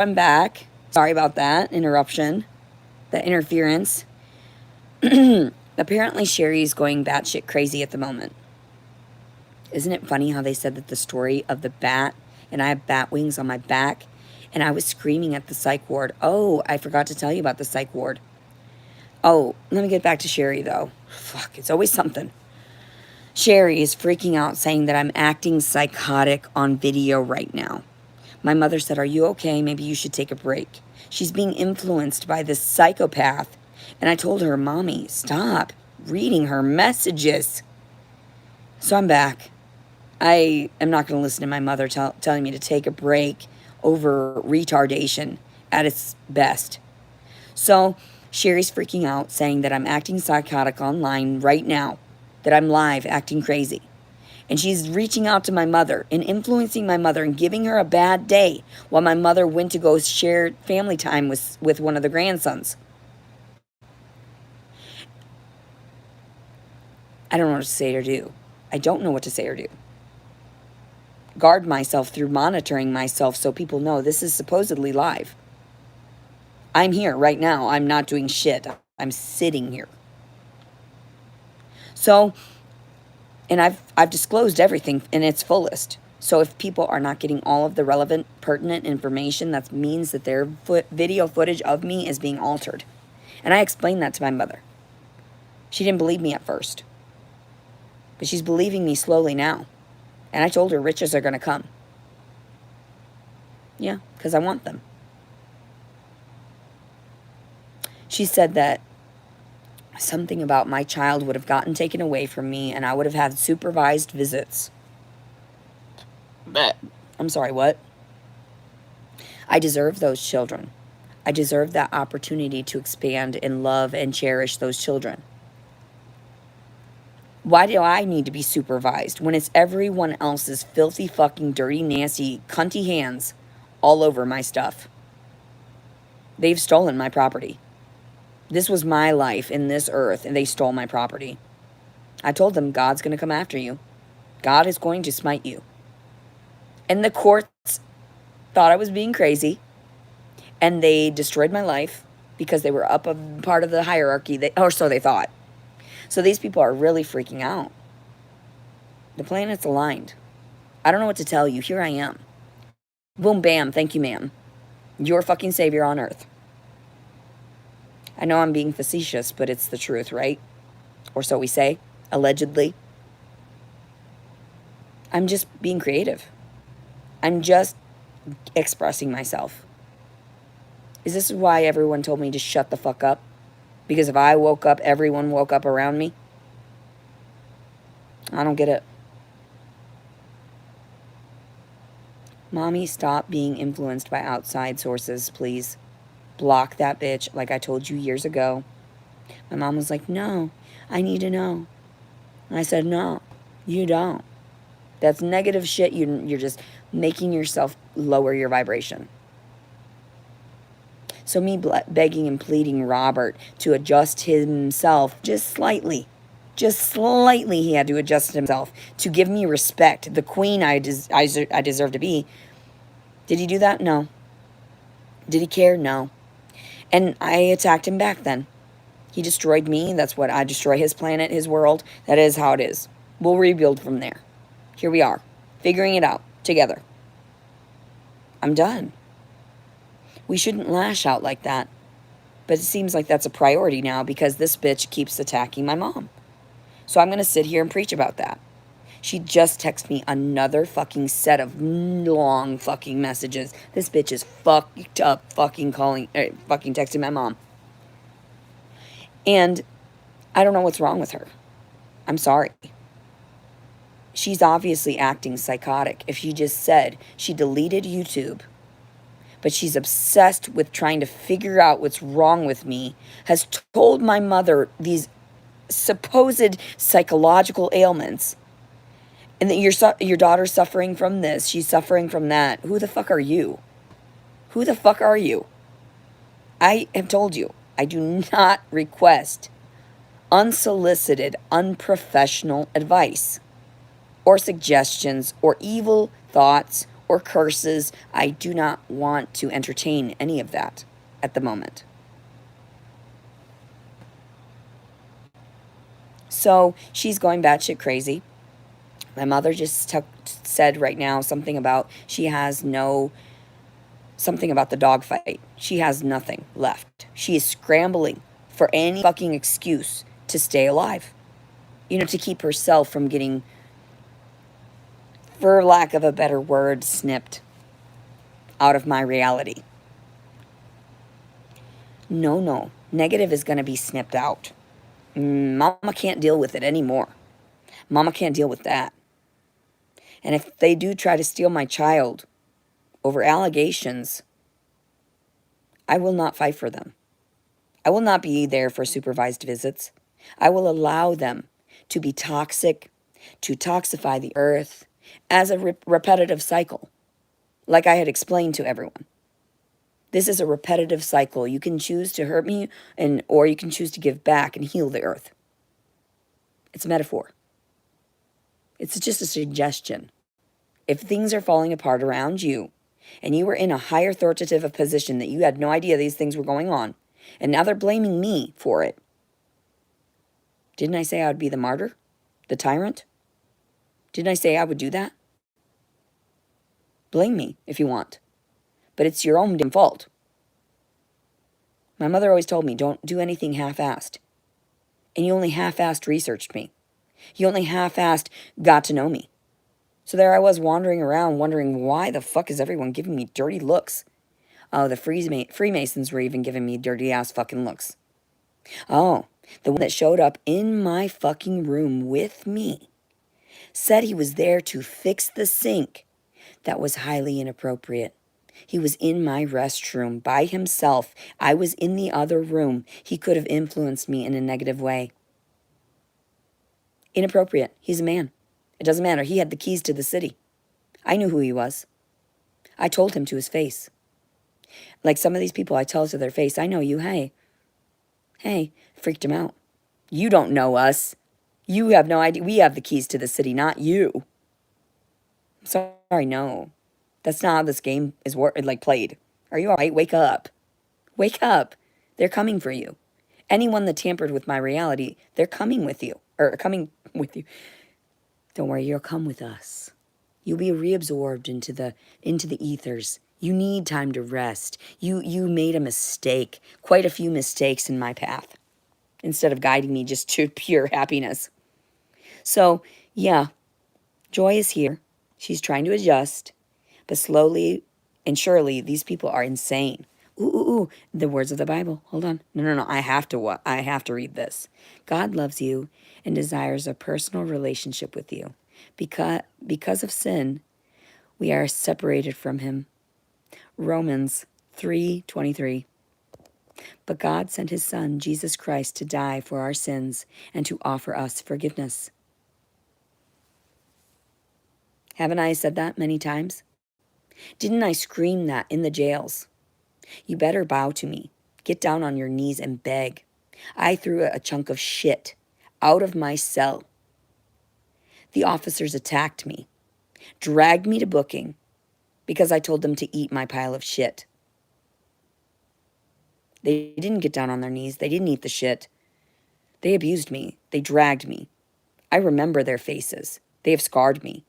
I'm back. Sorry about that interruption, that interference. Apparently, Sherry's going batshit crazy at the moment. Isn't it funny how they said that the story of the bat, and I have bat wings on my back, and I was screaming at the psych ward. Oh, I forgot to tell you about the psych ward. Oh, let me get back to Sherry, though. Fuck, it's always something. Sherry is freaking out, saying that I'm acting psychotic on video right now. My mother said, "Are you okay? Maybe you should take a break." She's being influenced by this psychopath. And I told her, "Mommy, stop reading her messages." So I'm back. I am not going to listen to my mother telling me to take a break over retardation at its best. So Sherry's freaking out, saying that I'm acting psychotic online right now, that I'm live acting crazy. And she's reaching out to my mother and influencing my mother and giving her a bad day while my mother went to go share family time with one of the grandsons. I don't know what to say or do. I don't know what to say or do. Guard myself through monitoring myself so people know this is supposedly live. I'm here right now. I'm not doing shit. I'm sitting here. So, and I've disclosed everything in its fullest. So if people are not getting all of the relevant, pertinent information, that means that their video footage of me is being altered. And I explained that to my mother. She didn't believe me at first. But she's believing me slowly now. And I told her riches are going to come. Yeah, because I want them. She said that something about my child would have gotten taken away from me and I would have had supervised visits. But I'm sorry, what? I deserve those children. I deserve that opportunity to expand and love and cherish those children. Why do I need to be supervised when it's everyone else's filthy, fucking, dirty, nasty, cunty hands all over my stuff? They've stolen my property. This was my life in this earth, and they stole my property. I told them, God's going to come after you. God is going to smite you. And the courts thought I was being crazy, and they destroyed my life because they were up a part of the hierarchy, or so they thought. So these people are really freaking out. The planets aligned. I don't know what to tell you. Here I am. Boom, bam, thank you, ma'am. Your fucking savior on earth. I know I'm being facetious, but it's the truth, right? Or so we say, allegedly. I'm just being creative. I'm just expressing myself. Is this why everyone told me to shut the fuck up? Because if I woke up, everyone woke up around me? I don't get it. Mommy, stop being influenced by outside sources, please. Block that bitch like I told you years ago. My mom was like, "No, I need to know." And I said, "No, you don't. That's negative shit. You're just making yourself lower your vibration." So me begging and pleading Robert to adjust himself just slightly. Just slightly he had to adjust himself to give me respect. The queen I deserve to be. Did he do that? No. Did he care? No. And I attacked him back then. He destroyed me. That's what I destroy, his planet, his world. That is how it is. We'll rebuild from there. Here we are, figuring it out together. I'm done. We shouldn't lash out like that. But it seems like that's a priority now because this bitch keeps attacking my mom. So I'm going to sit here and preach about that. She just texted me another fucking set of long fucking messages. This bitch is fucked up fucking fucking texting my mom. And I don't know what's wrong with her. I'm sorry. She's obviously acting psychotic. If she just said she deleted YouTube, but she's obsessed with trying to figure out what's wrong with me, has told my mother these supposed psychological ailments, and that your daughter's suffering from this, she's suffering from that. Who the fuck are you? Who the fuck are you? I have told you, I do not request unsolicited, unprofessional advice or suggestions or evil thoughts or curses. I do not want to entertain any of that at the moment. So she's going batshit crazy. My mother just said right now something about she has no, something about the dog fight. She has nothing left. She is scrambling for any fucking excuse to stay alive. You know, to keep herself from getting, for lack of a better word, snipped out of my reality. No. Negative is going to be snipped out. Mama can't deal with it anymore. Mama can't deal with that. And if they do try to steal my child over allegations, I will not fight for them. I will not be there for supervised visits. I will allow them to be toxic, to toxify the earth as a repetitive cycle, like I had explained to everyone. This is a repetitive cycle. You can choose to hurt me, or you can choose to give back and heal the earth. It's a metaphor. It's just a suggestion. If things are falling apart around you, and you were in a higher authoritative position that you had no idea these things were going on, and now they're blaming me for it. Didn't I say I would be the martyr? The tyrant? Didn't I say I would do that? Blame me if you want. But it's your own damn fault. My mother always told me, don't do anything half-assed. And you only half-assed researched me. You only half-assed got to know me. So there I was wandering around wondering, why the fuck is everyone giving me dirty looks? Oh, the Freemasons were even giving me dirty-ass fucking looks. Oh, the one that showed up in my fucking room with me said he was there to fix the sink. That was highly inappropriate. He was in my restroom by himself. I was in the other room. He could have influenced me in a negative way. Inappropriate. He's a man. It doesn't matter. He had the keys to the city. I knew who he was. I told him to his face. Like some of these people, I tell to their face, I know you, hey. Hey, freaked him out. You don't know us. You have no idea. We have the keys to the city, not you. Sorry, no. That's not how this game is played. Are you all right? Wake up. Wake up. They're coming for you. Anyone that tampered with my reality, they're coming with you. Or coming with you. Don't worry, you'll come with us. You'll be reabsorbed into the ethers. You need time to rest. You made a mistake. Quite a few mistakes in my path. Instead of guiding me just to pure happiness. So, yeah, Joy is here. She's trying to adjust. But slowly and surely, these people are insane. Ooh, the words of the Bible. Hold on. No. I have to read this. God loves you and desires a personal relationship with you. Because of sin, we are separated from him. Romans 3:23. But God sent his Son, Jesus Christ, to die for our sins and to offer us forgiveness. Haven't I said that many times? Didn't I scream that in the jails? You better bow to me. Get down on your knees and beg. I threw a chunk of shit out of my cell. The officers attacked me, dragged me to booking because I told them to eat my pile of shit. They didn't get down on their knees. They didn't eat the shit. They abused me. They dragged me. I remember their faces. They have scarred me.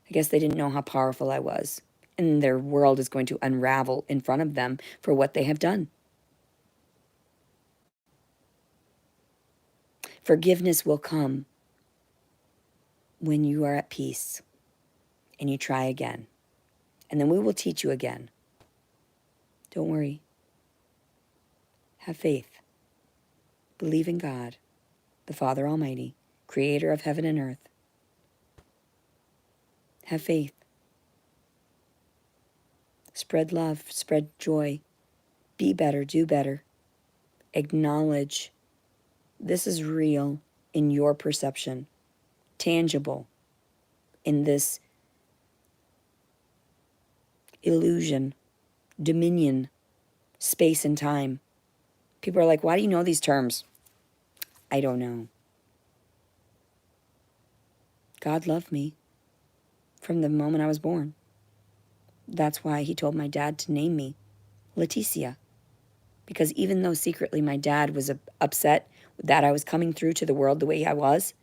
I guess they didn't know how powerful I was, and their world is going to unravel in front of them for what they have done. Forgiveness will come when you are at peace and you try again. And then we will teach you again. Don't worry. Have faith. Believe in God, the Father Almighty, creator of heaven and earth. Have faith. Spread love, spread joy. Be better, do better. Acknowledge this is real in your perception, tangible in this illusion, dominion, space and time. People are like, why do you know these terms? I don't know. God loved me from the moment I was born. That's why he told my dad to name me Leticia. Because even though secretly my dad was upset that I was coming through to the world the way I was,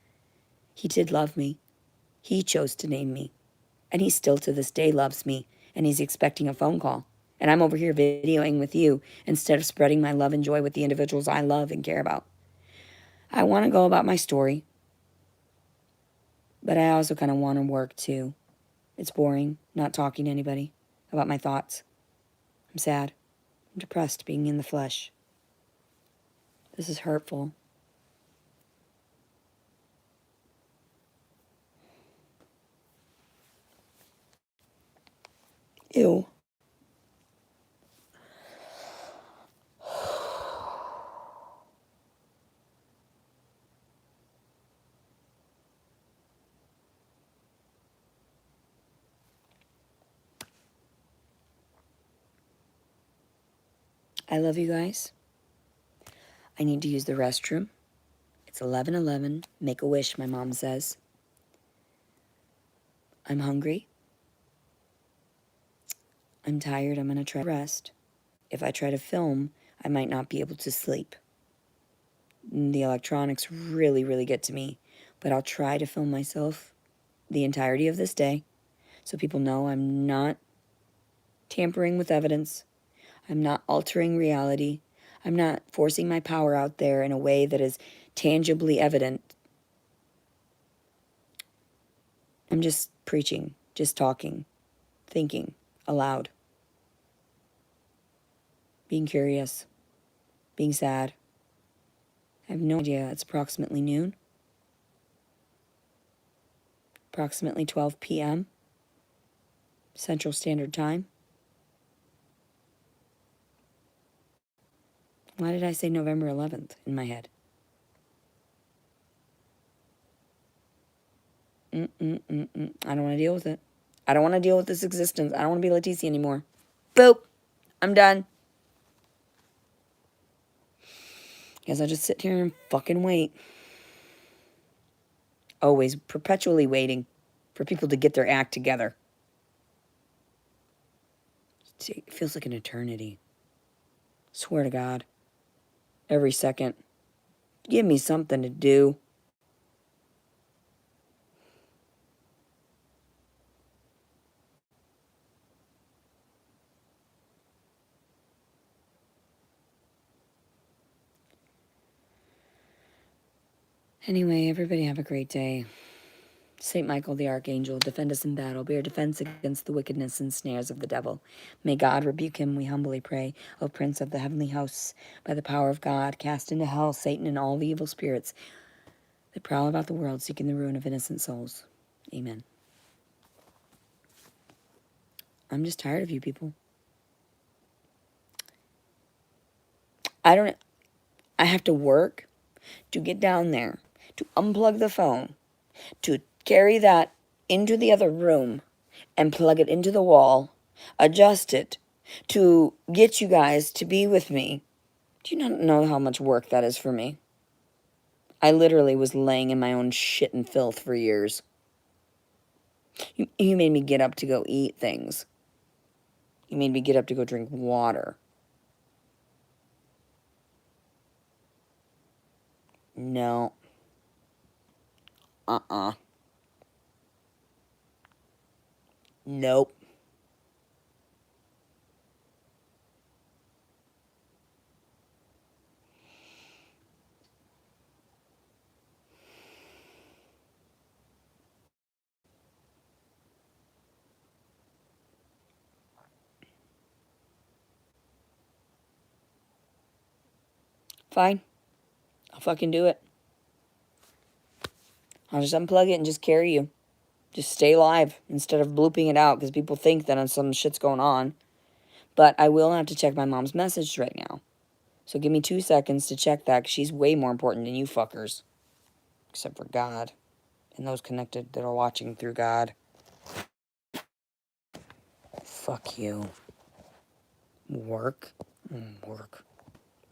he did love me. He chose to name me. And he still to this day loves me. And he's expecting a phone call. And I'm over here videoing with you instead of spreading my love and joy with the individuals I love and care about. I want to go about my story. But I also kind of want to work too. It's boring not talking to anybody about my thoughts. I'm sad. I'm depressed being in the flesh. This is hurtful. Ew. I love you guys. I need to use the restroom. It's 11:11. Make a wish, my mom says. I'm hungry. I'm tired. I'm going to try to rest. If I try to film, I might not be able to sleep. The electronics really, really get to me. But I'll try to film myself the entirety of this day so people know I'm not tampering with evidence. I'm not altering reality. I'm not forcing my power out there in a way that is tangibly evident. I'm just preaching, just talking, thinking aloud, being curious, being sad. I have no idea. It's approximately noon, approximately 12 p.m. Central Standard Time. Why did I say November 11th in my head? I don't want to deal with it. I don't want to deal with this existence. I don't want to be Leticia anymore. Boop. I'm done. Guess I'll just sit here and fucking wait. Always, perpetually waiting for people to get their act together. It feels like an eternity. Swear to God. Every second. Give me something to do. Anyway, everybody have a great day. Saint Michael the Archangel, defend us in battle. Be our defense against the wickedness and snares of the devil. May God rebuke him, we humbly pray. O Prince of the heavenly hosts, by the power of God, cast into hell Satan and all the evil spirits that prowl about the world, seeking the ruin of innocent souls. Amen. I'm just tired of you people. I have to work to get down there, to unplug the phone, to carry that into the other room and plug it into the wall, adjust it, to get you guys to be with me. Do you not know how much work that is for me? I literally was laying in my own shit and filth for years. You made me get up to go eat things. You made me get up to go drink water. No. Nope. Fine. I'll fucking do it. I'll just unplug it and just carry you. Just stay alive instead of blooping it out because people think that some shit's going on. But I will have to check my mom's message right now. So give me 2 seconds to check that because she's way more important than you fuckers. Except for God. And those connected that are watching through God. Fuck you. Work? Work.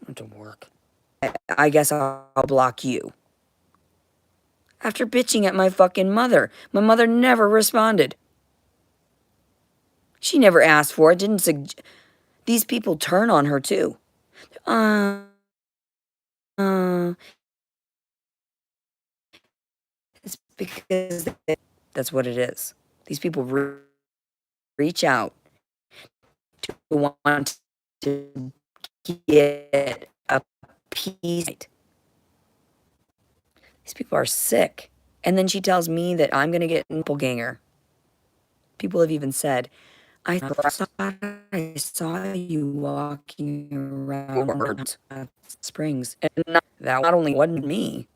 I have to work. I guess I'll block you. After bitching at my fucking mother. My mother never responded. She never asked for it, these people turn on her too. Uh, uh, it's because that's what it is. These people reach out to want to get a piece. These people are sick. And then she tells me that I'm going to get a doppelganger. People have even said, I saw you walking around Springs. And that not only wasn't me,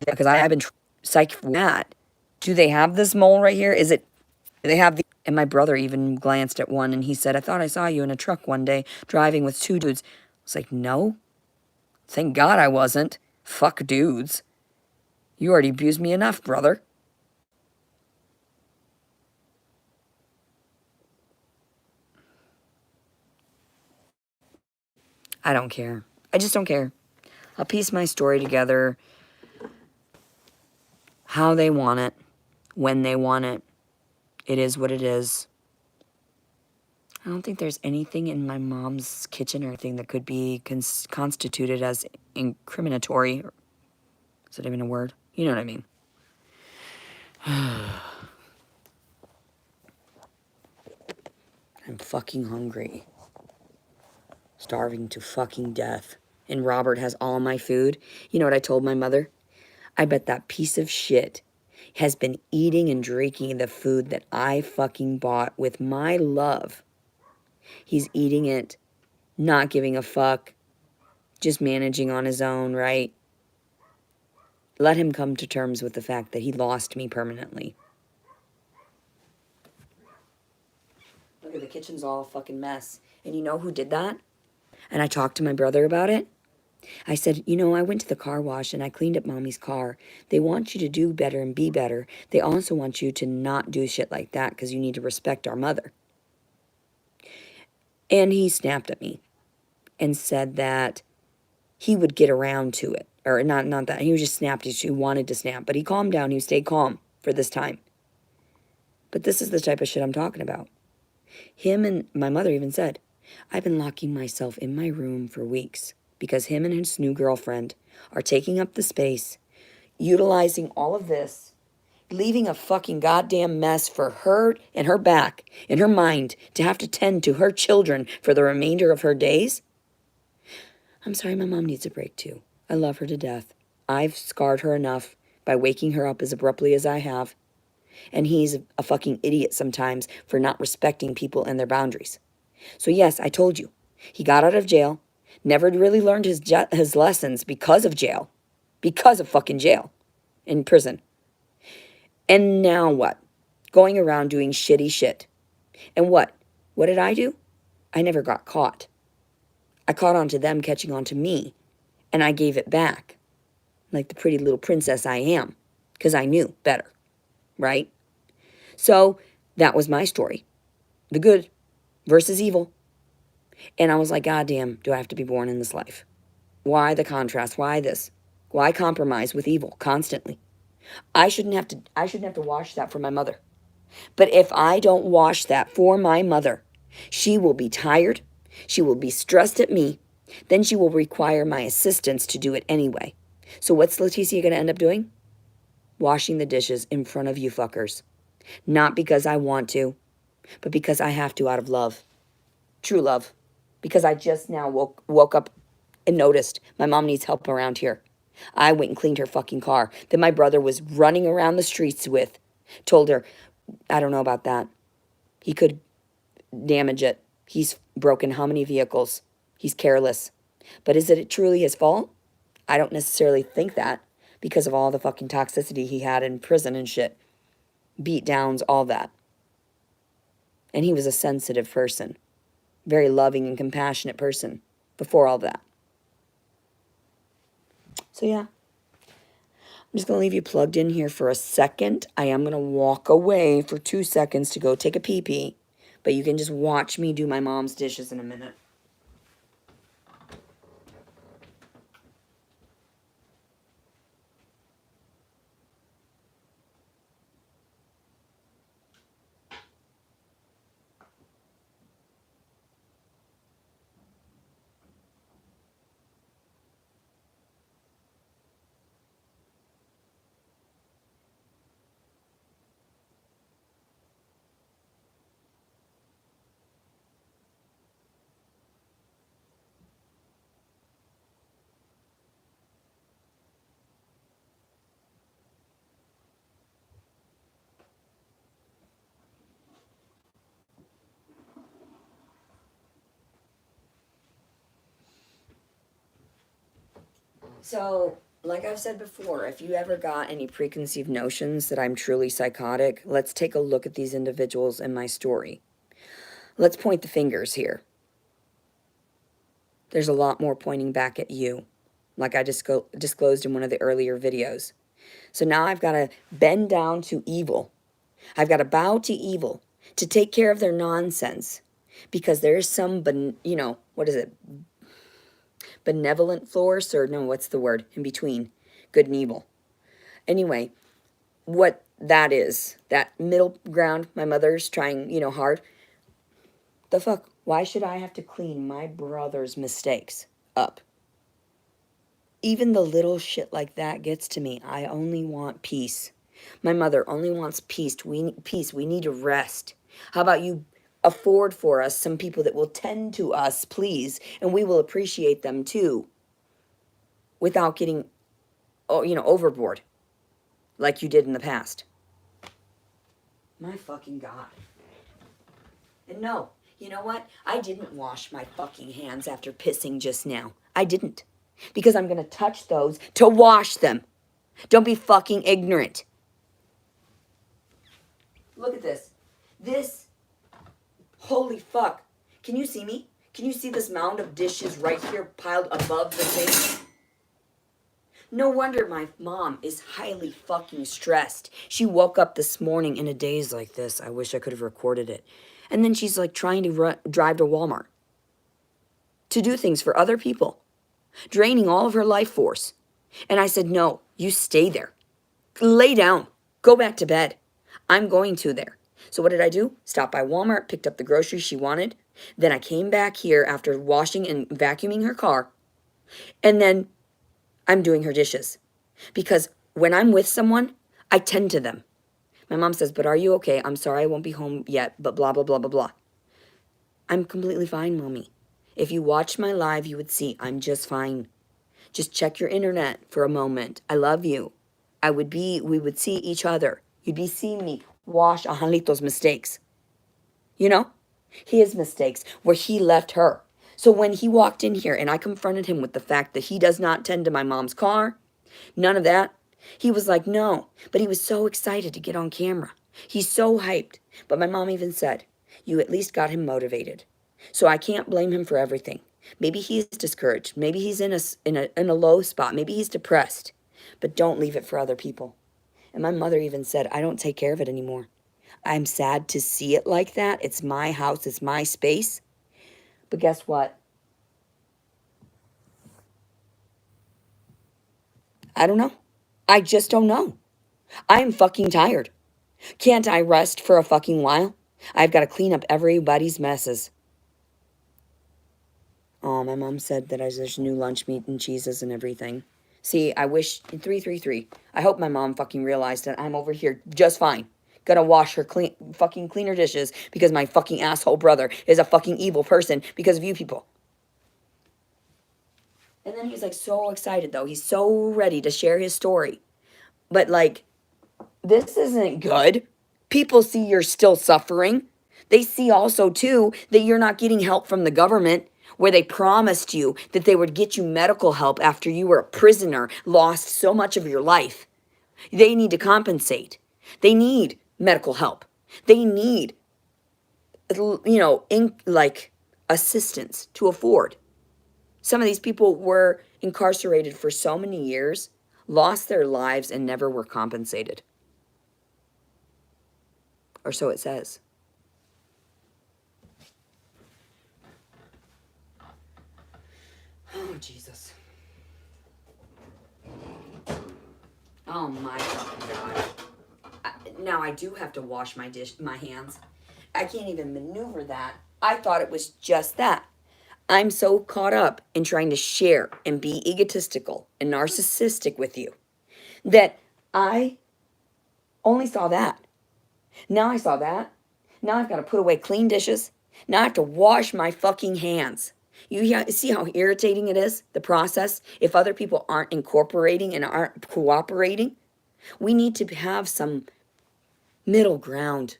because I've been psyched for that. Do they have this mole right here? Is it, they have the, and my brother even glanced at one and he said, I thought I saw you in a truck one day driving with two dudes. I was like, no, thank God I wasn't. Fuck dudes. You already abused me enough, brother. I don't care. I just don't care. I'll piece my story together how they want it, when they want it. It is what it is. I don't think there's anything in my mom's kitchen or anything that could be constituted as incriminatory. Is that even a word? You know what I mean. I'm fucking hungry. Starving to fucking death. And Robert has all my food. You know what I told my mother? I bet that piece of shit has been eating and drinking the food that I fucking bought with my love. He's eating it, not giving a fuck, just managing on his own, right? Let him come to terms with the fact that he lost me permanently. Look at the kitchen's all a fucking mess. And you know who did that? And I talked to my brother about it. I said, you know, I went to the car wash and I cleaned up mommy's car. They want you to do better and be better. They also want you to not do shit like that because you need to respect our mother. And he snapped at me and said that he would get around to it. Or not that. He was just snapped. He wanted to snap. But he calmed down. He stayed calm for this time. But this is the type of shit I'm talking about. Him and my mother even said, I've been locking myself in my room for weeks because him and his new girlfriend are taking up the space, utilizing all of this, leaving a fucking goddamn mess for her and her back and her mind to have to tend to her children for the remainder of her days. I'm sorry, my mom needs a break too. I love her to death. I've scarred her enough by waking her up as abruptly as I have. And he's a fucking idiot sometimes for not respecting people and their boundaries. So yes, I told you, he got out of jail, never really learned his lessons because of jail, because of fucking jail, in prison. And now what? Going around doing shitty shit. And what? What did I do? I never got caught. I caught on to them catching on to me, and I gave it back, like the pretty little princess I am, because I knew better, right? So that was my story. The good versus evil. And I was like, God damn, do I have to be born in this life? Why the contrast? Why this? Why compromise with evil constantly? I shouldn't have to wash that for my mother. But if I don't wash that for my mother, she will be tired. She will be stressed at me. Then she will require my assistance to do it anyway. So what's Leticia going to end up doing? Washing the dishes in front of you fuckers. Not because I want to, but because I have to out of love. True love. Because I just now woke up and noticed my mom needs help around here. I went and cleaned her fucking car that my brother was running around the streets with. Told her, I don't know about that. He could damage it. He's broken how many vehicles? He's careless. But is it truly his fault? I don't necessarily think that because of all the fucking toxicity he had in prison and shit. Beat downs, all that. And he was a sensitive person. Very loving and compassionate person before all that. So yeah. I'm just going to leave you plugged in here for a second. I am going to walk away for 2 seconds to go take a pee-pee. But you can just watch me do my mom's dishes in a minute. So, like I've said before, if you ever got any preconceived notions that I'm truly psychotic, let's take a look at these individuals in my story. Let's point the fingers here. There's a lot more pointing back at you, like I disclosed in one of the earlier videos. So now I've got to bend down to evil. I've got to bow to evil to take care of their nonsense, because there is some, what is it? Benevolent force, or no, what's the word in between good and evil? Anyway, what that is, that middle ground, my mother's trying, hard. The fuck? Why should I have to clean my brother's mistakes up? Even the little shit like that gets to me. I only want peace. My mother only wants peace. We need to rest. How about you afford for us some people that will tend to us, please, and we will appreciate them too, without getting, overboard like you did in the past. My fucking God. And no, you know what? I didn't wash my fucking hands after pissing just now. I didn't. Because I'm going to touch those to wash them. Don't be fucking ignorant. Look at this. This, holy fuck. Can you see me? Can you see this mound of dishes right here piled above the sink? No wonder my mom is highly fucking stressed. She woke up this morning in a daze like this. I wish I could have recorded it. And then she's like trying to drive to Walmart to do things for other people, draining all of her life force. And I said, no, you stay there. Lay down. Go back to bed. I'm going to there. So what did I do? Stopped by Walmart, picked up the groceries she wanted. Then I came back here after washing and vacuuming her car. And then I'm doing her dishes. Because when I'm with someone, I tend to them. My mom says, but are you okay? I'm sorry I won't be home yet, but blah, blah, blah, blah, blah. I'm completely fine, Mommy. If you watched my live, you would see I'm just fine. Just check your internet for a moment. I love you. We would see each other. You'd be seeing me wash Angelito's mistakes. His mistakes where he left her. So when he walked in here and I confronted him with the fact that he does not tend to my mom's car, none of that, he was like, no. But he was so excited to get on camera. He's so hyped. But my mom even said, you at least got him motivated. So I can't blame him for everything. Maybe he's discouraged. Maybe he's in a low spot. Maybe he's depressed. But don't leave it for other people. And my mother even said, I don't take care of it anymore. I'm sad to see it like that. It's my house. It's my space. But guess what? I don't know. I just don't know. I'm fucking tired. Can't I rest for a fucking while? I've got to clean up everybody's messes. Oh, my mom said that there's new lunch meat and cheeses and everything. See, I wish, 333. I hope my mom fucking realized that I'm over here just fine. Gonna wash her clean her dishes because my fucking asshole brother is a fucking evil person because of you people. And then he's like so excited though. He's so ready to share his story. But like, this isn't good. People see you're still suffering. They see also too that you're not getting help from the government, where they promised you that they would get you medical help after you were a prisoner, lost so much of your life. They need to compensate. They need medical help. They need, assistance to afford. Some of these people were incarcerated for so many years, lost their lives, and never were compensated. Or so it says. Oh, Jesus. Oh, my fucking God. Now I do have to wash my hands. I can't even maneuver that. I thought it was just that. I'm so caught up in trying to share and be egotistical and narcissistic with you that I only saw that. Now I saw that. Now I've got to put away clean dishes. Now I have to wash my fucking hands. You see how irritating it is, the process? If other people aren't incorporating and aren't cooperating, we need to have some middle ground.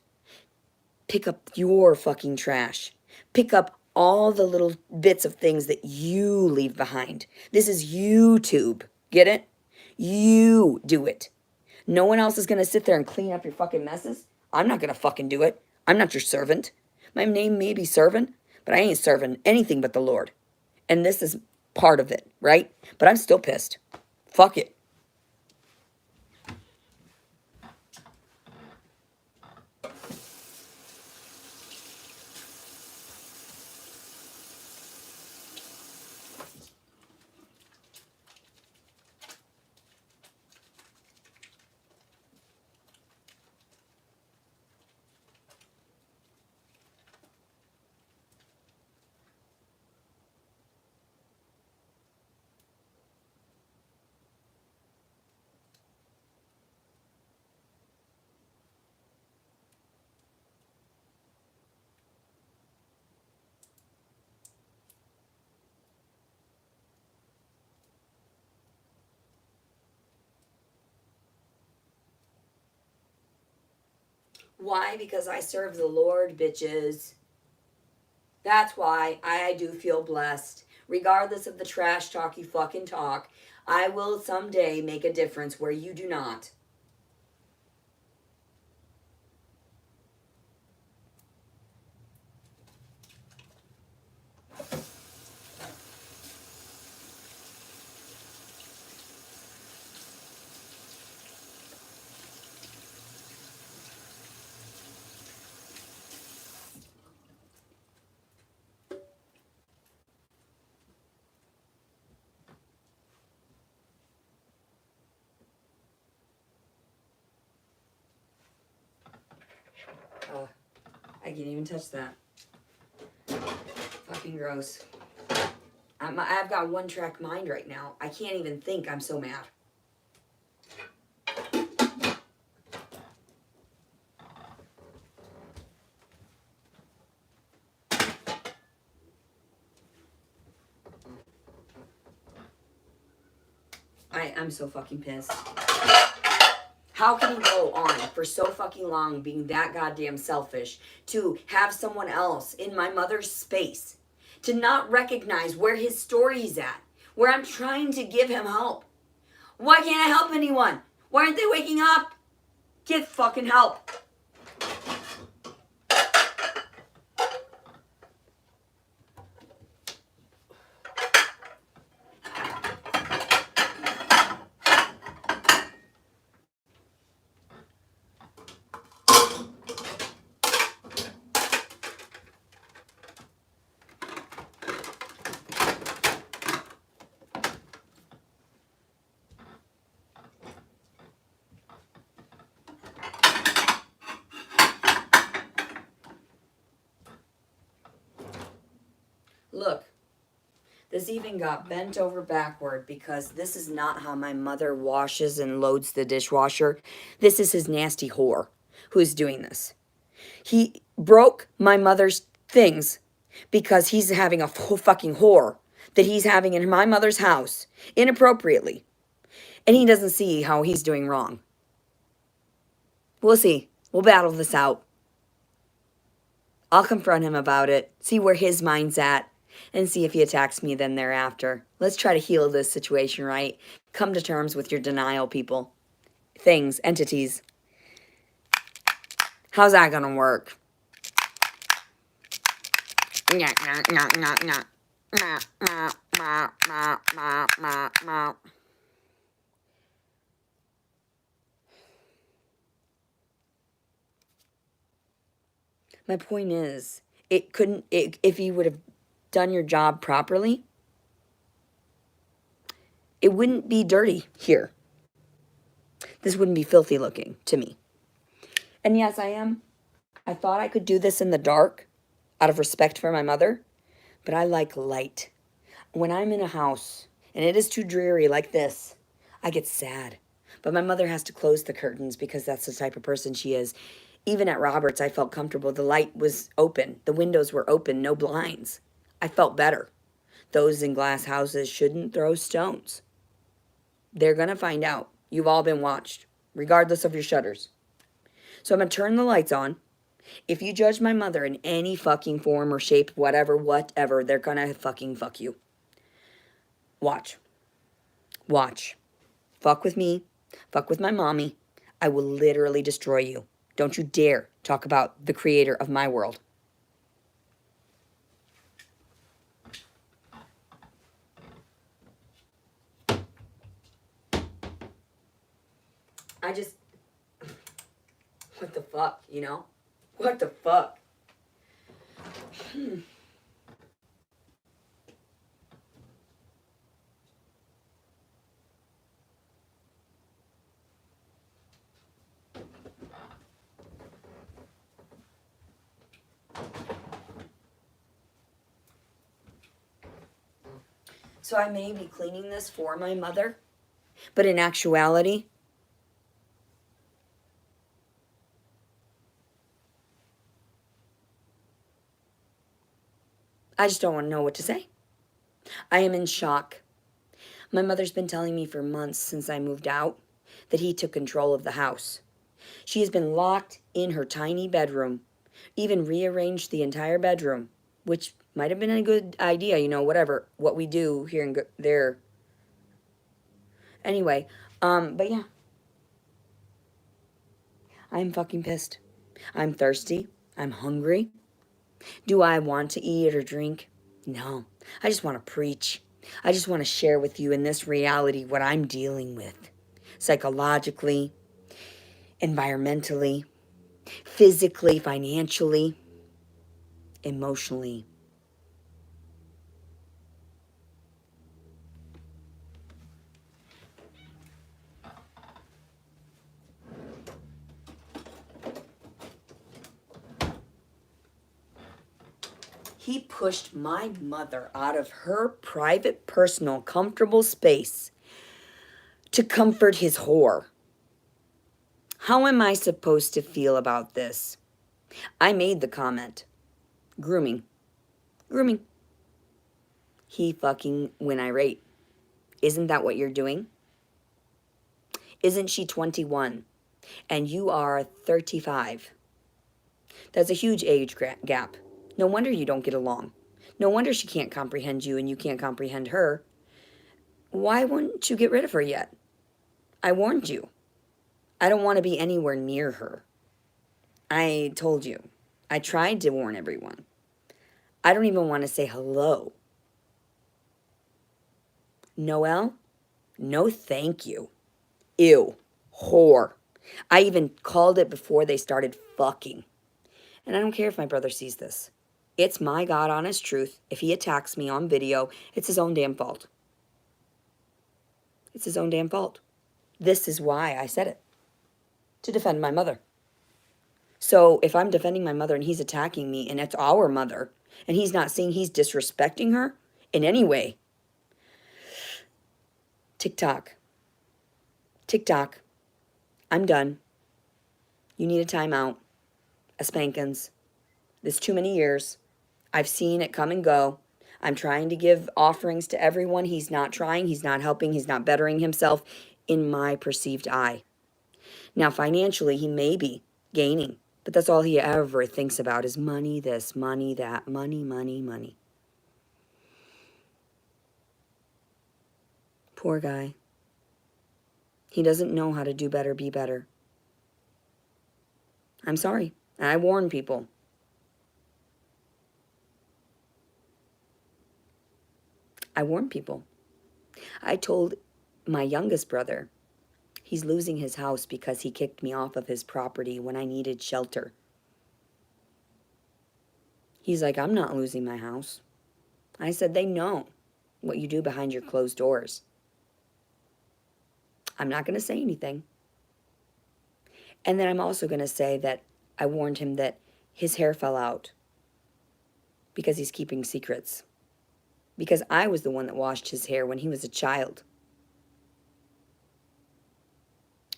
Pick up your fucking trash. Pick up all the little bits of things that you leave behind. This is YouTube. Get it? You do it. No one else is going to sit there and clean up your fucking messes. I'm not going to fucking do it. I'm not your servant. My name may be servant, but I ain't serving anything but the Lord. And this is part of it, right? But I'm still pissed. Fuck it. Why? Because I serve the Lord, bitches. That's why I do feel blessed. Regardless of the trash talk you fucking talk, I will someday make a difference where you do not. I can't even touch that. Fucking gross. I've got one-track mind right now. I can't even think. I'm so mad. I'm so fucking pissed. How can he go on for so fucking long being that goddamn selfish to have someone else in my mother's space, to not recognize where his story's at, where I'm trying to give him help? Why can't I help anyone? Why aren't they waking up? Get fucking help. Look, this even got bent over backward because this is not how my mother washes and loads the dishwasher. This is his nasty whore who's doing this. He broke my mother's things because he's having a fucking whore that he's having in my mother's house inappropriately. And he doesn't see how he's doing wrong. We'll see. We'll battle this out. I'll confront him about it, see where his mind's at, and see if he attacks me then thereafter. Let's try to heal this situation, right? Come to terms with your denial, people. Things, entities. How's that gonna work? My point is, if you would have done your job properly, it wouldn't be dirty here. This wouldn't be filthy looking to me. And yes, I thought I could do this in the dark out of respect for my mother, but I like light. When I'm in a house and it is too dreary like this, I get sad. But my mother has to close the curtains because that's the type of person she is. Even at Roberts, I felt comfortable. The light was open. The windows were open, no blinds. I felt better. Those in glass houses shouldn't throw stones. They're going to find out. You've all been watched, regardless of your shutters. So I'm going to turn the lights on. If you judge my mother in any fucking form or shape, whatever, they're going to fucking fuck you. Watch. Watch. Fuck with me. Fuck with my mommy. I will literally destroy you. Don't you dare talk about the creator of my world. I just... What the fuck, you know? What the fuck? So I may be cleaning this for my mother, but in actuality, I just don't want to know what to say. I am in shock. My mother's been telling me for months since I moved out that he took control of the house. She has been locked in her tiny bedroom, even rearranged the entire bedroom, which might have been a good idea, you know, whatever, what we do here and there. Anyway, but yeah. I'm fucking pissed. I'm thirsty. I'm hungry. Do I want to eat or drink? No. I just want to preach. I just want to share with you in this reality what I'm dealing with. Psychologically, environmentally, physically, financially, emotionally. He pushed my mother out of her private, personal, comfortable space to comfort his whore. How am I supposed to feel about this? I made the comment. Grooming. Grooming. He fucking when irate. Isn't that what you're doing? Isn't she 21? And you are 35. That's a huge age gap. No wonder you don't get along. No wonder she can't comprehend you and you can't comprehend her. Why wouldn't you get rid of her yet? I warned you. I don't want to be anywhere near her. I told you. I tried to warn everyone. I don't even want to say hello. Noelle? No thank you. Ew. Whore. I even called it before they started fucking. And I don't care if my brother sees this. It's my God honest truth. If he attacks me on video, it's his own damn fault. It's his own damn fault. This is why I said it. To defend my mother. So if I'm defending my mother and he's attacking me and it's our mother and he's not seeing he's disrespecting her in any way. TikTok. TikTok. I'm done. You need a timeout. A spankins. This too many years. I've seen it come and go. I'm trying to give offerings to everyone. He's not trying. He's not helping. He's not bettering himself in my perceived eye. Now, financially, he may be gaining, but that's all he ever thinks about is money, this, money, that, money, money, money. Poor guy. He doesn't know how to do better, be better. I'm sorry. I warn people. I warn people. I told my youngest brother he's losing his house because he kicked me off of his property when I needed shelter. He's like, I'm not losing my house. I said, they know what you do behind your closed doors. I'm not going to say anything. And then I'm also going to say that I warned him that his hair fell out because he's keeping secrets. Because I was the one that washed his hair when he was a child.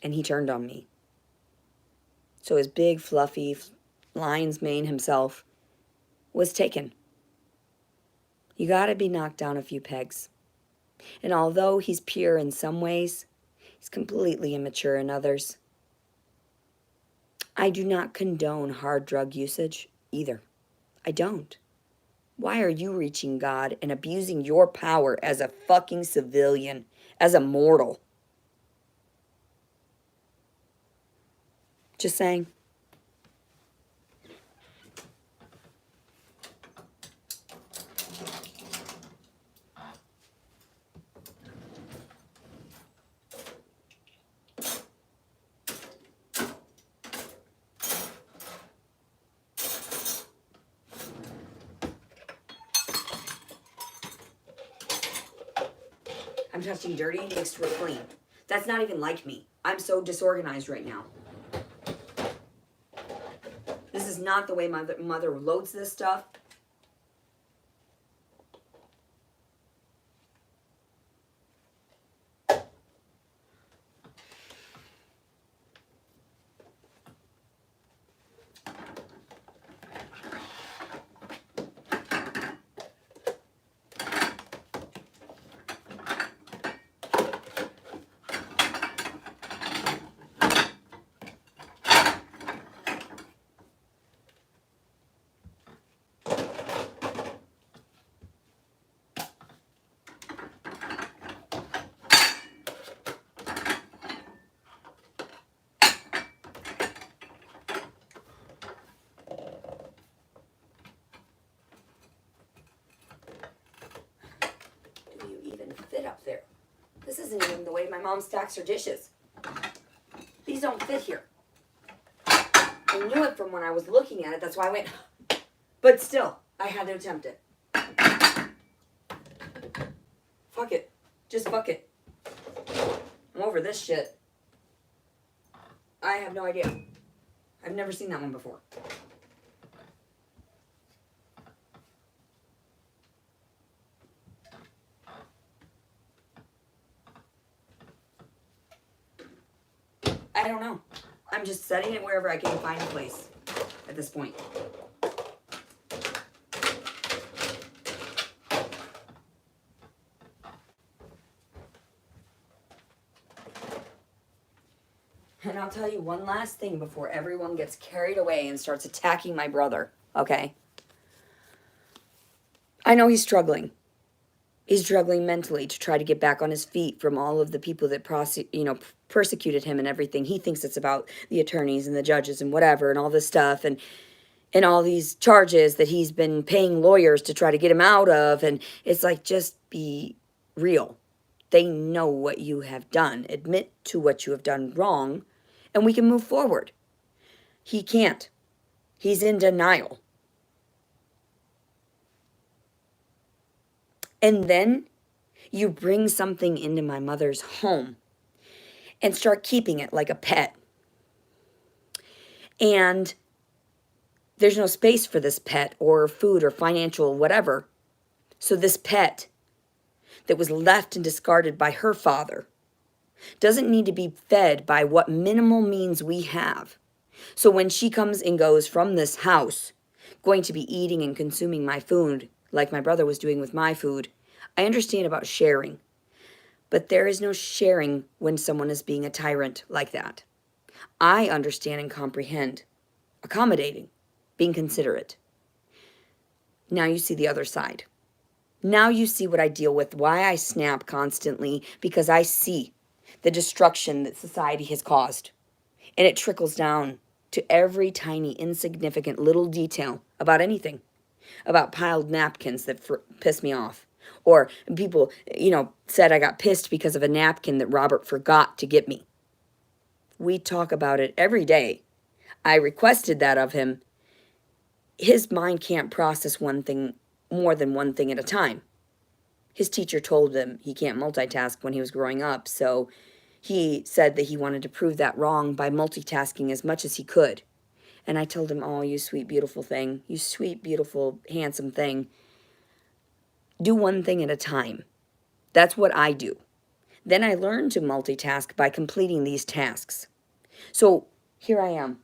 And he turned on me. So his big, fluffy lion's mane himself was taken. You gotta be knocked down a few pegs. And although he's pure in some ways, he's completely immature in others. I do not condone hard drug usage either. I don't. Why are you reaching God and abusing your power as a fucking civilian, as a mortal? Just saying. I'm touching dirty mixed with clean. That's not even like me. I'm so disorganized right now. This is not the way my mother loads this stuff. Fit up there. This isn't even the way my mom stacks her dishes. These don't fit here. I knew it from when I was looking at it. That's why I went. But still, I had to attempt it. Fuck it. Just fuck it. I'm over this shit. I have no idea. I've never seen that one before. I don't know. I'm just setting it wherever I can find a place at this point. And I'll tell you one last thing before everyone gets carried away and starts attacking my brother, okay? I know he's struggling. He's struggling mentally to try to get back on his feet from all of the people that persecuted him and everything. He thinks it's about the attorneys and the judges and whatever and all this stuff and all these charges that he's been paying lawyers to try to get him out of. And it's like, just be real. They know what you have done. Admit to what you have done wrong, and we can move forward. He can't. He's in denial. And then you bring something into my mother's home and start keeping it like a pet. And there's no space for this pet or food or financial whatever. So this pet that was left and discarded by her father doesn't need to be fed by what minimal means we have. So when she comes and goes from this house, going to be eating and consuming my food like my brother was doing with my food, I understand about sharing. But there is no sharing when someone is being a tyrant like that. I understand and comprehend accommodating, being considerate. Now you see the other side. Now you see what I deal with, why I snap constantly, because I see the destruction that society has caused. And it trickles down to every tiny, insignificant little detail about anything. About piled napkins that piss me off. Or people, said I got pissed because of a napkin that Robert forgot to get me. We talk about it every day. I requested that of him. His mind can't process one thing more than one thing at a time. His teacher told him he can't multitask when he was growing up, so he said that he wanted to prove that wrong by multitasking as much as he could. And I told him, oh, you sweet, beautiful thing. You sweet, beautiful, handsome thing. Do one thing at a time. That's what I do. Then I learned to multitask by completing these tasks. So here I am,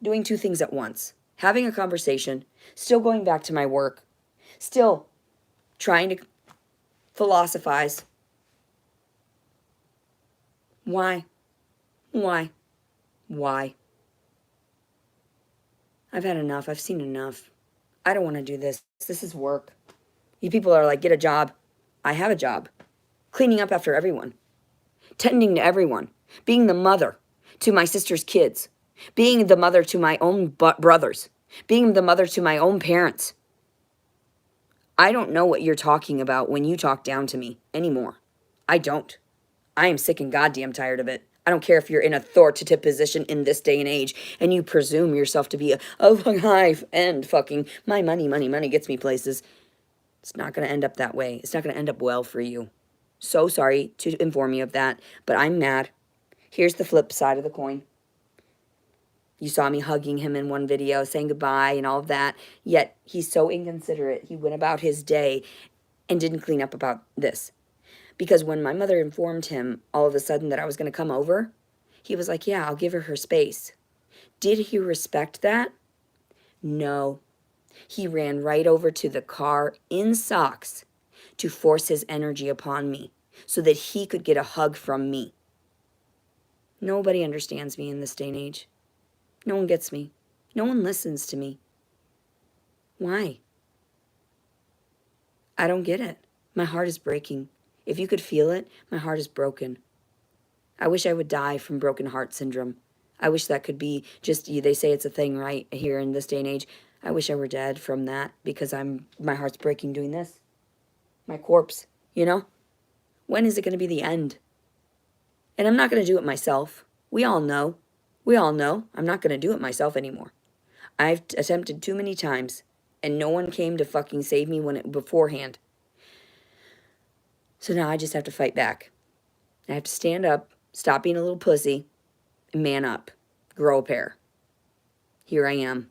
doing two things at once. Having a conversation, still going back to my work, still trying to philosophize. Why? Why? Why? I've had enough. I've seen enough. I don't want to do this. This is work. You people are like, get a job. I have a job. Cleaning up after everyone. Tending to everyone. Being the mother to my sister's kids. being the mother to my own brothers, being the mother to my own parents. I don't know what you're talking about when you talk down to me anymore. I don't. I am sick and goddamn tired of it. I don't care if you're in an authoritative position in this day and age and you presume yourself to be a high end fucking my money gets me places. It's not going to end up that way. It's not going to end up well for you. So sorry to inform you of that, but I'm mad. Here's the flip side of the coin. You saw me hugging him in one video, saying goodbye and all of that, yet he's so inconsiderate. He went about his day and didn't clean up about this. Because when my mother informed him all of a sudden that I was going to come over, he was like, yeah, I'll give her space. Did he respect that? No. He ran right over to the car in socks to force his energy upon me so that he could get a hug from me. Nobody understands me in this day and age. No one gets me. No one listens to me. Why? I don't get it. My heart is breaking. If you could feel it, my heart is broken. I wish I would die from broken heart syndrome. I wish that could be just, they say it's a thing right here in this day and age. I wish I were dead from that because my heart's breaking doing this. My corpse, you know? When is it going to be the end? And I'm not going to do it myself. We all know. We all know I'm not going to do it myself anymore. I've attempted too many times, and no one came to fucking save me beforehand. So now I just have to fight back. I have to stand up, stop being a little pussy, and man up. Grow a pair. Here I am.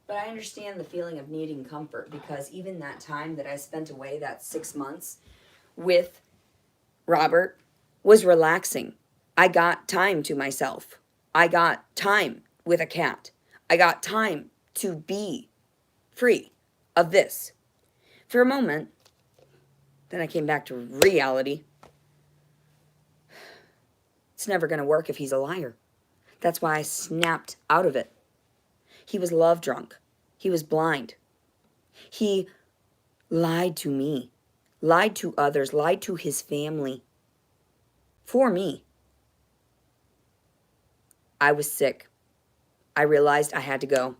But I understand the feeling of needing comfort because even that time that I spent away, that 6 months with Robert, was relaxing. I got time to myself. I got time with a cat. I got time to be free of this. For a moment, then I came back to reality. It's never going to work if he's a liar. That's why I snapped out of it. He was love drunk. He was blind. He lied to me, lied to others, lied to his family. For me. I was sick. I realized I had to go.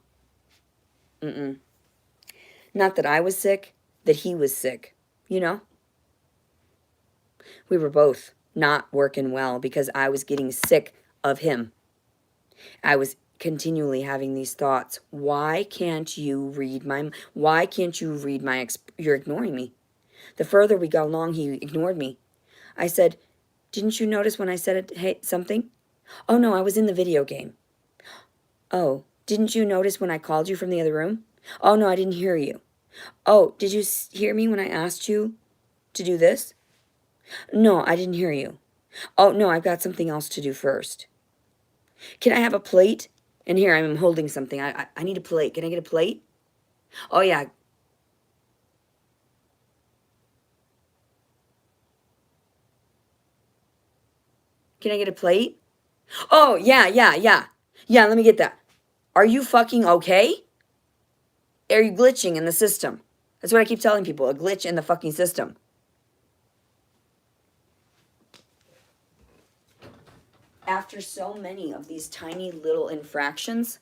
Not that I was sick, that he was sick, you know? We were both not working well because I was getting sick of him. I was continually having these thoughts. Why can't you read my, you're ignoring me. The further we got along, he ignored me. I said, didn't you notice when I said something? Oh no, I was in the video game. Oh, didn't you notice when I called you from the other room? Oh no, I didn't hear you. Oh, did you hear me when I asked you to do this? No, I didn't hear you. Oh no, I've got something else to do first. Can I have a plate? And here I'm holding something. I need a plate. Can I get a plate? Oh yeah. Can I get a plate? Oh, yeah. Yeah, let me get that. Are you fucking okay? Are you glitching in the system? That's what I keep telling people, a glitch in the fucking system. After so many of these tiny little infractions,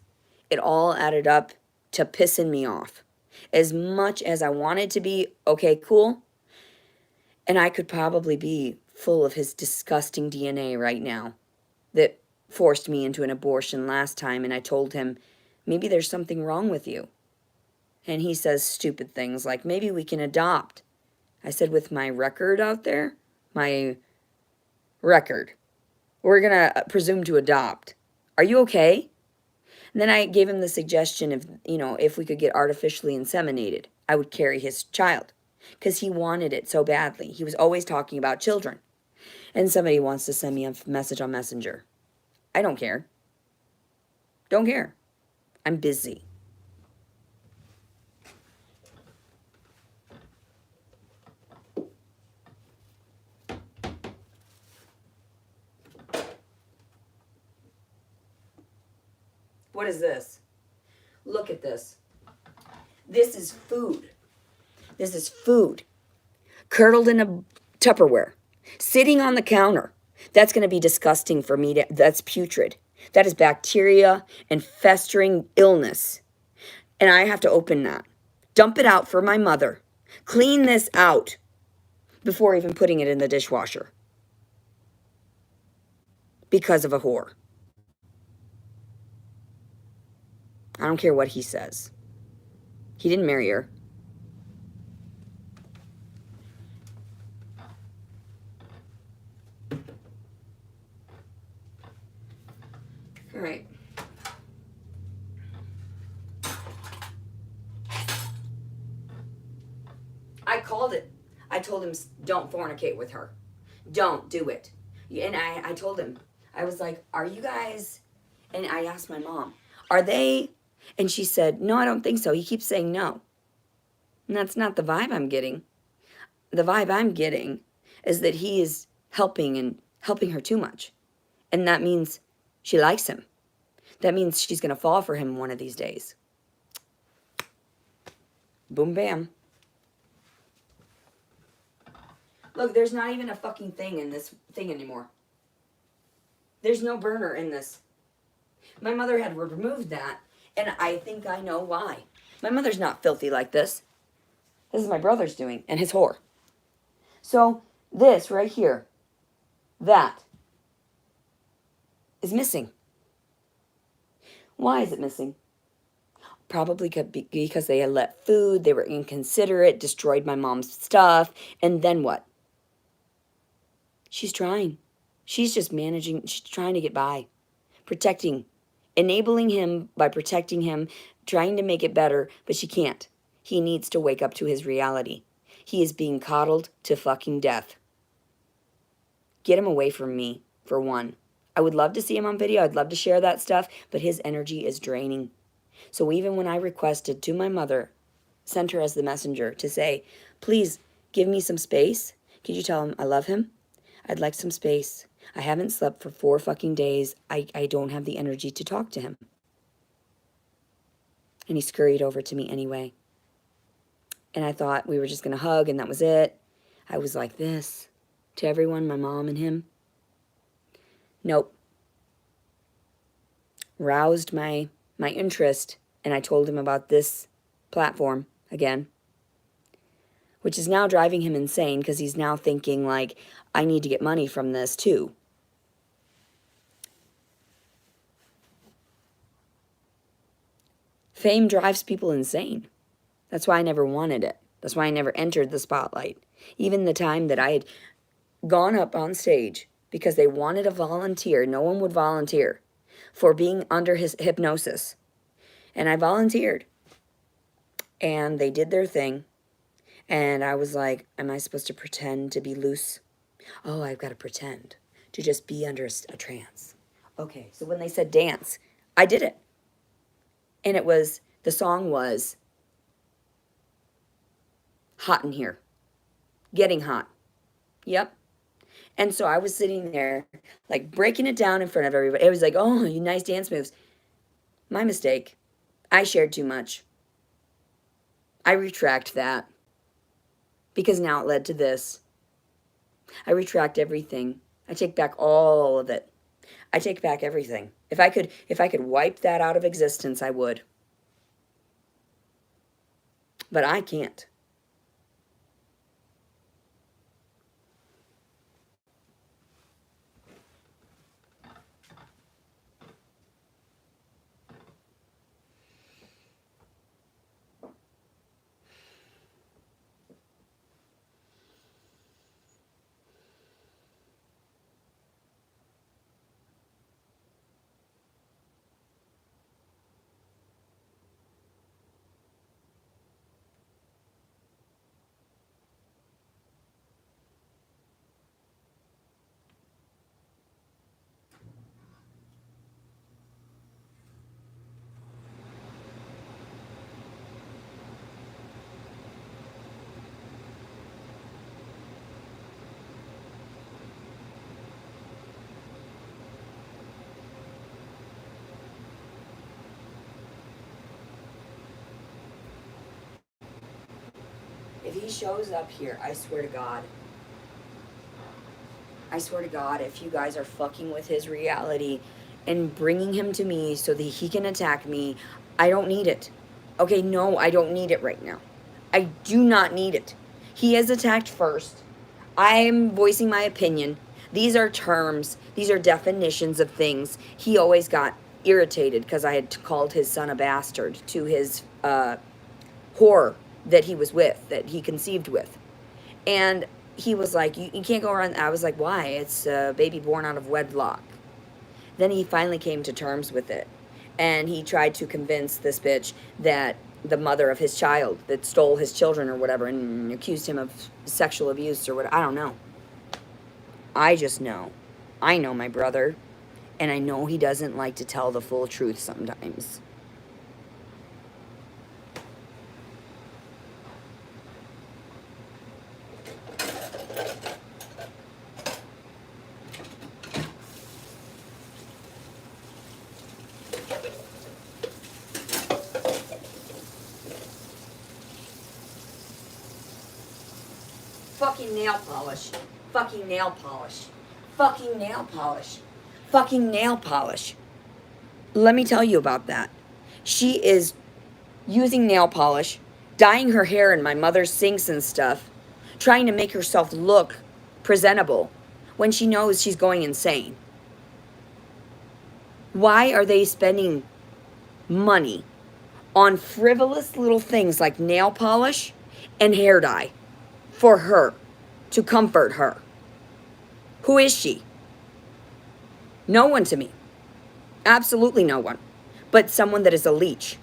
it all added up to pissing me off. As much as I wanted to be, okay, cool, and I could probably be full of his disgusting DNA right now that forced me into an abortion last time, and I told him, maybe there's something wrong with you. And he says stupid things like, maybe we can adopt. I said, with my record out there, my record, we're going to presume to adopt. Are you okay? And then I gave him the suggestion of, if we could get artificially inseminated, I would carry his child. Because he wanted it so badly. He was always talking about children. And somebody wants to send me a message on Messenger. I don't care. Don't care. I'm busy. What is this? Look at this. This is food. This is food. Curdled in a Tupperware. Sitting on the counter. That's going to be disgusting for me. That's putrid. That is bacteria and festering illness. And I have to open that. Dump it out for my mother. Clean this out before even putting it in the dishwasher. Because of a whore. I don't care what he says. He didn't marry her. All right. I called it. I told him, don't fornicate with her. Don't do it. And I told him, I was like, are you guys, and I asked my mom, are they, and she said, no, I don't think so. He keeps saying no. And that's not the vibe I'm getting. The vibe I'm getting is that he is helping her too much. And that means she likes him. That means she's going to fall for him one of these days. Boom, bam. Look, there's not even a fucking thing in this thing anymore. There's no burner in this. My mother had removed that, and I think I know why. My mother's not filthy like this. This is my brother's doing, and his whore. So, this right here, that, is missing. Why is it missing? Probably because they had let food, they were inconsiderate, destroyed my mom's stuff, and then what? She's trying. She's just managing, she's trying to get by. Protecting, enabling him by protecting him, trying to make it better, but she can't. He needs to wake up to his reality. He is being coddled to fucking death. Get him away from me, for one. I would love to see him on video. I'd love to share that stuff, but his energy is draining. So even when I requested to my mother, sent her as the messenger to say, please give me some space. Could you tell him I love him? I'd like some space. I haven't slept for 4 fucking days. I don't have the energy to talk to him. And he scurried over to me anyway. And I thought we were just going to hug and that was it. I was like this to everyone, my mom and him. Nope. Roused my interest, and I told him about this platform again, which is now driving him insane because he's now thinking like, I need to get money from this too. Fame drives people insane. That's why I never wanted it. That's why I never entered the spotlight. Even the time that I had gone up on stage because they wanted a volunteer, no one would volunteer for being under his hypnosis. And I volunteered. And they did their thing. And I was like, am I supposed to pretend to be loose? Oh, I've got to pretend to just be under a trance. Okay, so when they said dance, I did it. And the song was Hot in Here. Getting hot. Yep. And so I was sitting there, like breaking it down in front of everybody. It was like, oh, you nice dance moves. My mistake. I shared too much. I retract that. Because now it led to this. I retract everything. I take back all of it. I take back everything. If I could wipe that out of existence, I would. But I can't. If he shows up here, I swear to God, if you guys are fucking with his reality and bringing him to me so that he can attack me, I don't need it. Okay, no, I don't need it right now. I do not need it. He has attacked first. I am voicing my opinion. These are terms, these are definitions of things. He always got irritated because I had called his son a bastard to his whore that he was with, that he conceived with. And he was like, you can't go around. I was like, why? It's a baby born out of wedlock. Then he finally came to terms with it. And he tried to convince this bitch that the mother of his child that stole his children or whatever and accused him of sexual abuse or what. I don't know. I just know. I know my brother. And I know he doesn't like to tell the full truth sometimes. Fucking nail polish. Fucking nail polish. Fucking nail polish. Fucking nail polish. Let me tell you about that. She is using nail polish, dyeing her hair in my mother's sinks and stuff, trying to make herself look presentable when she knows she's going insane. Why are they spending money on frivolous little things like nail polish and hair dye for her, to comfort her? Who is she? No one to me. Absolutely no one. But someone that is a leech.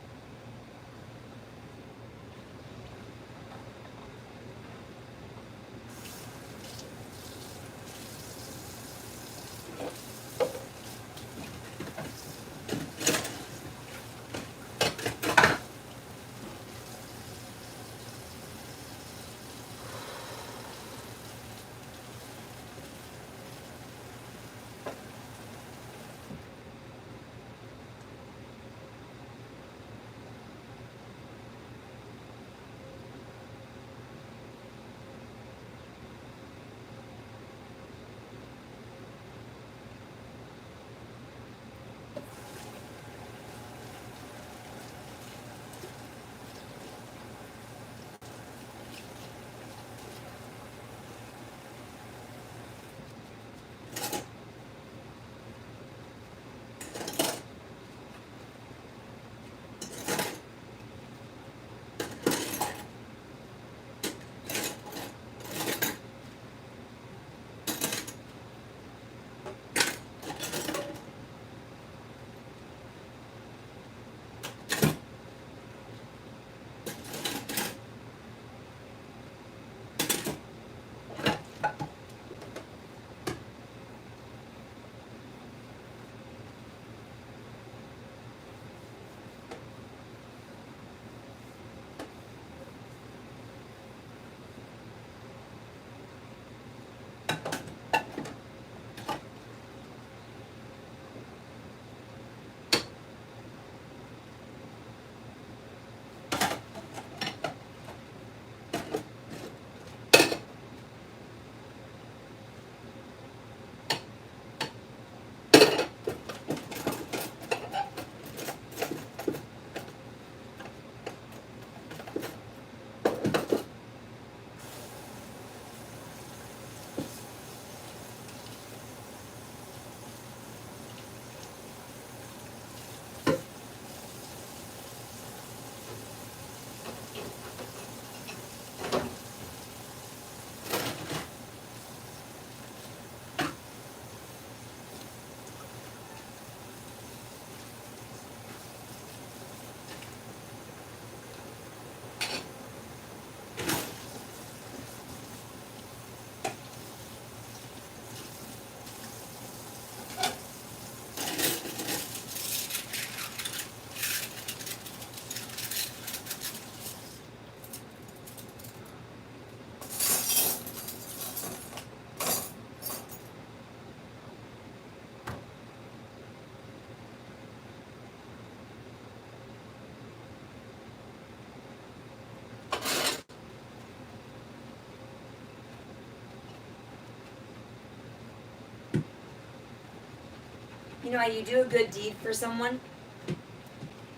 You know how you do a good deed for someone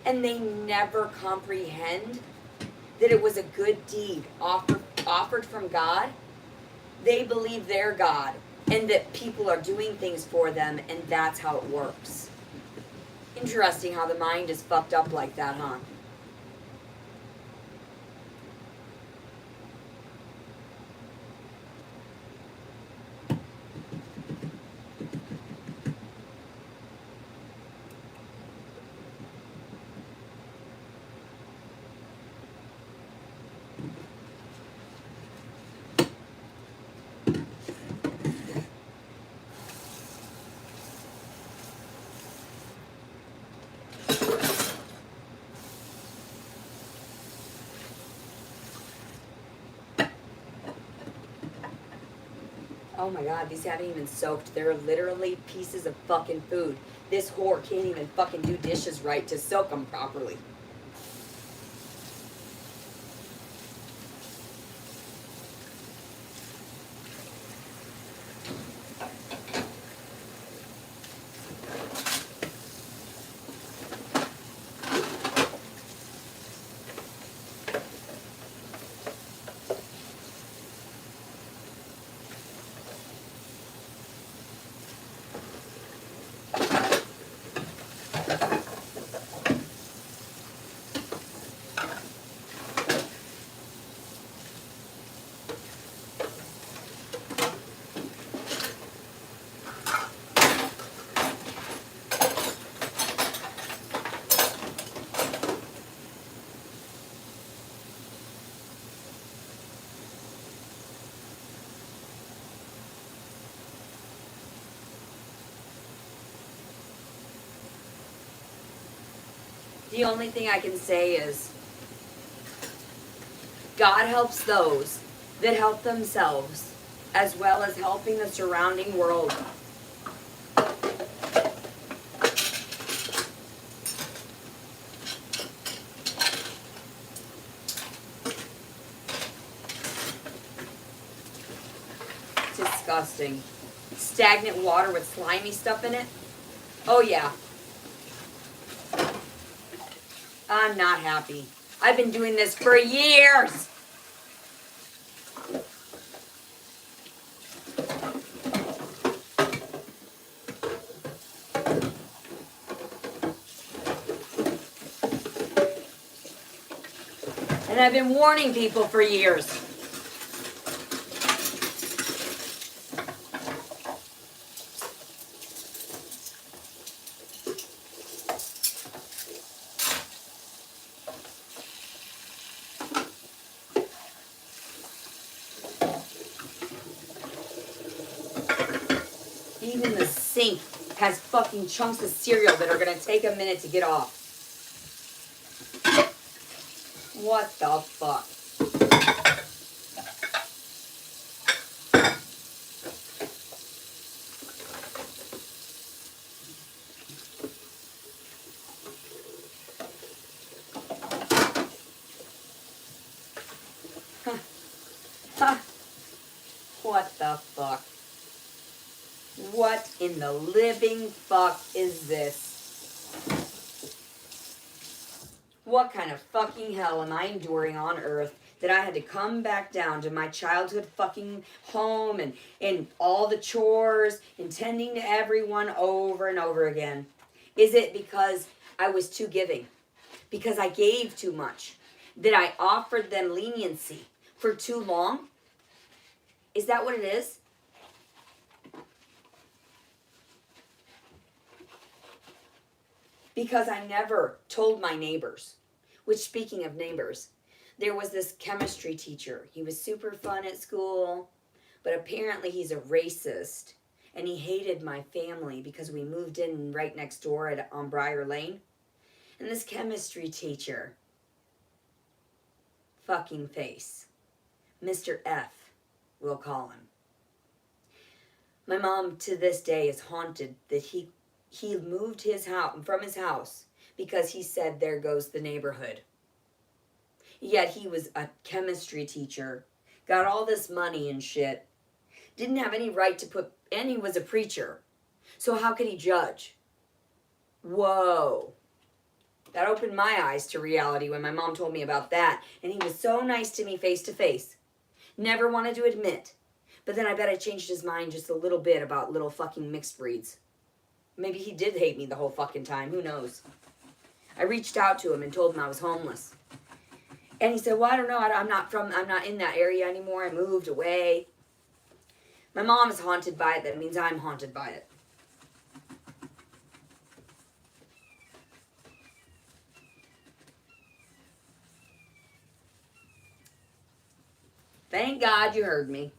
and they never comprehend that it was a good deed offered from God? They believe they're God and that people are doing things for them, and that's how it works. Interesting how the mind is fucked up like that, huh? Oh my god, these haven't even soaked. They're literally pieces of fucking food. This whore can't even fucking do dishes right to soak them properly. The only thing I can say is God helps those that help themselves as well as helping the surrounding world. Disgusting. Stagnant water with slimy stuff in it. Oh yeah. I'm not happy. I've been doing this for years. And I've been warning people for years. Even the sink has fucking chunks of cereal that are gonna take a minute to get off. What the fuck? What the fuck? What in the living fuck is this? What kind of fucking hell am I enduring on earth that I had to come back down to my childhood fucking home and all the chores and tending to everyone over and over again? Is it because I was too giving? Because I gave too much? That I offered them leniency for too long? Is that what it is? Because I never told my neighbors. Which, speaking of neighbors, there was this chemistry teacher. He was super fun at school, but apparently he's a racist. And he hated my family because we moved in right next door on Briar Lane. And this chemistry teacher, fucking face, Mr. F, we'll call him. My mom to this day is haunted that he moved his house from his house because he said there goes the neighborhood. Yet he was a chemistry teacher, got all this money and shit, didn't have any right to put, and he was a preacher. So how could he judge? Whoa. That opened my eyes to reality when my mom told me about that. And he was so nice to me face to face. Never wanted to admit. But then I bet I changed his mind just a little bit about little fucking mixed breeds. Maybe he did hate me the whole fucking time. Who knows? I reached out to him and told him I was homeless. And he said, well, I don't know. I'm not in that area anymore. I moved away. My mom is haunted by it. That means I'm haunted by it. Thank God you heard me.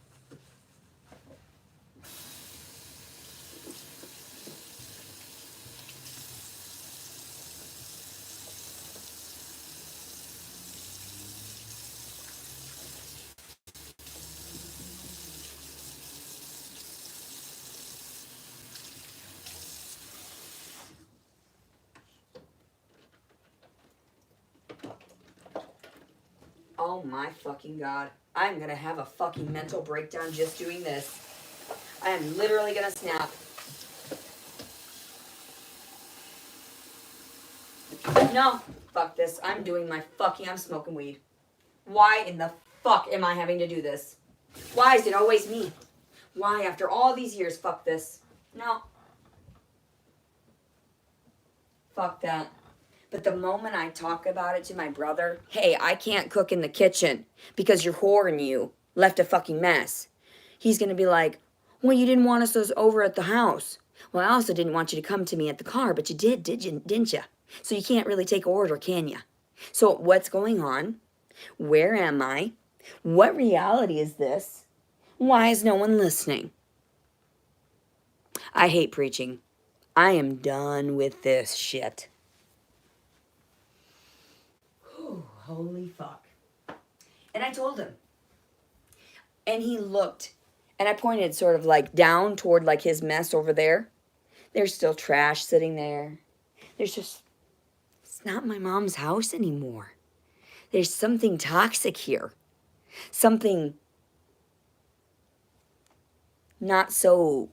Oh my fucking God. I'm gonna have a fucking mental breakdown just doing this. I am literally gonna snap. No, fuck this. I'm smoking weed. Why in the fuck am I having to do this? Why is it always me? Why, after all these years, fuck this? No. Fuck that. But the moment I talk about it to my brother, hey, I can't cook in the kitchen because your whore and you left a fucking mess. He's going to be like, well, you didn't want us over at the house. Well, I also didn't want you to come to me at the car, but you didn't you? So you can't really take order, can you? So what's going on? Where am I? What reality is this? Why is no one listening? I hate preaching. I am done with this shit. Whew, holy fuck. And I told him. And he looked. And I pointed sort of like down toward like his mess over there. There's still trash sitting there. It's not my mom's house anymore. There's something toxic here. Something not so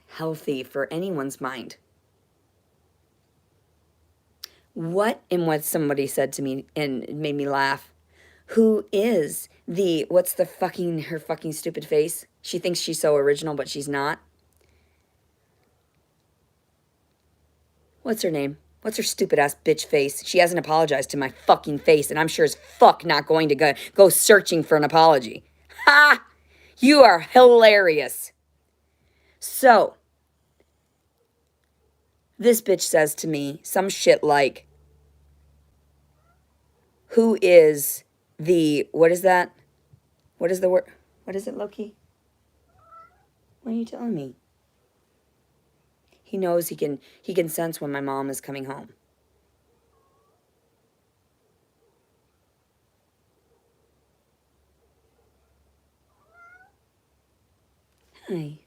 healthy for anyone's mind. What somebody said to me and it made me laugh. Who is her fucking stupid face? She thinks she's so original, but she's not. What's her name? What's her stupid ass bitch face? She hasn't apologized to my fucking face, and I'm sure as fuck not going to go searching for an apology. Ha! You are hilarious. So, this bitch says to me some shit like, who is what is that? What is the word? What is it, Loki? What are you telling me? He knows he can sense when my mom is coming home. Hi.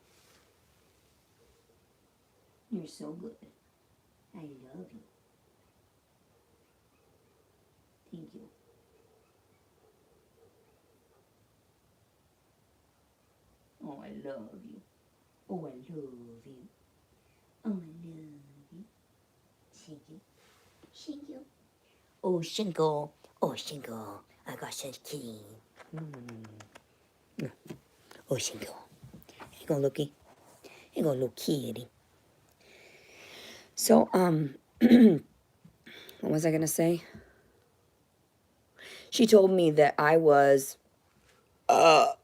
You're so good. I love you. Thank you. Oh, I love you. Oh, I love you. Oh, I love you. Thank you. Thank you. Oh, Shingle. Oh, Shingle. I got such key. Oh, Shingle. Here you go, Lookie. Here you go, little kitty. So, what was I going to say? She told me that I was, the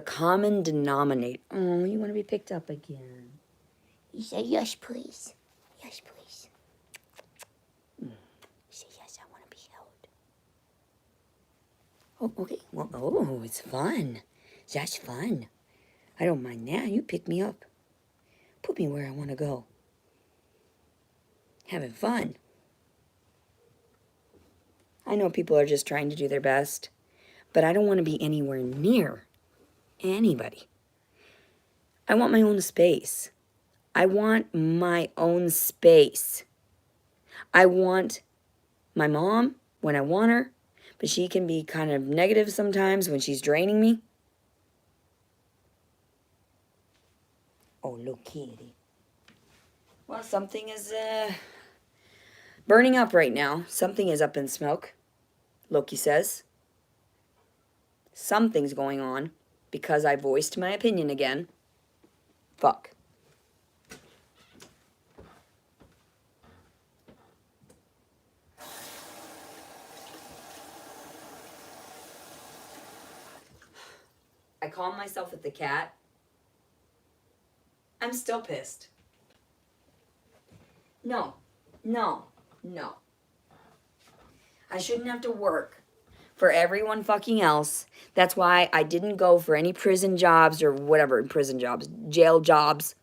common denominator. Oh, you want to be picked up again? You say yes, please. Yes, please. You say yes, I want to be held. Oh, okay. Well, oh, it's fun. That's fun. I don't mind that. You pick me up. Put me where I want to go. Having fun. I know people are just trying to do their best, but I don't want to be anywhere near anybody. I want my own space. I want my own space. I want my mom when I want her, but she can be kind of negative sometimes when she's draining me. Oh, little kitty. Well, something is burning up right now. Something is up in smoke, Loki says. Something's going on because I voiced my opinion again. Fuck. I calm myself with the cat. I'm still pissed. No. I shouldn't have to work for everyone fucking else. That's why I didn't go for any prison jobs or whatever, prison jobs, jail jobs.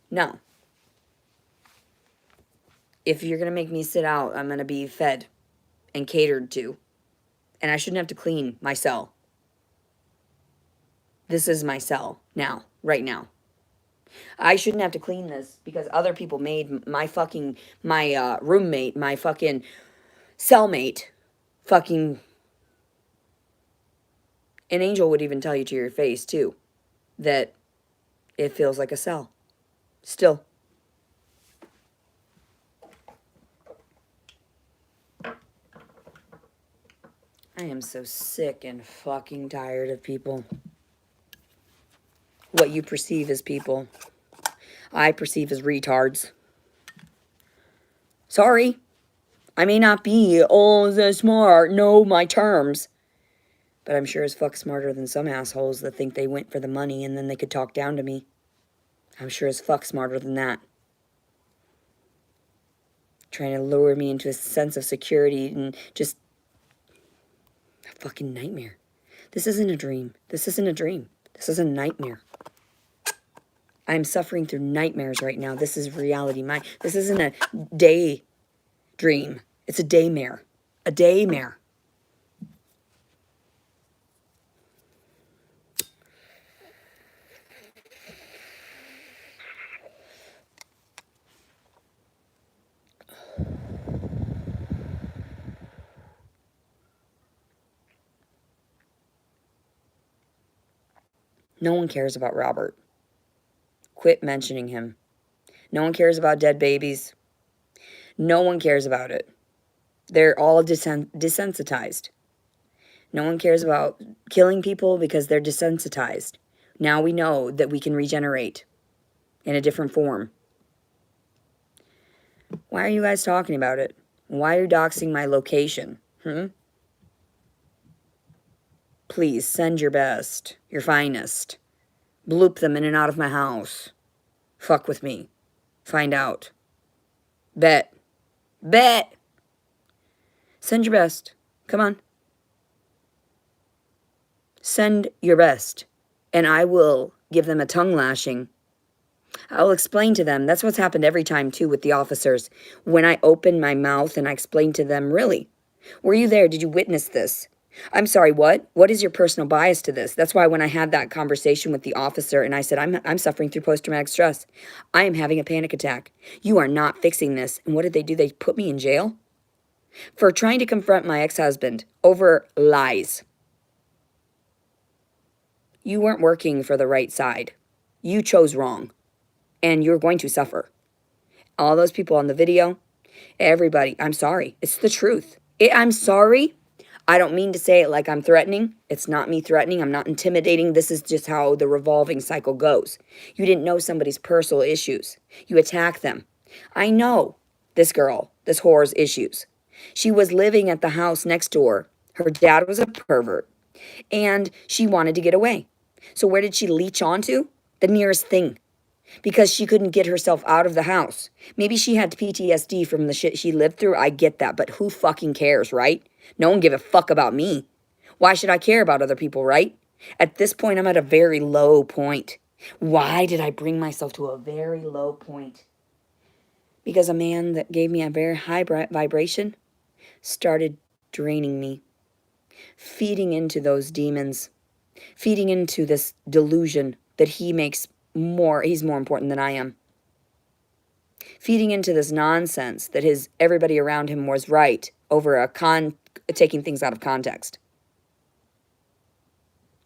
No. If you're going to make me sit out, I'm going to be fed and catered to. And I shouldn't have to clean my cell. This is my cell now, right now. I shouldn't have to clean this because other people made my roommate, my fucking cellmate, fucking... An angel would even tell you to your face, too, that it feels like a cell. Still. I am so sick and fucking tired of people. What you perceive as people, I perceive as retards. Sorry. I may not be all that smart, know my terms. But I'm sure as fuck smarter than some assholes that think they went for the money and then they could talk down to me. I'm sure as fuck smarter than that. Trying to lure me into a sense of security and just... a fucking nightmare. This isn't a dream. This isn't a dream. This is a nightmare. I'm suffering through nightmares right now. This is reality. This isn't a day dream. It's a daymare. A daymare. No one cares about Robert. Quit mentioning him. No one cares about dead babies. No one cares about it. They're all desensitized. No one cares about killing people because they're desensitized. Now we know that we can regenerate in a different form. Why are you guys talking about it? Why are you doxing my location? Please send your best, your finest. Bloop them in and out of my house. Fuck with me. Find out. Bet. Send your best. Come on. Send your best. And I will give them a tongue lashing. I'll explain to them. That's what's happened every time, too, with the officers. When I open my mouth and I explain to them, really? Were you there? Did you witness this? I'm sorry, what? What is your personal bias to this? That's why when I had that conversation with the officer and I said, I'm suffering through post-traumatic stress. I am having a panic attack. You are not fixing this. And what did they do? They put me in jail? For trying to confront my ex-husband over lies. You weren't working for the right side. You chose wrong. And you're going to suffer. All those people on the video, everybody, I'm sorry. It's the truth. I'm sorry. I don't mean to say it like I'm threatening. It's not me threatening. I'm not intimidating. This is just how the revolving cycle goes. You didn't know somebody's personal issues. You attack them. I know this girl, this whore's issues. She was living at the house next door. Her dad was a pervert. And she wanted to get away. So where did she leech onto? The nearest thing. Because she couldn't get herself out of the house. Maybe she had PTSD from the shit she lived through. I get that. But who fucking cares, right? No one give a fuck about me. Why should I care about other people, right? At this point, I'm at a very low point. Why did I bring myself to a very low point? Because a man that gave me a very high vibration started draining me. Feeding into those demons. Feeding into this delusion that he's more important than I am. Feeding into this nonsense that everybody around him was right over taking things out of context.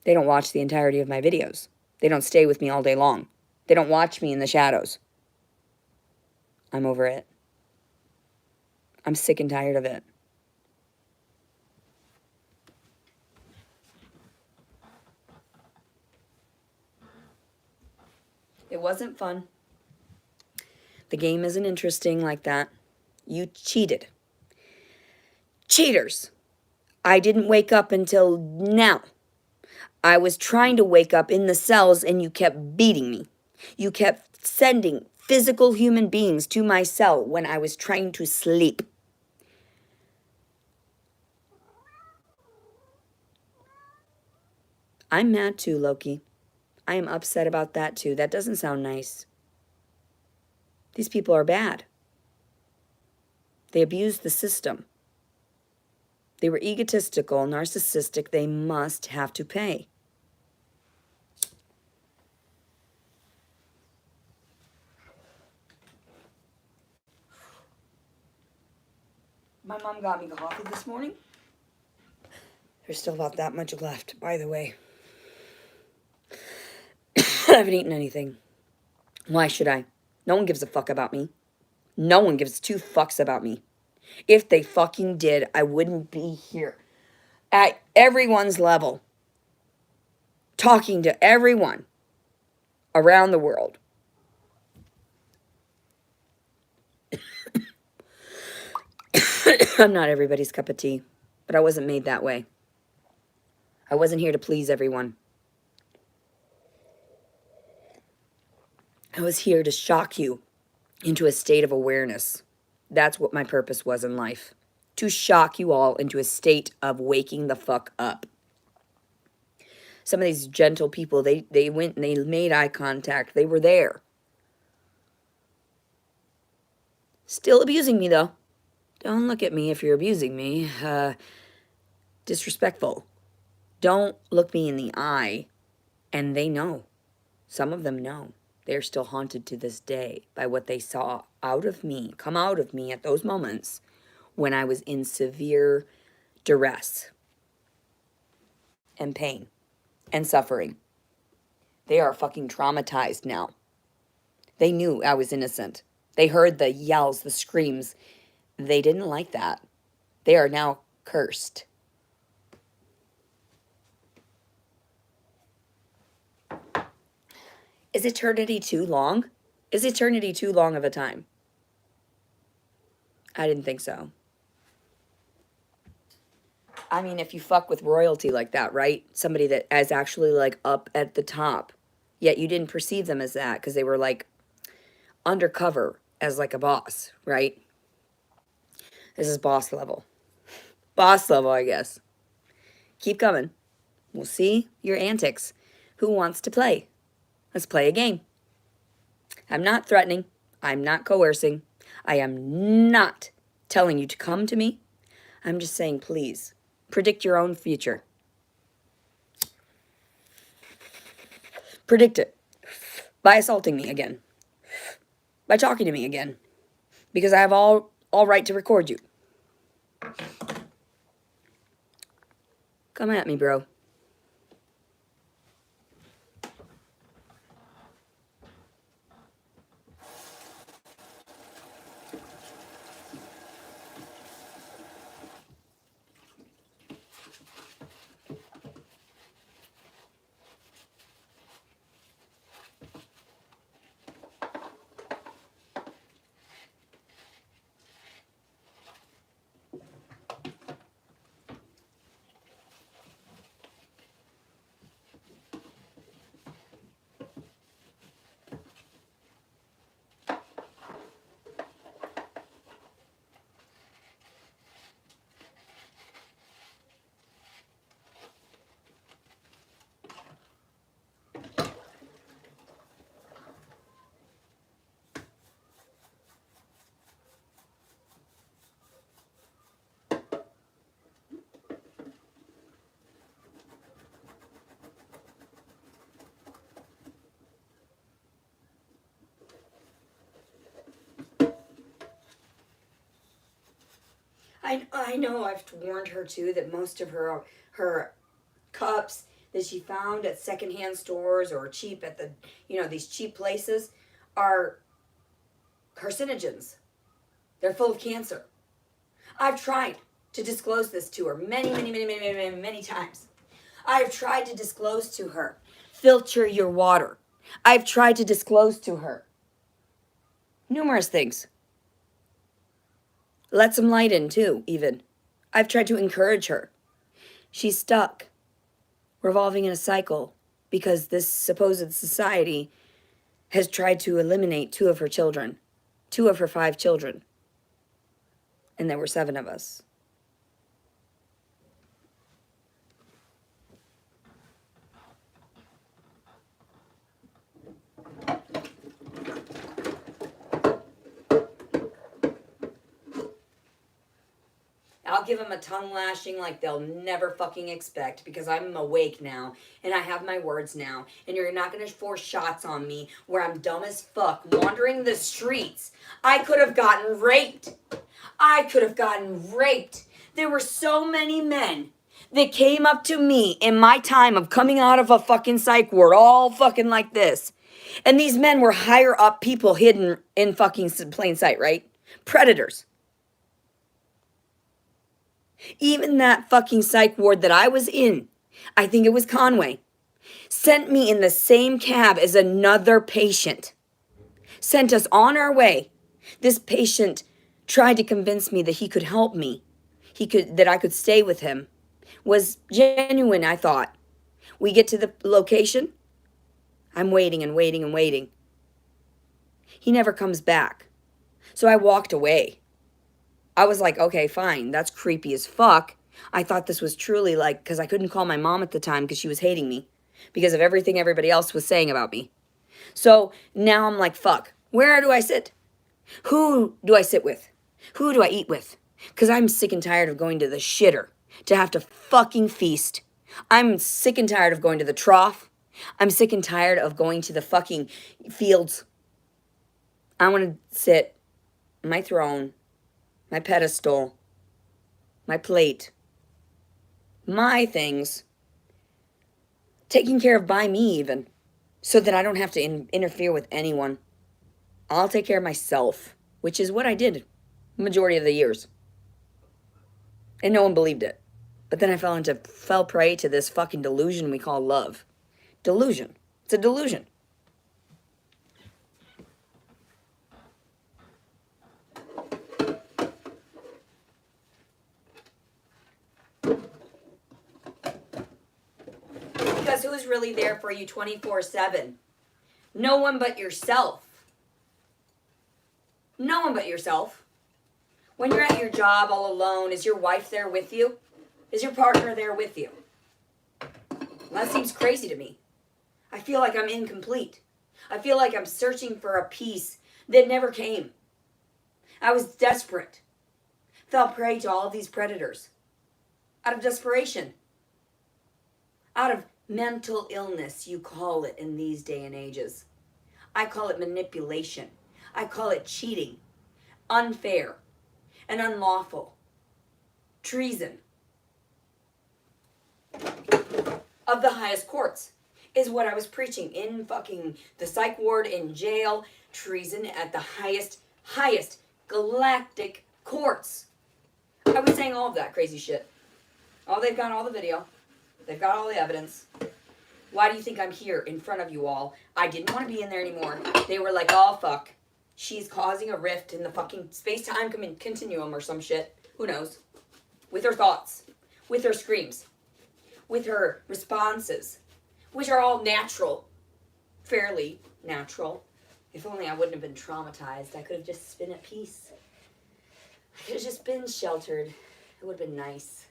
They don't watch the entirety of my videos. They don't stay with me all day long. They don't watch me in the shadows. I'm over it. I'm sick and tired of it. It wasn't fun. The game isn't interesting like that. You cheated. Cheaters. I didn't wake up until now. I was trying to wake up in the cells and you kept beating me. You kept sending physical human beings to my cell when I was trying to sleep. I'm mad too, Loki. I am upset about that too. That doesn't sound nice. These people are bad. They abused the system. They were egotistical, narcissistic. They must have to pay. My mom got me coffee this morning. There's still about that much left, by the way. I haven't eaten anything. Why should I? No one gives a fuck about me. No one gives two fucks about me. If they fucking did, I wouldn't be here. At everyone's level. Talking to everyone. Around the world. I'm not everybody's cup of tea. But I wasn't made that way. I wasn't here to please everyone. I was here to shock you into a state of awareness. That's what my purpose was in life. To shock you all into a state of waking the fuck up. Some of these gentle people, they went and they made eye contact. They were there. Still abusing me, though. Don't look at me if you're abusing me. Disrespectful. Don't look me in the eye. And they know. Some of them know. They're still haunted to this day by what they saw out of me, come out of me at those moments when I was in severe duress and pain and suffering. They are fucking traumatized now. They knew I was innocent. They heard the yells, the screams. They didn't like that. They are now cursed. Is eternity too long? Is eternity too long of a time? I didn't think so. I mean, if you fuck with royalty like that, right? Somebody that is actually like up at the top, yet you didn't perceive them as that because they were like undercover as like a boss, right? This is boss level. Boss level, I guess. Keep coming. We'll see your antics. Who wants to play? Let's play a game. I'm not threatening. I'm not coercing. I am not telling you to come to me. I'm just saying, please, predict your own future. Predict it by assaulting me again. By talking to me again. Because I have all right to record you. Come at me, bro. I know I've warned her too that most of her cups, that she found at secondhand stores or cheap at the, these cheap places are carcinogens. They're full of cancer. I've tried to disclose this to her many times. I've tried to disclose to her, filter your water. I've tried to disclose to her numerous things. Let some light in too, even. I've tried to encourage her. She's stuck, revolving in a cycle, because this supposed society has tried to eliminate 2 of her children, 2 of her 5 children. And there were 7 of us. I'll give them a tongue lashing like they'll never fucking expect, because I'm awake now and I have my words now, and you're not going to force shots on me where I'm dumb as fuck wandering the streets. I could have gotten raped. There were so many men that came up to me in my time of coming out of a fucking psych ward, all fucking like this. And these men were higher up people hidden in fucking plain sight, right? Predators. Even that fucking psych ward that I was in, I think it was Conway, sent me in the same cab as another patient. Sent us on our way. This patient tried to convince me that he could help me. That I could stay with him. Was genuine, I thought. We get to the location. I'm waiting and waiting and waiting. He never comes back. So I walked away. I was like, okay, fine. That's creepy as fuck. I thought this was truly like, because I couldn't call my mom at the time because she was hating me because of everything everybody else was saying about me. So now I'm like, fuck, where do I sit? Who do I sit with? Who do I eat with? Because I'm sick and tired of going to the shitter to have to fucking feast. I'm sick and tired of going to the trough. I'm sick and tired of going to the fucking fields. I want to sit on my throne, my pedestal, my plate, my things, taken care of by me even, so that I don't have to interfere with anyone. I'll take care of myself, which is what I did the majority of the years. And no one believed it. But then I fell prey to this fucking delusion we call love. Delusion. It's a delusion. Because who's really there for you 24/7? No one but yourself. No one but yourself. When you're at your job all alone, is your wife there with you? Is your partner there with you? That seems crazy to me. I feel like I'm incomplete. I feel like I'm searching for a piece that never came. I was desperate. Fell prey to all of these predators. Out of desperation. Out of mental illness, you call it in these day and ages. I call it manipulation. I call it cheating. Unfair. And unlawful. Treason. Of the highest courts is what I was preaching in fucking the psych ward, in jail. Treason at the highest galactic courts. I was saying all of that crazy shit. Oh, they've got all the video. They've got all the evidence. Why do you think I'm here in front of you all? I didn't want to be in there anymore. They were like, oh, fuck. She's causing a rift in the fucking space-time continuum or some shit. Who knows? With her thoughts. With her screams. With her responses. Which are all natural. Fairly natural. If only I wouldn't have been traumatized. I could have just been at peace. I could have just been sheltered. It would have been nice.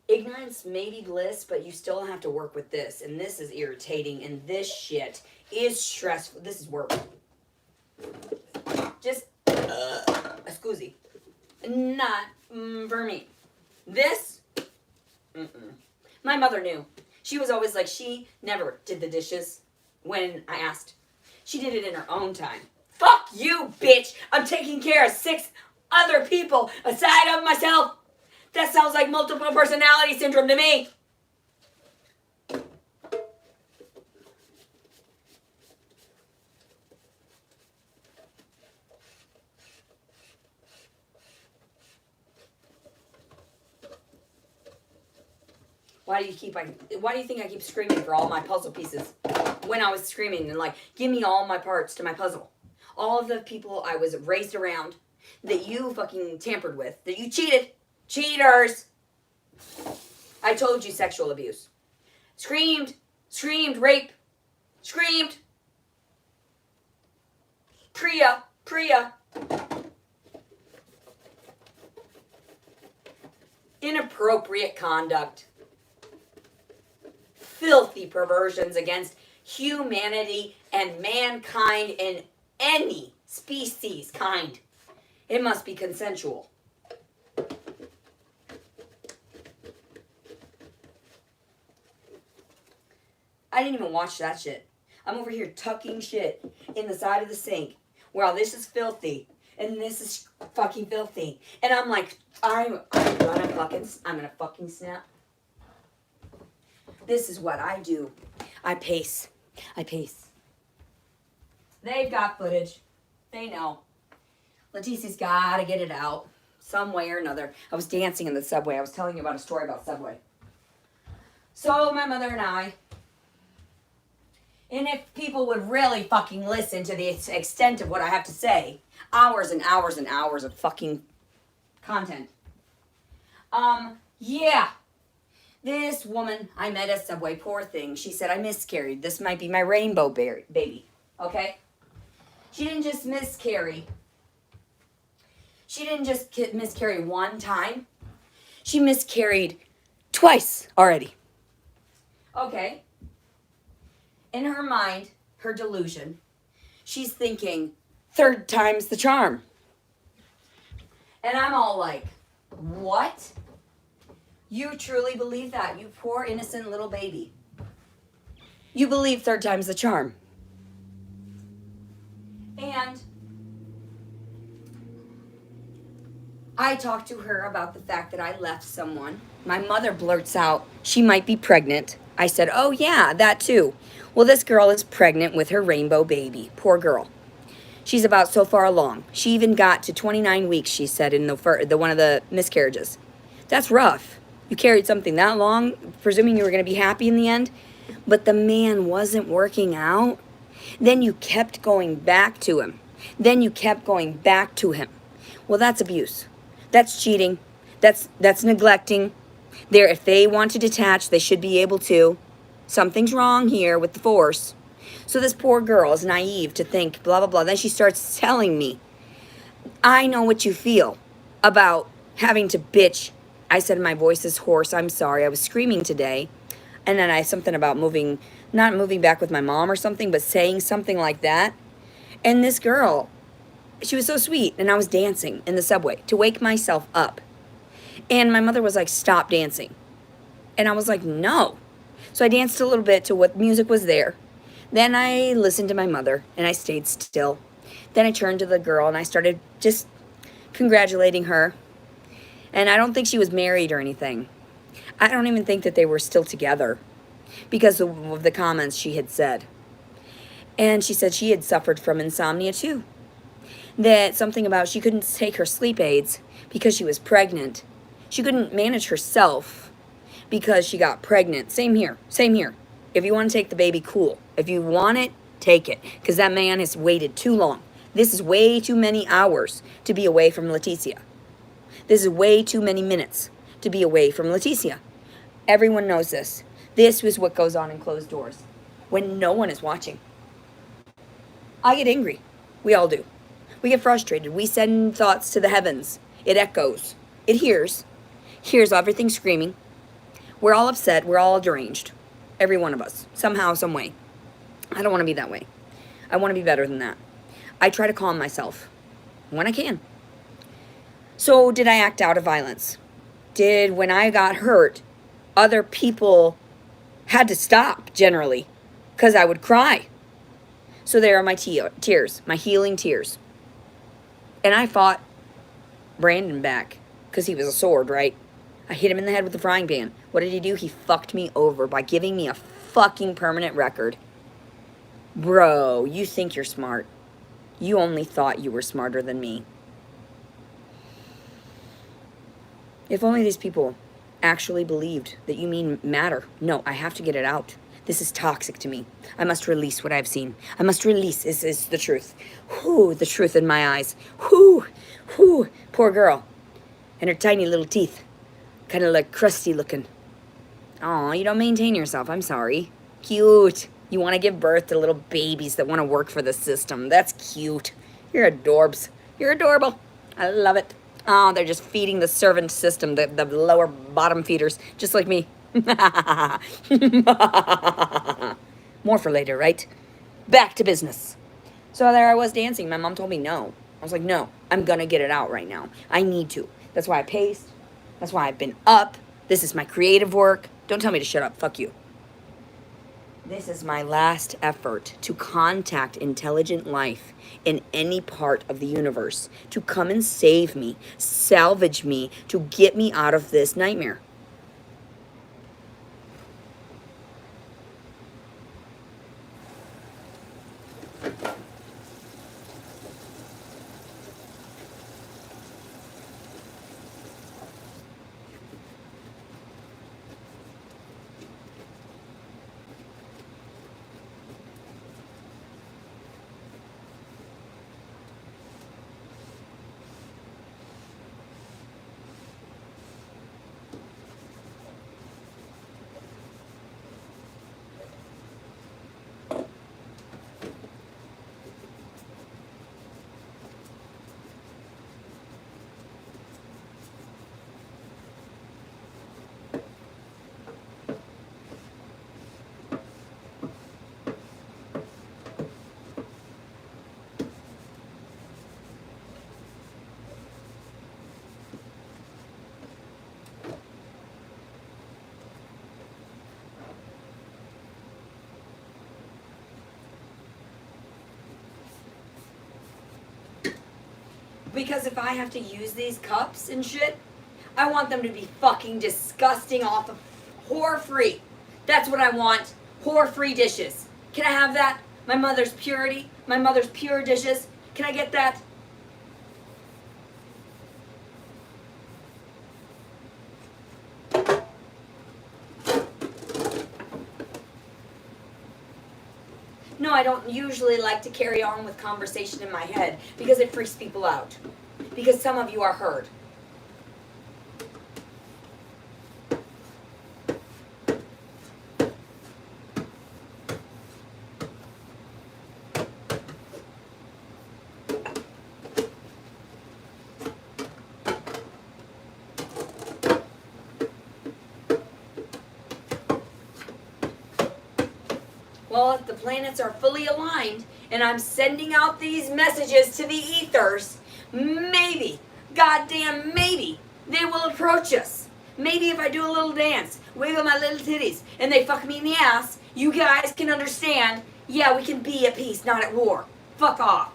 Ignorance may be bliss, but you still have to work with this. And this is irritating. And this shit is stressful. This is work. Just, excuse. Not for me. This, my mother knew. She was always like, she never did the dishes when I asked. She did it in her own time. Fuck you, bitch. I'm taking care of 6 other people aside of myself. That sounds like multiple personality syndrome to me. Why do you think I keep screaming for all my puzzle pieces? When I was screaming and like, give me all my parts to my puzzle. All of the people I was raised around that you fucking tampered with, that you cheated. Cheaters! I told you sexual abuse. Screamed, rape, screamed. Priya. Inappropriate conduct. Filthy perversions against humanity and mankind in any species kind. It must be consensual. I didn't even watch that shit. I'm over here tucking shit in the side of the sink. Wow, this is filthy. And this is fucking filthy. And I'm like, I'm gonna fucking snap. This is what I do. I pace. They've got footage. They know. Leticia's gotta get it out. Some way or another. I was dancing in the subway. I was telling you about a story about Subway. So my mother and I, and if people would really fucking listen to the extent of what I have to say, hours and hours and hours of fucking content. Yeah. This woman I met at Subway, poor thing, she said, I miscarried. This might be my rainbow baby. Okay? She didn't just miscarry. She didn't just miscarry one time. She miscarried twice already. Okay? In her mind, her delusion, she's thinking, third time's the charm. And I'm all like, what? You truly believe that, you poor innocent little baby. You believe third time's the charm. And I talked to her about the fact that I left someone. My mother blurts out, she might be pregnant. I said, oh yeah, that too. Well, this girl is pregnant with her rainbow baby. Poor girl. She's about so far along. She even got to 29 weeks, she said, in the one of the miscarriages. That's rough. You carried something that long, presuming you were going to be happy in the end, but the man wasn't working out. Then you kept going back to him. Well, that's abuse. That's cheating. That's neglecting. If they want to detach, they should be able to. Something's wrong here with the force. So this poor girl is naive to think blah, blah, blah. Then she starts telling me, I know what you feel about having to bitch. I said, my voice is hoarse. I'm sorry. I was screaming today. And then something about not moving back with my mom or something, but saying something like that. And this girl, she was so sweet. And I was dancing in the subway to wake myself up. And my mother was like, stop dancing. And I was like, no. So I danced a little bit to what music was there. Then I listened to my mother and I stayed still. Then I turned to the girl and I started just congratulating her. And I don't think she was married or anything. I don't even think that they were still together because of the comments she had said. And she said she had suffered from insomnia too. That something about she couldn't take her sleep aids because she was pregnant. She couldn't manage herself because she got pregnant. Same here. If you want to take the baby, cool. If you want it, take it. Because that man has waited too long. This is way too many hours to be away from Leticia. This is way too many minutes to be away from Leticia. Everyone knows this. This is what goes on in closed doors when no one is watching. I get angry. We all do. We get frustrated. We send thoughts to the heavens. It echoes. It hears everything screaming. We're all upset. We're all deranged. Every one of us. Somehow, some way. I don't want to be that way. I want to be better than that. I try to calm myself when I can. So did I act out of violence? When I got hurt, other people had to stop generally because I would cry. So there are my tears, my healing tears. And I fought Brandon back because he was a sword, right? I hit him in the head with a frying pan. What did he do? He fucked me over by giving me a fucking permanent record. Bro, you think you're smart. You only thought you were smarter than me. If only these people actually believed that you mean matter. No, I have to get it out. This is toxic to me. I must release what I've seen. I must release. This is the truth. Whoo, the truth in my eyes. Whoo, whoo, poor girl. And her tiny little teeth. Kind of like crusty looking. Aw, you don't maintain yourself. I'm sorry. Cute. You want to give birth to little babies that want to work for the system. That's cute. You're adorbs. You're adorable. I love it. Oh, they're just feeding the servant system, the lower bottom feeders, just like me. More for later, right? Back to business. So there I was dancing. My mom told me no. I was like, no, I'm going to get it out right now. I need to. That's why I paced. That's why I've been up. This is my creative work. Don't tell me to shut up. Fuck you. This is my last effort to contact intelligent life in any part of the universe to come and save me, salvage me, to get me out of this nightmare. Because if I have to use these cups and shit, I want them to be fucking disgusting off of whore-free. That's what I want. Whore-free dishes. Can I have that? My mother's purity. My mother's pure dishes. Can I get that? No, I don't usually like to carry on with conversation in my head because it freaks people out. Because some of you are heard. Well, if the planets are fully aligned and I'm sending out these messages to the ethers, maybe, goddamn maybe, they will approach us. Maybe if I do a little dance, wiggle my little titties, and they fuck me in the ass, you guys can understand, yeah, we can be at peace, not at war. Fuck off.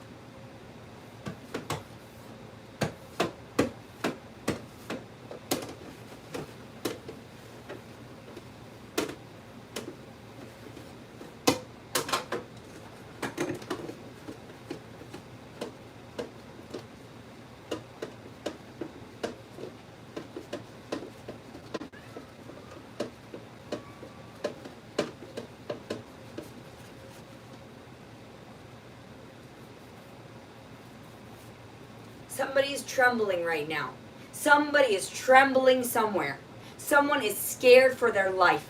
Somebody's trembling right now. Somebody is trembling somewhere. Someone is scared for their life.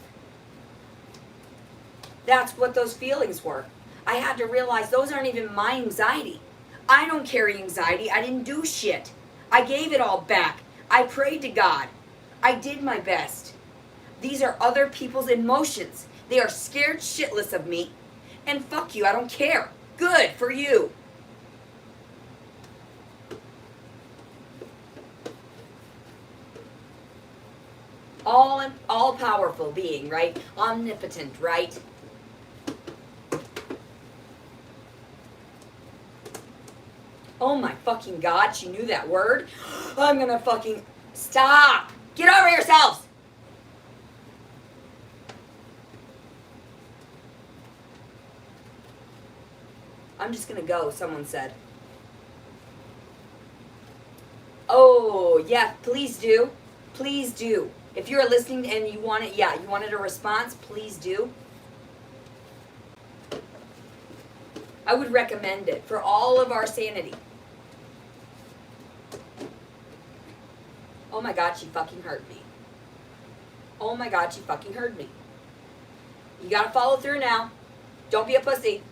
That's what those feelings were. I had to realize those aren't even my anxiety. I don't carry anxiety. I didn't do shit. I gave it all back. I prayed to God. I did my best. These are other people's emotions. They are scared shitless of me. And fuck you, I don't care. Good for you. All powerful being, right? Omnipotent, right? Oh my fucking God, she knew that word. I'm gonna fucking stop. Get over yourselves. I'm just gonna go, someone said. Oh, yeah, please do. Please do. If you're listening and you want it, you wanted a response, please do. I would recommend it for all of our sanity. Oh my God, she fucking hurt me. Oh my God, she fucking hurt me. You gotta follow through now. Don't be a pussy.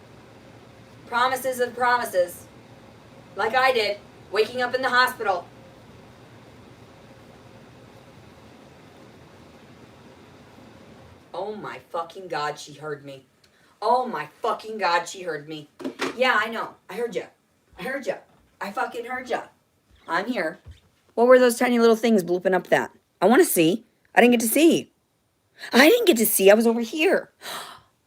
Promises and promises. Like I did, waking up in the hospital. Oh my fucking God, she heard me. Oh my fucking God, she heard me. Yeah, I know. I heard ya. I heard ya. I fucking heard ya. I'm here. What were those tiny little things blooping up that? I want to see. I didn't get to see. I didn't get to see. I was over here.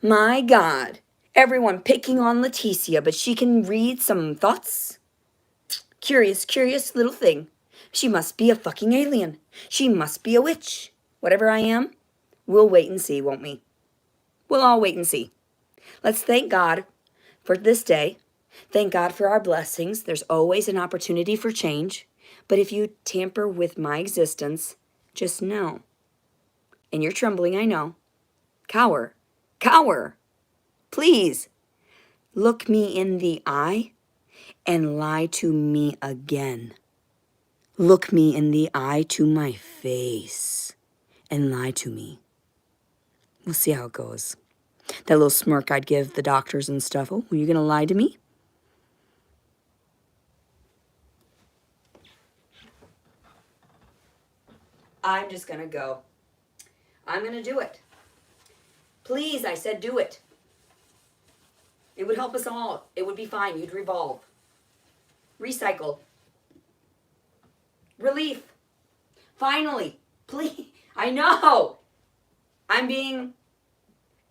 My God. Everyone picking on Leticia, but she can read some thoughts. Curious little thing. She must be a fucking alien. She must be a witch. Whatever I am, we'll wait and see, won't we? We'll all wait and see. Let's thank God for this day. Thank God for our blessings. There's always an opportunity for change. But if you tamper with my existence, just know. And you're trembling, I know. Cower. Please. Look me in the eye and lie to me again. Look me in the eye to my face and lie to me. We'll see how it goes. That little smirk I'd give the doctors and stuff. Oh, are you going to lie to me? I'm just going to go. I'm going to do it. Please, I said do it. It would help us all. It would be fine. You'd revolve. Recycle. Relief. Finally. Please. I know. I'm being...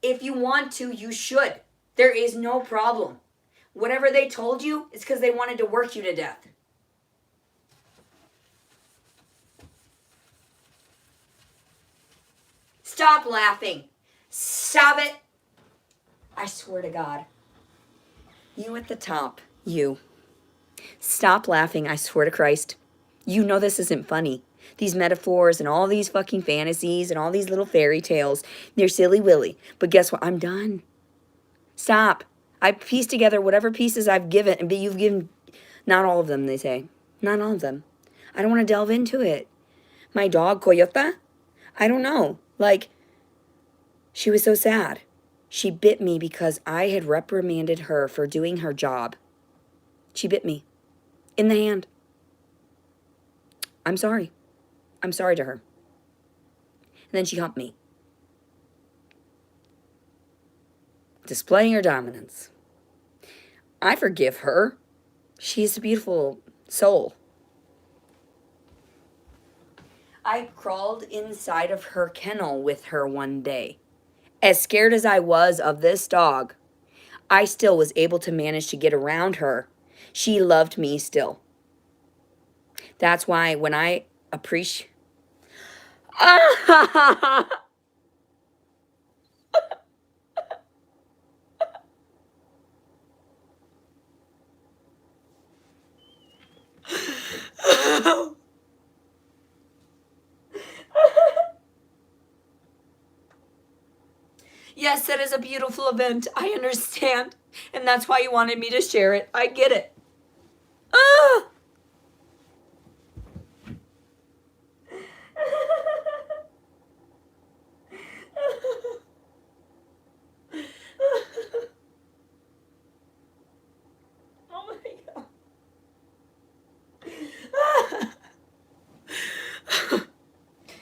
If you want to, you should. There is no problem. Whatever they told you, it's because they wanted to work you to death. Stop laughing. Stop it. I swear to God. You at the top. You. Stop laughing, I swear to Christ. You know this isn't funny. These metaphors and all these fucking fantasies and all these little fairy tales, they're silly willy. But guess what? I'm done. Stop. I pieced together whatever pieces I've given, but you've given, not all of them, they say. Not all of them. I don't want to delve into it. My dog, Coyota, I don't know. Like, she was so sad. She bit me because I had reprimanded her for doing her job. She bit me. In the hand. I'm sorry. I'm sorry to her. And then she humped me. Displaying her dominance. I forgive her. She's a beautiful soul. I crawled inside of her kennel with her one day. As scared as I was of this dog, I still was able to manage to get around her. She loved me still. That's why when I appreciate... Yes, that is a beautiful event. I understand. And that's why you wanted me to share it. I get it. Ah! Oh my God.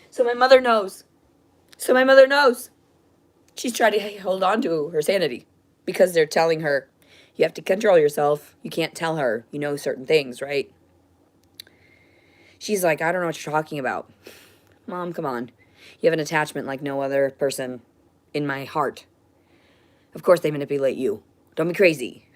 So my mother knows. She's trying to hold on to her sanity because they're telling her, you have to control yourself. You can't tell her, you know, certain things, right? She's like, I don't know what you're talking about. Mom, come on. You have an attachment like no other person in my heart. Of course they manipulate you. Don't be crazy.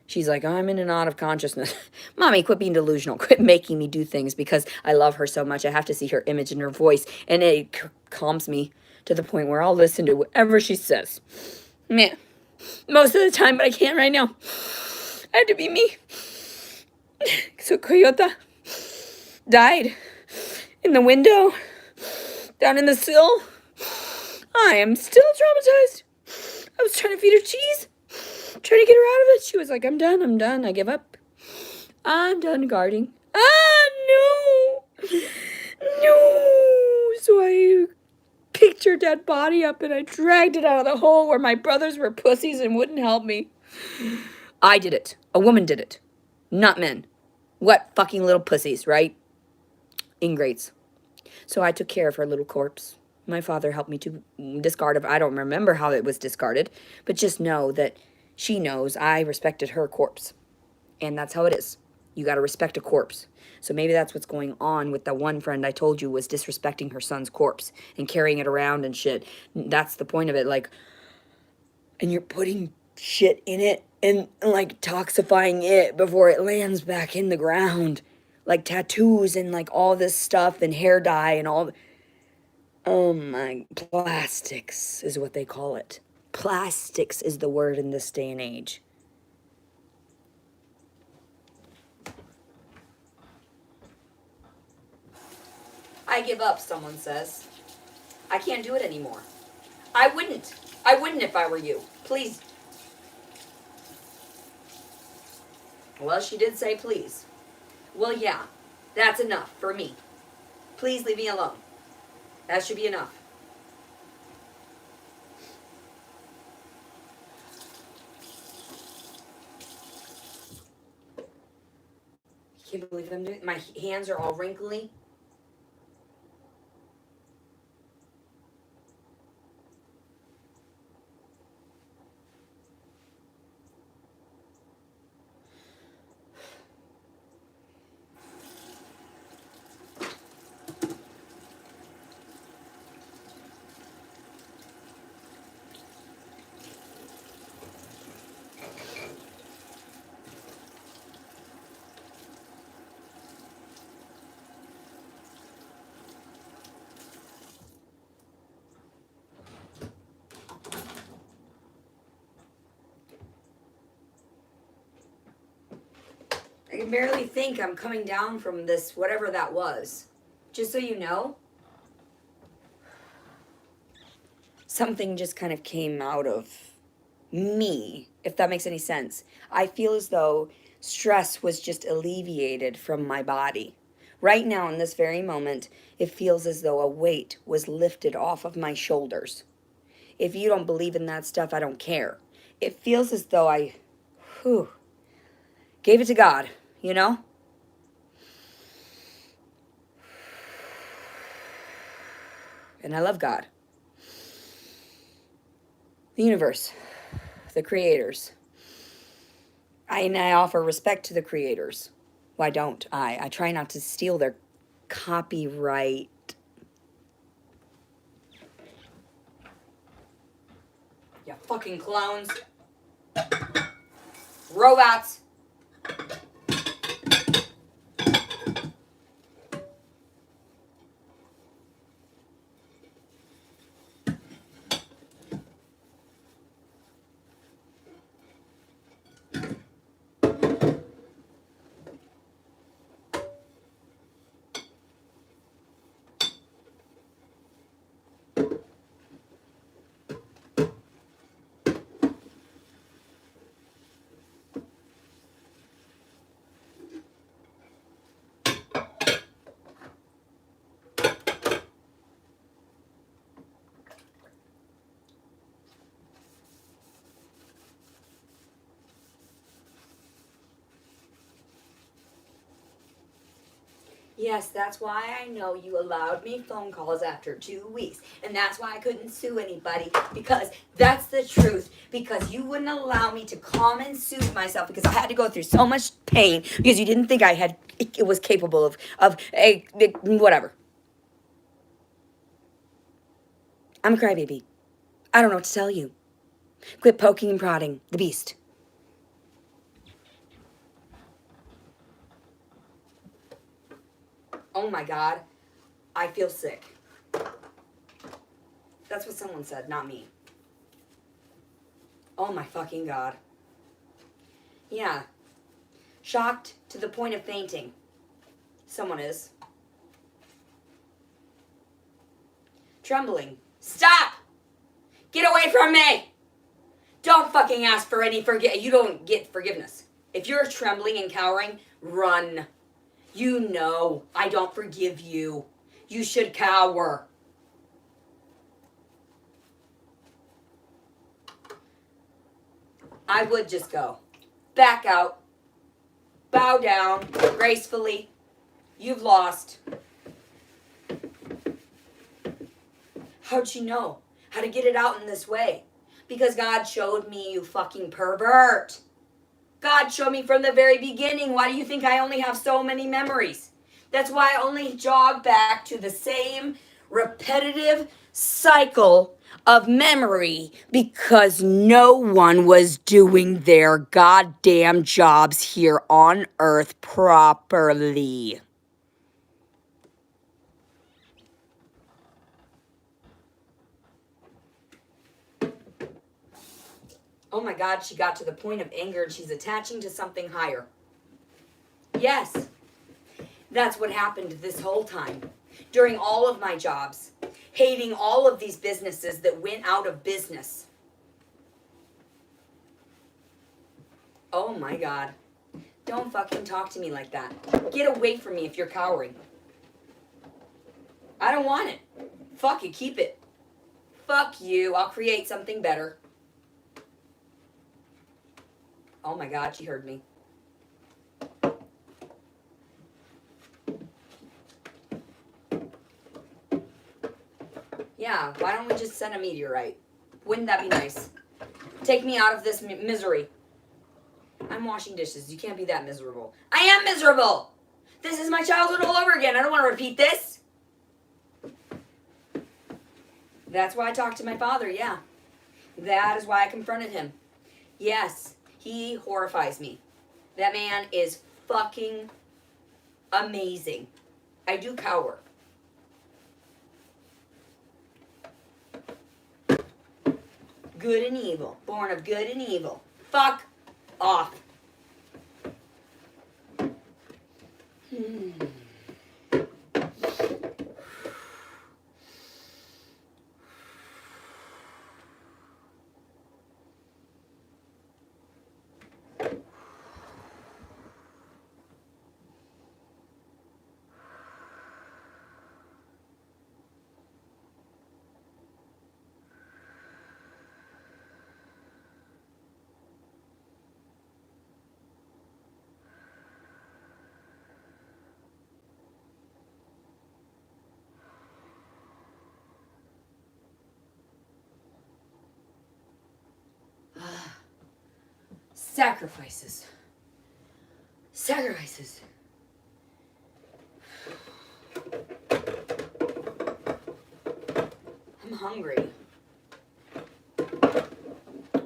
She's like, I'm in and out of consciousness. Mommy, quit being delusional. Quit making me do things because I love her so much. I have to see her image and her voice. And it calms me to the point where I'll listen to whatever she says. Man, most of the time, but I can't right now. I have to be me. So Coyota died in the window down in the sill. I am still traumatized. I was trying to feed her cheese, trying to get her out of it. She was like, I'm done, I give up. I'm done guarding. No! No! So I picked her dead body up and I dragged it out of the hole where my brothers were pussies and wouldn't help me. I did it. A woman did it. Not men. What fucking little pussies, right? Ingrates. So I took care of her little corpse. My father helped me to discard it. I don't remember how it was discarded, but just know that she knows I respected her corpse. And that's how it is. You got to respect a corpse. So maybe that's what's going on with the one friend I told you was disrespecting her son's corpse and carrying it around and shit. That's the point of it. Like, and you're putting shit in it and like toxifying it before it lands back in the ground. Like tattoos and like all this stuff and hair dye and all. Oh my, plastics is what they call it. Plastics is the word in this day and age. I give up, someone says. I can't do it anymore. I wouldn't. I wouldn't if I were you. Please. Well, she did say please. Well, yeah. That's enough for me. Please leave me alone. That should be enough. I can't believe I'm doing it. My hands are all wrinkly. I can barely think I'm coming down from this, whatever that was. Just so you know, something just kind of came out of me, if that makes any sense. I feel as though stress was just alleviated from my body. Right now, in this very moment, it feels as though a weight was lifted off of my shoulders. If you don't believe in that stuff, I don't care. It feels as though I gave it to God, you know? And I love God. The universe. The creators. I offer respect to the creators. Why don't I? I try not to steal their copyright. You fucking clowns. Robots. Yes, that's why I know you allowed me phone calls after 2 weeks. And that's why I couldn't sue anybody. Because that's the truth. Because you wouldn't allow me to calm and soothe myself. Because I had to go through so much pain. Because you didn't think it was capable of whatever. I'm a crybaby. I don't know what to tell you. Quit poking and prodding the beast. Oh my God, I feel sick. That's what someone said, not me. Oh my fucking God. Yeah. Shocked to the point of fainting. Someone is. Trembling. Stop! Get away from me! Don't fucking ask for any you don't get forgiveness. If you're trembling and cowering, run. You know I don't forgive you. You should cower. I would just go. Back out. Bow down gracefully. You've lost. How'd she know how to get it out in this way? Because God showed me, you fucking pervert. God showed me from the very beginning. Why do you think I only have so many memories? That's why I only jog back to the same repetitive cycle of memory, because no one was doing their goddamn jobs here on earth properly. Oh my God, she got to the point of anger and she's attaching to something higher. Yes, that's what happened this whole time. During all of my jobs, hating all of these businesses that went out of business. Oh my God. Don't fucking talk to me like that. Get away from me if you're cowering. I don't want it. Fuck it, keep it. Fuck you, I'll create something better. Oh my God, she heard me. Yeah, why don't we just send a meteorite? Wouldn't that be nice? Take me out of this misery. I'm washing dishes. You can't be that miserable. I am miserable! This is my childhood all over again. I don't want to repeat this. That's why I talked to my father, yeah. That is why I confronted him. Yes, he horrifies me. That man is fucking amazing. I do cower. Good and evil. Born of good and evil. Fuck off. Sacrifices. Sacrifices. I'm hungry.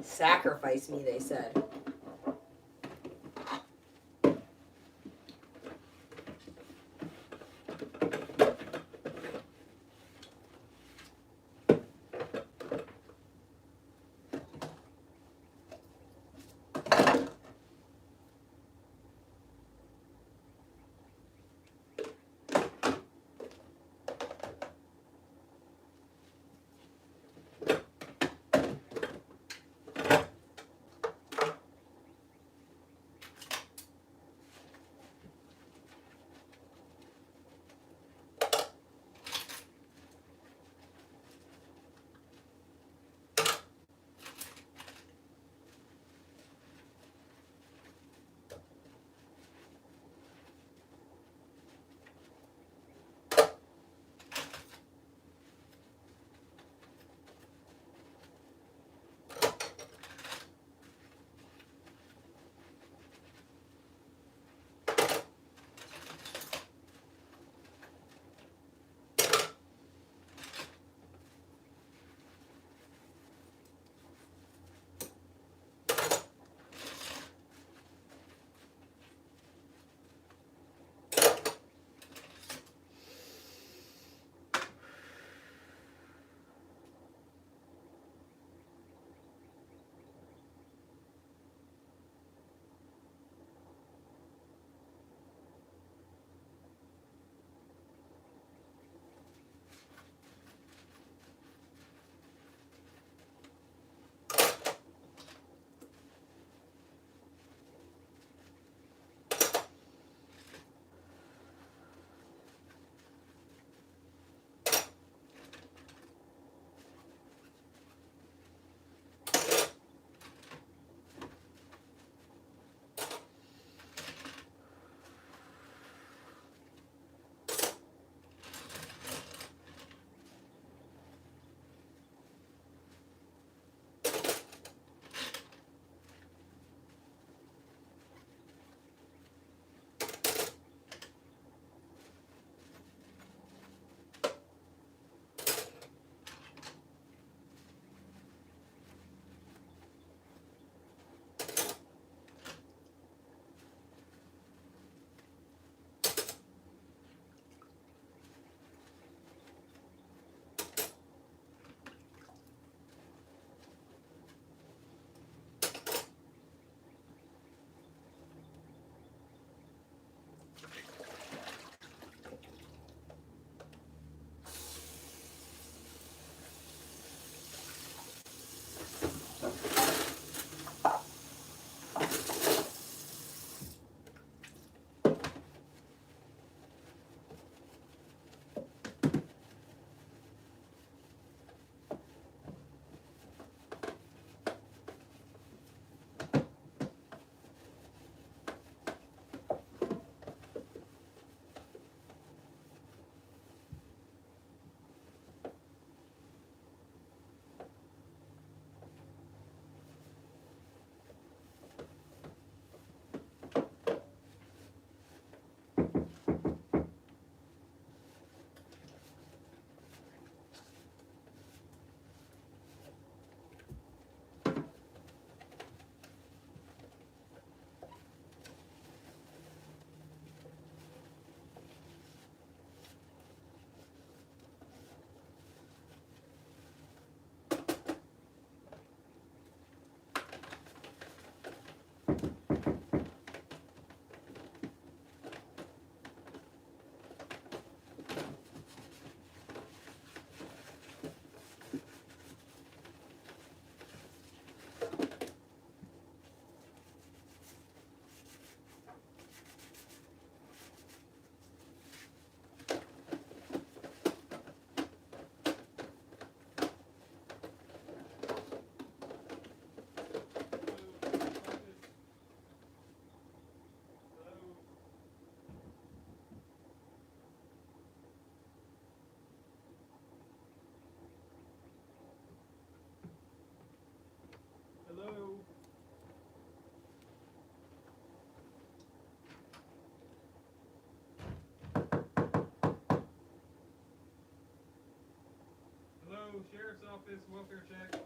Sacrifice me, they said. sheriff's office welfare check.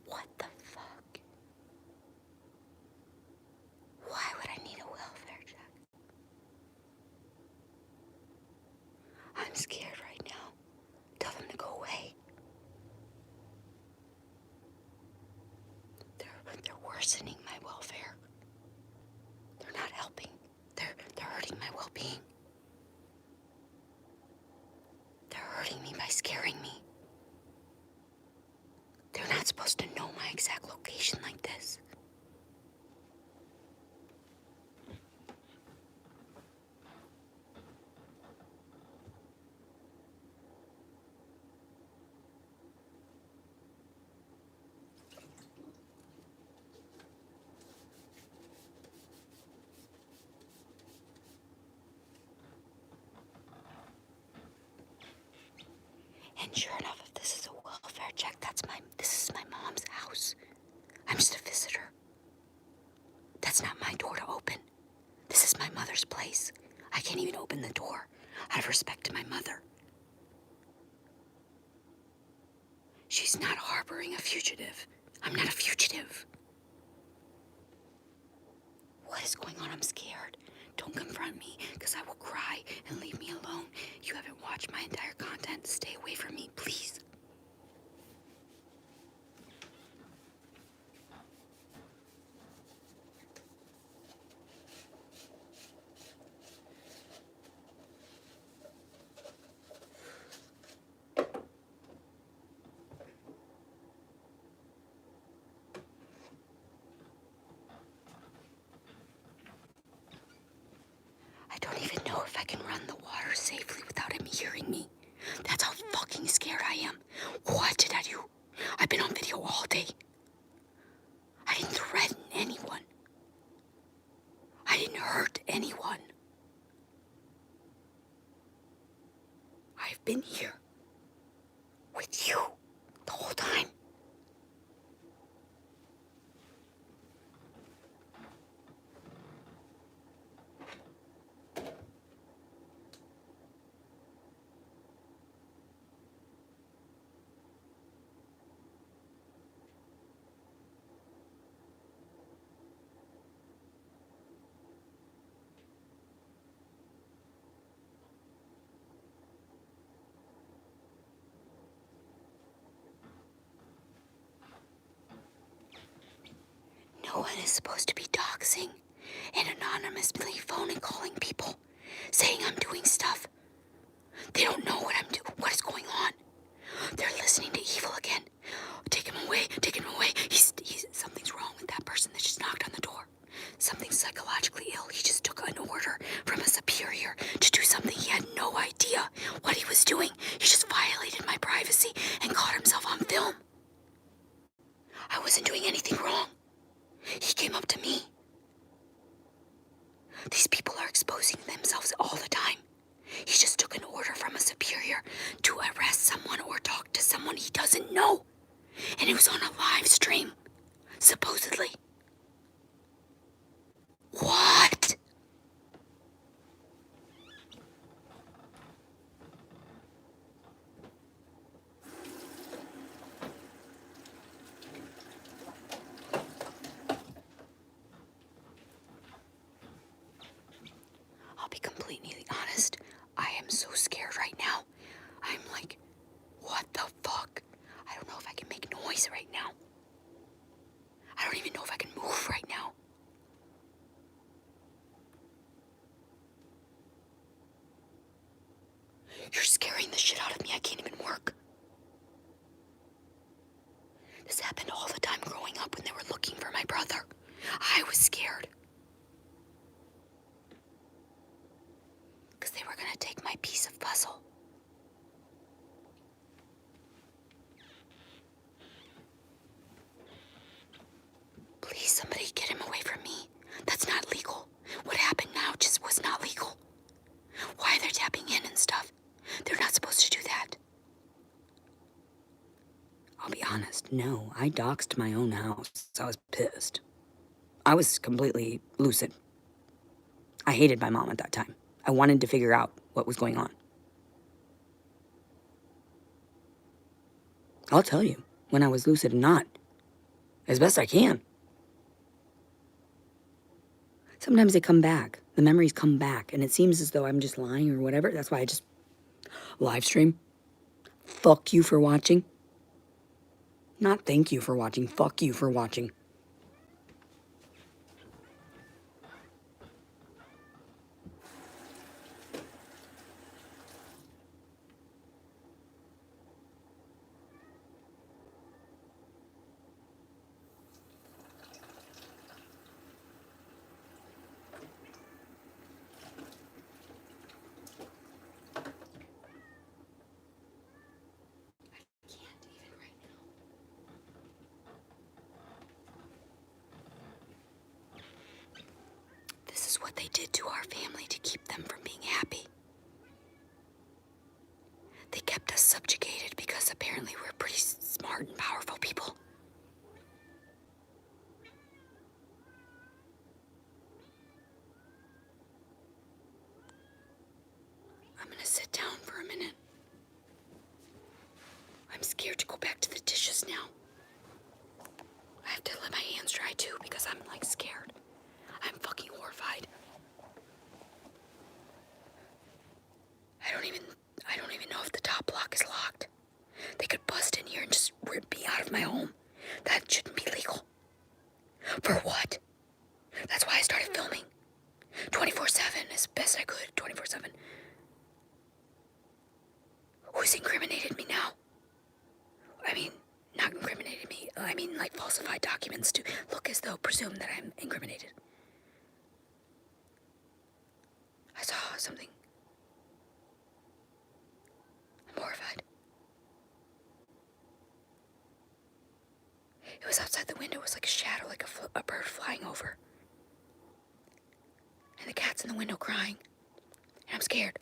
What the fuck? Why would I need a welfare check? I'm scared right now. Tell them to go away. They're worsening my welfare. They're not helping. They're hurting my well-being. They're hurting me by scaring me. They're not supposed to know my exact location like this. And sure enough, if this is a welfare check, this is my mom's house. I'm just a visitor. That's not my door to open. This is my mother's place. I can't even open the door out of respect to my mother. She's not harboring a fugitive. I'm not a fugitive. What is going on? I'm scared. Don't confront me, because I will cry and leave me alone. You haven't watched my entire content. Stay away from me, please. I don't even know if I can run the water safely without him hearing me. That's how fucking scared I am. What did I do? I've been on video all day. I didn't threaten anyone. I didn't hurt anyone. I've been here with you the whole time. No one is supposed to be doxing and anonymously phone and calling people, saying I'm doing stuff. They don't know what is going on. They're listening to evil again. Take him away, take him away. Something's wrong with that person that just knocked on the door. Something's psychologically ill. He just took an order from a superior to do something he had no idea what he was doing. He just violated my privacy and caught himself on film. I wasn't doing anything wrong. He came up to me. These people are exposing themselves all the time. He just took an order from a superior to arrest someone or talk to someone he doesn't know. And it was on a live stream, supposedly. What? noise right now. I don't even know if I can move right now. You're scaring the shit out of me. I can't even work. This happened all the time growing up when they were looking for my brother. I was scared. Because they were going to take my piece of puzzle. Please, somebody get him away from me. That's not legal. What happened now just was not legal. Why they're tapping in and stuff? They're not supposed to do that. I'll be honest, no, I doxed my own house. I was pissed. I was completely lucid. I hated my mom at that time. I wanted to figure out what was going on. I'll tell you when I was lucid and not, as best I can. Sometimes they come back. The memories come back, and it seems as though I'm just lying or whatever. That's why I just live stream. Fuck you for watching. Not thank you for watching. Fuck you for watching. This is what they did to our family to keep them from being happy. They kept us subjugated because apparently we're pretty smart and powerful people. I'm gonna sit down for a minute. I'm scared to go back to the dishes now. I have to let my hands dry too because I'm like scared. I'm fucking horrified. I don't even know if the top lock is locked. They could bust in here and just rip me out of my home. That shouldn't be legal. For what? That's why I started filming. 24/7 as best I could, 24/7. Who's incriminated me now? I mean, not incriminated me. I mean, like falsified documents to look as though presume that I'm incriminated. I saw something. I'm horrified. It was outside the window. It was like a shadow, like a bird flying over. And the cat's in the window crying. And I'm scared.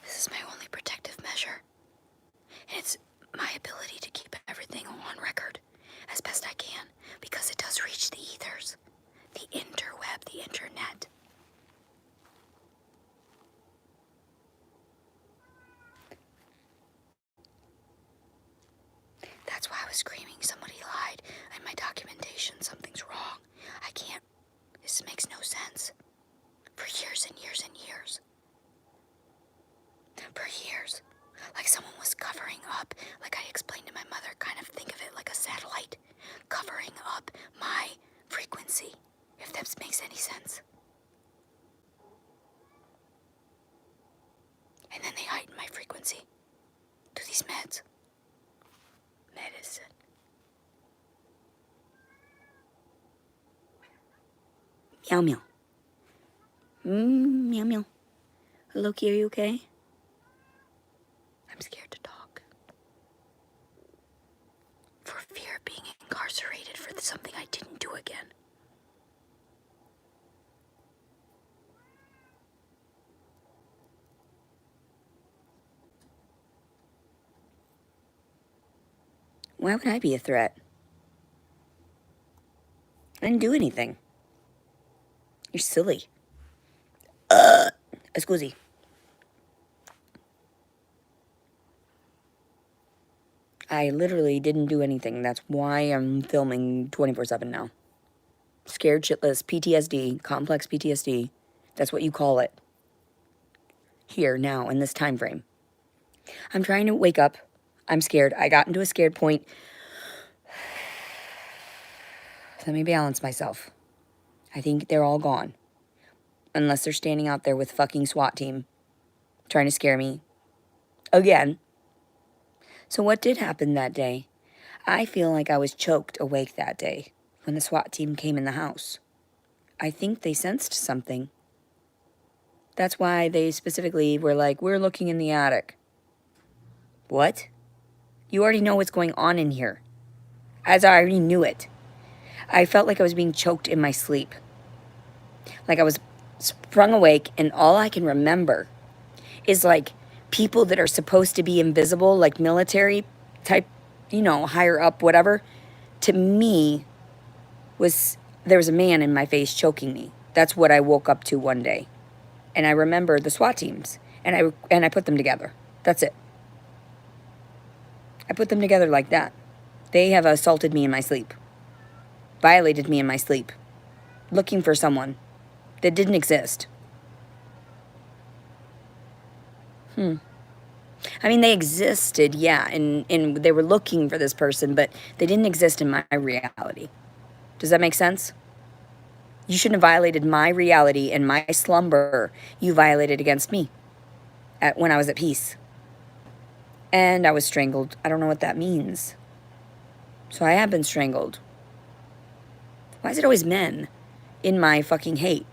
This is my only protective measure. And it's my ability to keep everything on record as best I can because it does reach the ethers, the interweb, the internet. That's why I was screaming. Somebody lied in my documentation. Something's wrong. I can't. This makes no sense. For years and years and years. For years. Like someone was covering up, like I explained to my mother, kind of think of it like a satellite, covering up my frequency, if that makes any sense. And then they heighten my frequency to these meds. Medicine. Meow meow. Meow meow. Loki, are you okay? I'm scared to talk. For fear of being incarcerated for something I didn't do again. Why would I be a threat? I didn't do anything. You're silly. Scusi. I literally didn't do anything. That's why I'm filming 24/7 now. Scared shitless, PTSD, complex PTSD. That's what you call it. Here, now, in this time frame. I'm trying to wake up. I'm scared. I got into a scared point. Let me balance myself. I think they're all gone. Unless they're standing out there with fucking SWAT team trying to scare me again. So what did happen that day? I feel like I was choked awake that day when the SWAT team came in the house. I think they sensed something. That's why they specifically were like, we're looking in the attic. What? You already know what's going on in here. As I already knew it. I felt like I was being choked in my sleep. Like I was sprung awake, and all I can remember is like people that are supposed to be invisible, like military type, higher up, whatever. To me, there was a man in my face choking me. That's what I woke up to one day. And I remember the SWAT teams, and I put them together. That's it. I put them together like that. They have assaulted me in my sleep, violated me in my sleep, looking for someone that didn't exist. I mean, they existed, yeah, and they were looking for this person, but they didn't exist in my reality. Does that make sense? You shouldn't have violated my reality and my slumber. You violated against me when I was at peace. And I was strangled. I don't know what that means. So I have been strangled. Why is it always men in my fucking hate?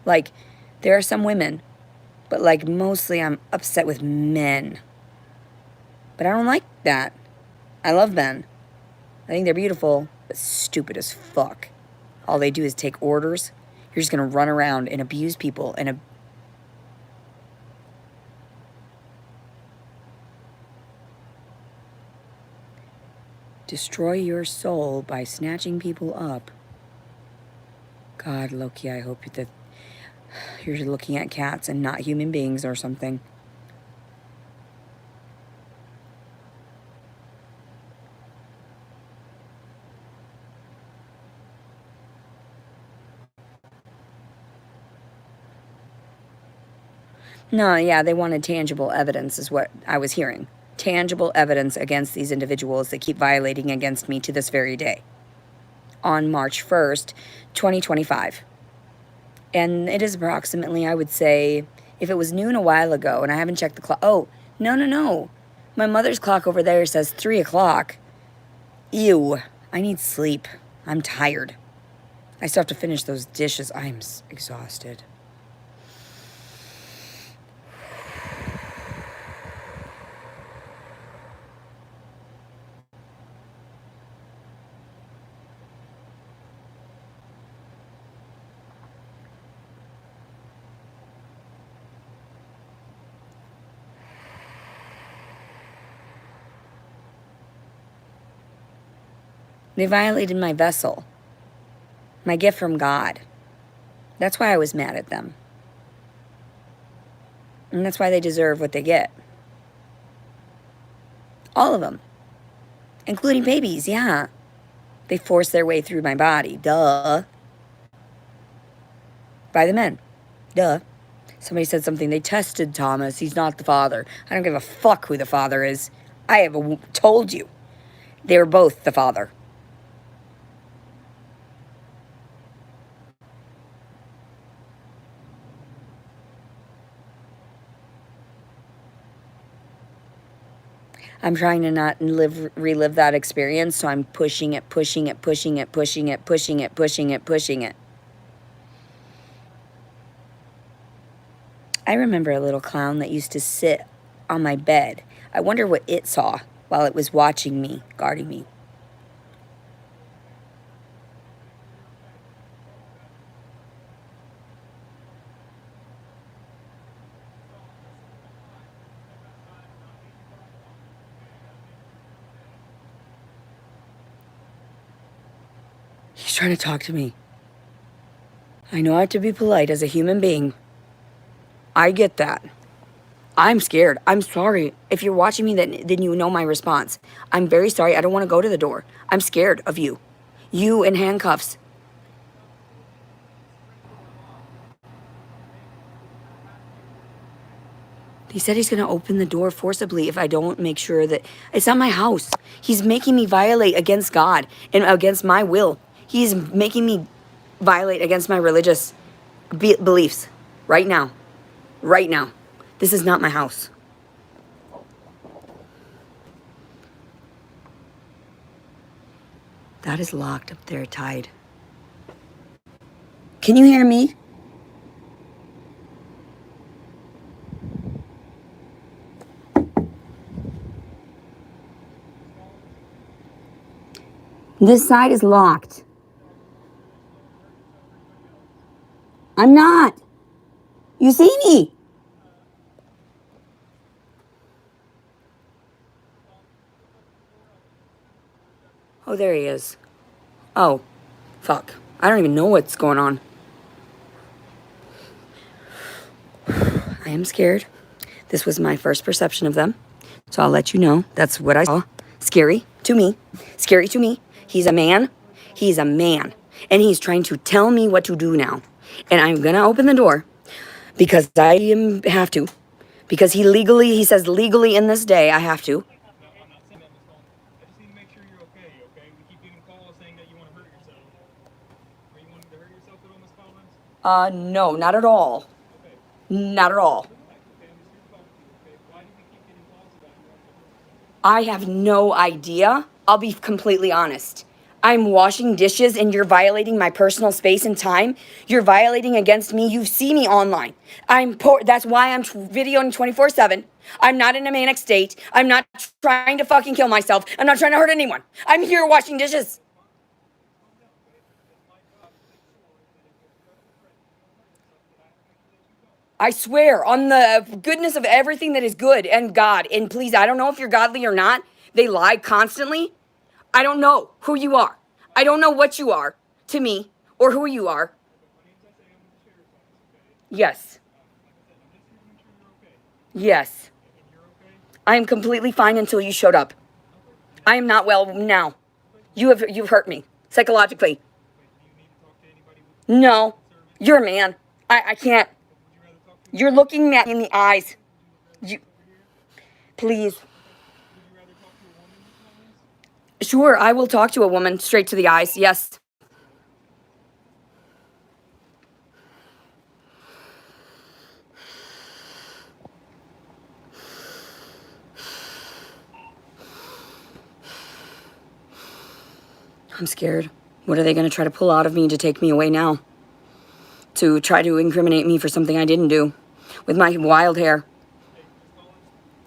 Like, there are some women, but like mostly I'm upset with men. But I don't like that. I love men. I think they're beautiful, but stupid as fuck. All they do is take orders. You're just gonna run around and abuse people and destroy your soul by snatching people up. God, Loki, I hope that you're looking at cats and not human beings or something. No, yeah, they wanted tangible evidence is what I was hearing. Tangible evidence against these individuals that keep violating against me to this very day. On March 1st, 2025. And it is approximately, I would say, if it was noon a while ago, and I haven't checked the clock. Oh, no. My mother's clock over there says 3 o'clock. Ew, I need sleep. I'm tired. I still have to finish those dishes. I'm exhausted. They violated my vessel, my gift from God. That's why I was mad at them. And that's why they deserve what they get. All of them, including babies, yeah. They forced their way through my body, duh. By the men, duh. Somebody said something, they tested Thomas, he's not the father. I don't give a fuck who the father is. I have told you, they were both the father. I'm trying to not relive that experience, so I'm pushing it. I remember a little clown that used to sit on my bed. I wonder what it saw while it was watching me, guarding me. trying to talk to me. I know I have to be polite as a human being. I get that. I'm scared. I'm sorry. If you're watching me, then you know my response. I'm very sorry. I don't want to go to the door. I'm scared of you. You in handcuffs. He said he's going to open the door forcibly if I don't make sure that... It's not my house. He's making me violate against God and against my will. He's making me violate against my religious beliefs. Right now. Right now. This is not my house. That is locked up there, tied. Can you hear me? This side is locked. I'm not. You see me? Oh, there he is. Oh, fuck. I don't even know what's going on. I am scared. This was my first perception of them. So I'll let you know. That's what I saw. Scary to me. Scary to me. He's a man. He's a man. And he's trying to tell me what to do now. And I'm going to open the door because I have to. Because he says legally in this day, I have to. No, I'm not saying that, Miss Collins. I just need to make sure you're okay, okay? We keep getting calls saying that you want to hurt yourself. Are you wanting to hurt yourself at all, Miss Collins? No, not at all. Okay. Not at all. Okay, I'm just here to talk to you, okay? Why do we keep getting calls about you wanting to hurt yourself? I have no idea. I'll be completely honest. I'm washing dishes and you're violating my personal space and time. You're violating against me. You see me online. That's why I'm videoing 24/7. I'm not in a manic state. I'm not trying to fucking kill myself. I'm not trying to hurt anyone. I'm here washing dishes. I swear on the goodness of everything that is good and God. And please, I don't know if you're godly or not. They lie constantly. I don't know who you are. I don't know what you are to me or who you are. Yes. Yes. I am completely fine until you showed up. I am not well now. You've hurt me psychologically. No. You're a man. I can't. You're looking at me in the eyes. Please. Sure, I will talk to a woman straight to the eyes. Yes. I'm scared. What are they going to try to pull out of me to take me away now? To try to incriminate me for something I didn't do with my wild hair.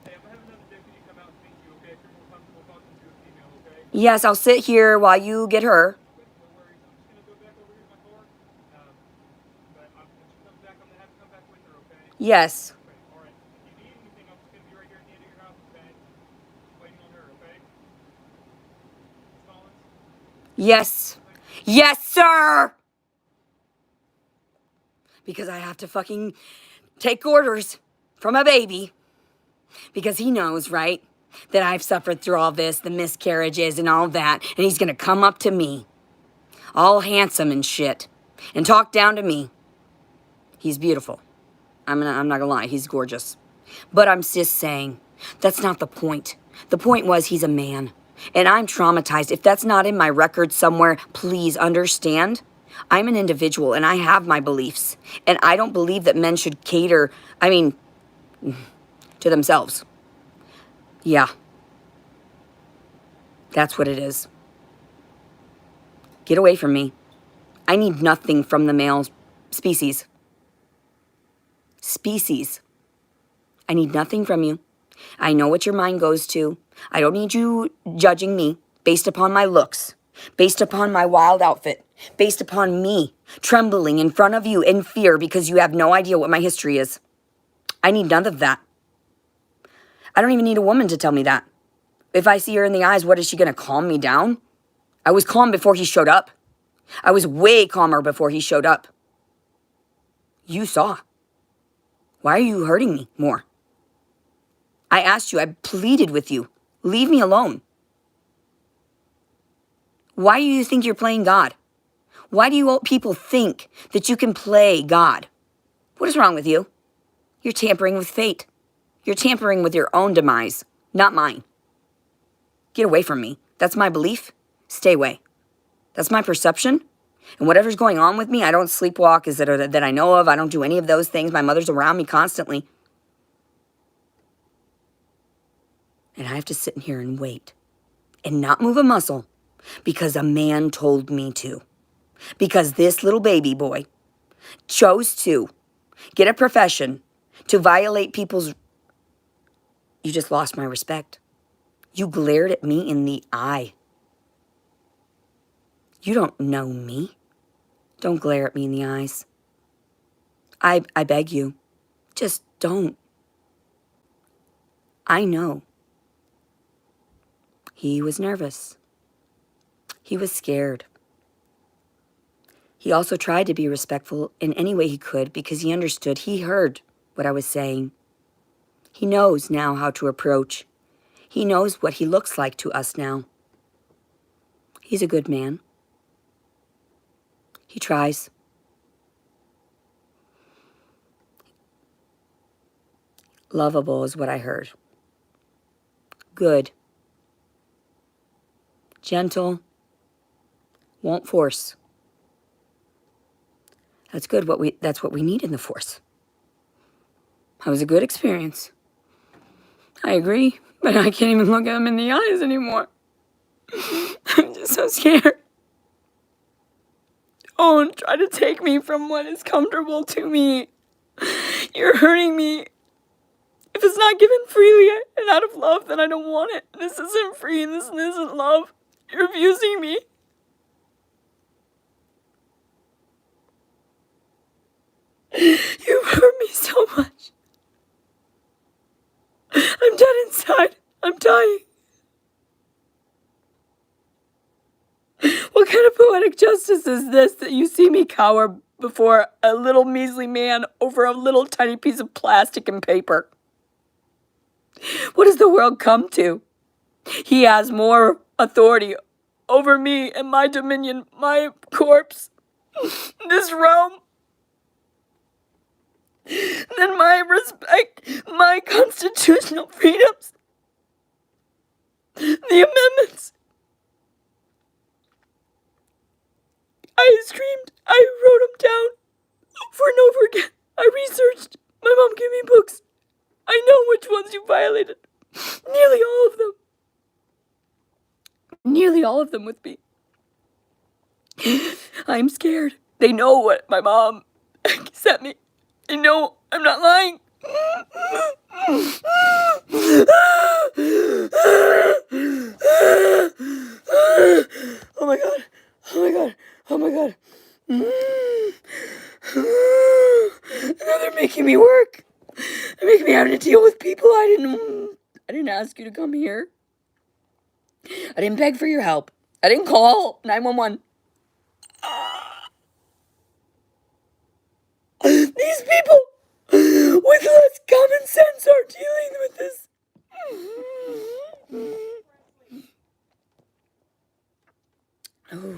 Hey, I'm gonna have another deputy come out and meet you, okay? If you're more comfortable talking to a female, okay? Yes, I'll sit here while you get her. No worries. I'm just gonna go back over here to my car. But when she comes back, I'm gonna have to come back with her, okay? Yes. Okay, all right. If you need anything, I'm just gonna be right here at the end of your house, okay? Just waiting on her, okay? Miss Collins? Yes. Yes, sir! Because I have to fucking take orders from a baby. Because he knows, right? That I've suffered through all this, the miscarriages and all that. And he's gonna come up to me, all handsome and shit, and talk down to me. He's beautiful. I'm not gonna lie, he's gorgeous. But I'm just saying, that's not the point. The point was he's a man. And I'm traumatized. If that's not in my record somewhere, please understand. I'm an individual and I have my beliefs. And I don't believe that men should cater, to themselves. Yeah. That's what it is. Get away from me. I need nothing from the male species. I need nothing from you. I know what your mind goes to. I don't need you judging me based upon my looks, based upon my wild outfit, based upon me trembling in front of you in fear because you have no idea what my history is. I need none of that. I don't even need a woman to tell me that. If I see her in the eyes, what is she going to calm me down? I was calm before he showed up. I was way calmer before he showed up. You saw. Why are you hurting me more? I asked you, I pleaded with you. Leave me alone. Why do you think you're playing God? Why do you people think that you can play God? What is wrong with you? You're tampering with fate. You're tampering with your own demise, not mine. Get away from me. That's my belief. Stay away. That's my perception. And whatever's going on with me, I don't sleepwalk that I know of. I don't do any of those things. My mother's around me constantly. And I have to sit in here and wait and not move a muscle because a man told me to. Because this little baby boy chose to get a profession to violate people's... You just lost my respect. You glared at me in the eye. You don't know me. Don't glare at me in the eyes. I beg you. Just don't. I know. He was nervous. He was scared. He also tried to be respectful in any way he could because he understood. He heard what I was saying. He knows now how to approach. He knows what he looks like to us now. He's a good man. He tries. Lovable is what I heard. Good. Gentle. Won't force. That's good. That's what we need in the force. That was a good experience. I agree, but I can't even look at him in the eyes anymore. I'm just so scared. Don't try to take me from what is comfortable to me. You're hurting me. If it's not given freely and out of love, then I don't want it. This isn't free and this isn't love. You're abusing me. You hurt me so much. I'm dead inside. I'm dying. What kind of poetic justice is this that you see me cower before a little measly man over a little tiny piece of plastic and paper? What does the world come to? He has more authority over me and my dominion, my corpse, this realm, than my respect, my constitutional freedoms, the amendments. I screamed. I wrote them down over and over again. I researched. My mom gave me books. I know which ones you violated. Nearly all of them. Nearly all of them with me. I'm scared. They know what my mom sent me. They know I'm not lying. Oh my god. Oh my god. Oh my god. Now they're making me work. They're making me having to deal with people I didn't ask you to come here. I didn't beg for your help. I didn't call 911. These people with less common sense are dealing with this. Oh.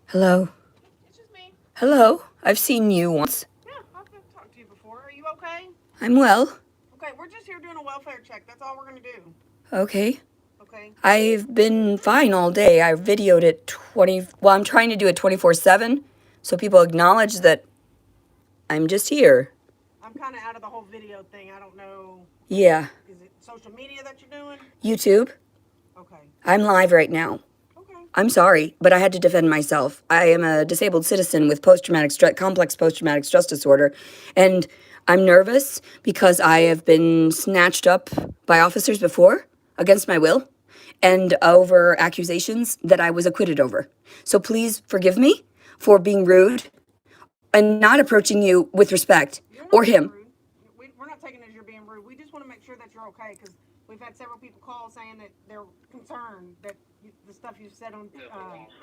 Hello. It's just me. Hello. I've seen you once. Yeah, I've talked to you before. Are you okay? I'm well. Okay, we're just here doing a welfare check. That's all we're going to do. Okay. Okay. I've been fine all day. I videoed it I'm trying to do it 24/7 so people acknowledge that I'm just here. I'm kind of out of the whole video thing. I don't know. Yeah. Is it social media that you're doing? YouTube. Okay. I'm live right now. Okay. I'm sorry, but I had to defend myself. I am a disabled citizen with complex post-traumatic stress disorder, and I'm nervous because I have been snatched up by officers before against my will and over accusations that I was acquitted over. So please forgive me for being rude and not approaching you with respect You're not or being him. rude. We're not taking it as you're being rude. We just want to make sure that you're okay because We've had several people call saying that they're concerned that the stuff you've said on.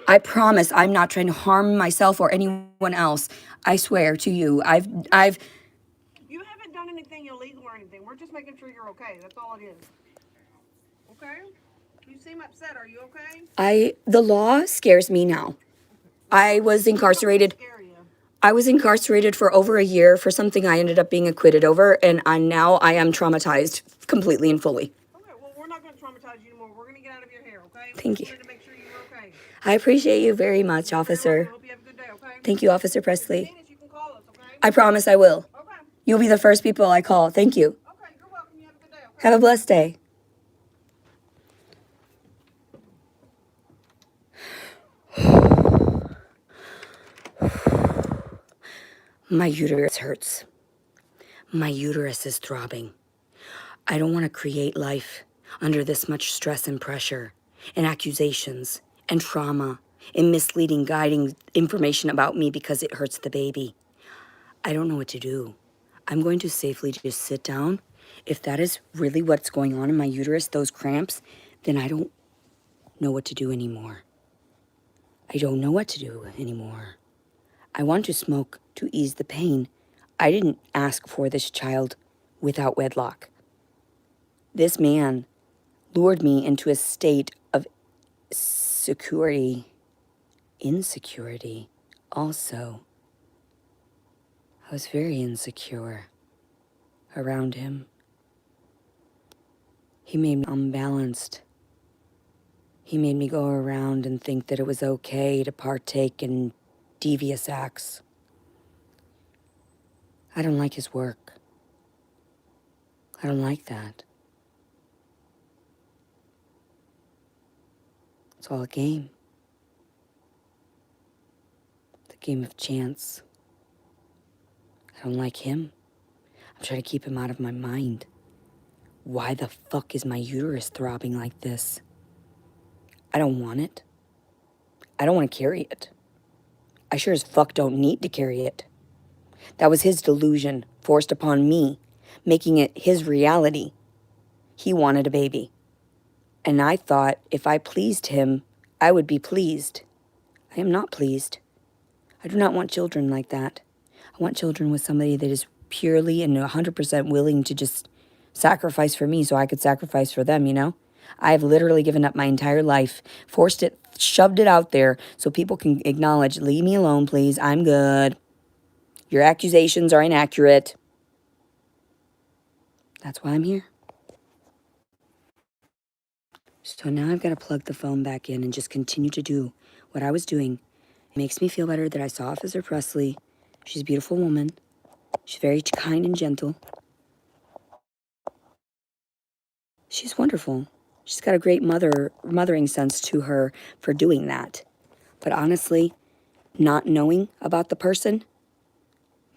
I promise I'm not trying to harm myself or anyone else. I swear to you. You haven't done anything illegal or anything. We're just making sure you're okay. That's all it is. Okay? You seem upset. Are you okay? The law scares me now. I was incarcerated. Scare you. I was incarcerated for over a year for something I ended up being acquitted over, and now I am traumatized completely and fully. Okay, well, we're not going to traumatize you anymore. We're going to get out of your hair, okay? Thank you. We wanted to make sure you were okay. I appreciate you very much, I officer. hope you have a good day, okay? Thank you, Officer If you Presley. need us, you can call us, okay? I promise I will. Okay. You'll be the first people I call. Thank you. Okay, you're welcome. You have a good day, okay? Have a blessed day. My uterus hurts. My uterus is throbbing. I don't want to create life under this much stress and pressure and accusations and trauma and misleading guiding information about me because it hurts the baby. I don't know what to do. I'm going to safely just sit down. If that is really what's going on in my uterus, those cramps, then I don't know what to do anymore. I don't know what to do anymore. I want to smoke to ease the pain. I didn't ask for this child without wedlock. This man lured me into a state of insecurity also. I was very insecure around him. He made me unbalanced. He made me go around and think that it was okay to partake in devious acts. I don't like his work. I don't like that. It's all a game. The game of chance. I don't like him. I'm trying to keep him out of my mind. Why the fuck is my uterus throbbing like this? I don't want it. I don't want to carry it. I sure as fuck don't need to carry it. That was his delusion forced upon me, making it his reality. He wanted a baby. And I thought if I pleased him, I would be pleased. I am not pleased. I do not want children like that. I want children with somebody that is purely and 100% willing to just sacrifice for me so I could sacrifice for them, you know? I've literally given up my entire life, forced it, shoved it out there so people can acknowledge, leave me alone, please. I'm good. Your accusations are inaccurate. That's why I'm here. So now I've got to plug the phone back in and just continue to do what I was doing. It makes me feel better that I saw Officer Presley. She's a beautiful woman. She's very kind and gentle. She's wonderful. She's got a great mothering sense to her for doing that. But honestly, not knowing about the person,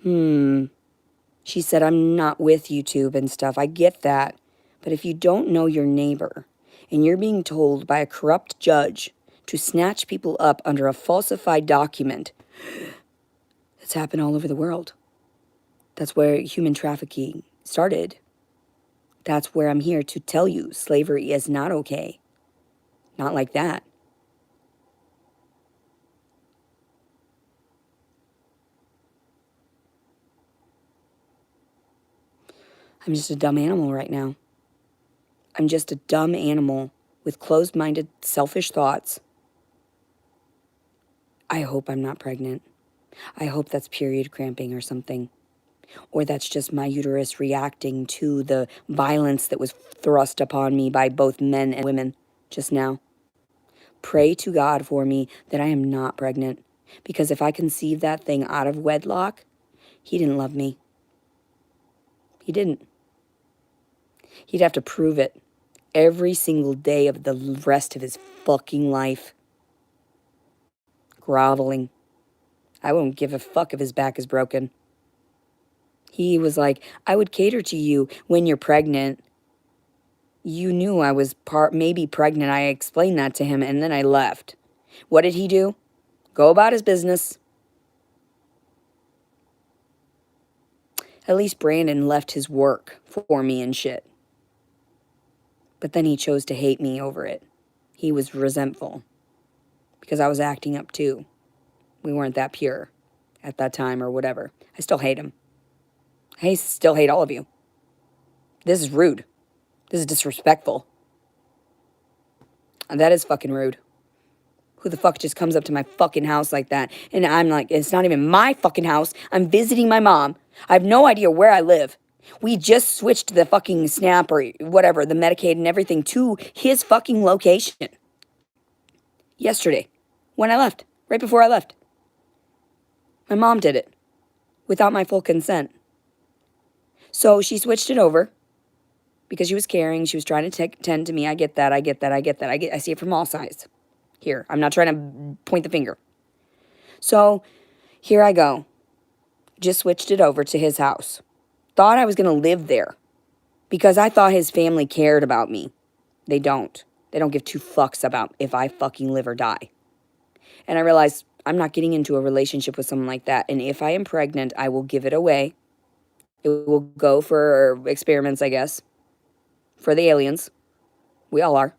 she said, I'm not with YouTube and stuff. I get that. But if you don't know your neighbor and you're being told by a corrupt judge to snatch people up under a falsified document, it's happened all over the world. That's where human trafficking started. That's where I'm here to tell you slavery is not okay. Not like that. I'm just a dumb animal right now. I'm just a dumb animal with closed-minded, selfish thoughts. I hope I'm not pregnant. I hope that's period cramping or something. Or that's just my uterus reacting to the violence that was thrust upon me by both men and women just now. Pray to God for me that I am not pregnant. Because if I conceive that thing out of wedlock, he didn't love me. He didn't. He'd have to prove it every single day of the rest of his fucking life. Groveling. I won't give a fuck if his back is broken. He was like, I would cater to you when you're pregnant. You knew I was maybe pregnant. I explained that to him, and then I left. What did he do? Go about his business. At least Brandon left his work for me and shit. But then he chose to hate me over it. He was resentful because I was acting up too. We weren't that pure at that time or whatever. I still hate him. I still hate all of you. This is rude. This is disrespectful. And that is fucking rude. Who the fuck just comes up to my fucking house like that? And I'm like, it's not even my fucking house. I'm visiting my mom. I have no idea where I live. We just switched the fucking SNAP or whatever, the Medicaid and everything to his fucking location. Yesterday, when I left, right before I left. My mom did it without my full consent. So she switched it over because she was caring. She was trying to tend to me. I get that. I see it from all sides. Here, I'm not trying to point the finger. So here I go. Just switched it over to his house. Thought I was going to live there because I thought his family cared about me. They don't. They don't give two fucks about if I fucking live or die. And I realized I'm not getting into a relationship with someone like that. And if I am pregnant, I will give it away. It will go for experiments, I guess. For the aliens. We all are.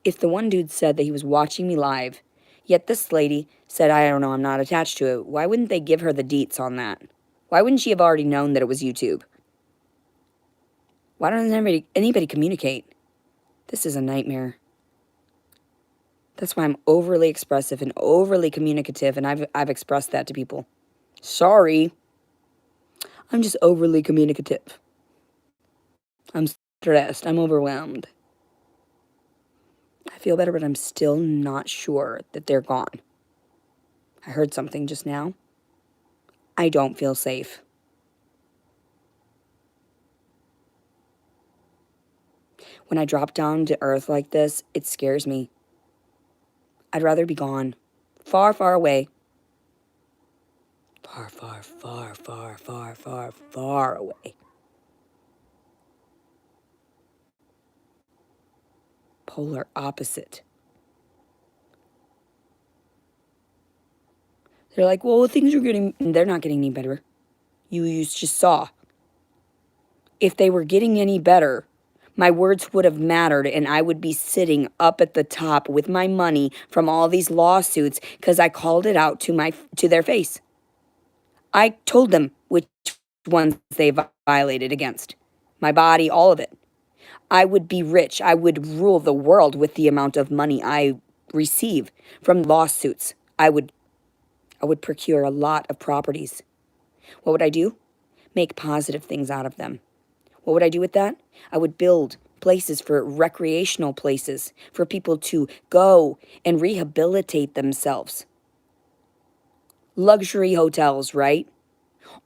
If the one dude said that he was watching me live, yet this lady said, I don't know, I'm not attached to it, why wouldn't they give her the deets on that? Why wouldn't she have already known that it was YouTube? Why doesn't anybody communicate? This is a nightmare. That's why I'm overly expressive and overly communicative, and I've expressed that to people. Sorry. I'm just overly communicative. I'm stressed. I'm overwhelmed. I feel better, but I'm still not sure that they're gone. I heard something just now. I don't feel safe. When I drop down to earth like this, it scares me. I'd rather be gone. Far, far away. Far, far, far, far, far, far, far away. Polar opposite. They're like, well, things are they're not getting any better. You just saw. If they were getting any better, my words would have mattered and I would be sitting up at the top with my money from all these lawsuits because I called it out to their face. I told them which ones they violated against. My body, all of it. I would be rich. I would rule the world with the amount of money I receive from lawsuits. I would procure a lot of properties. What would I do? Make positive things out of them. What would I do with that? I would build places for recreational places for people to go and rehabilitate themselves. Luxury hotels, right?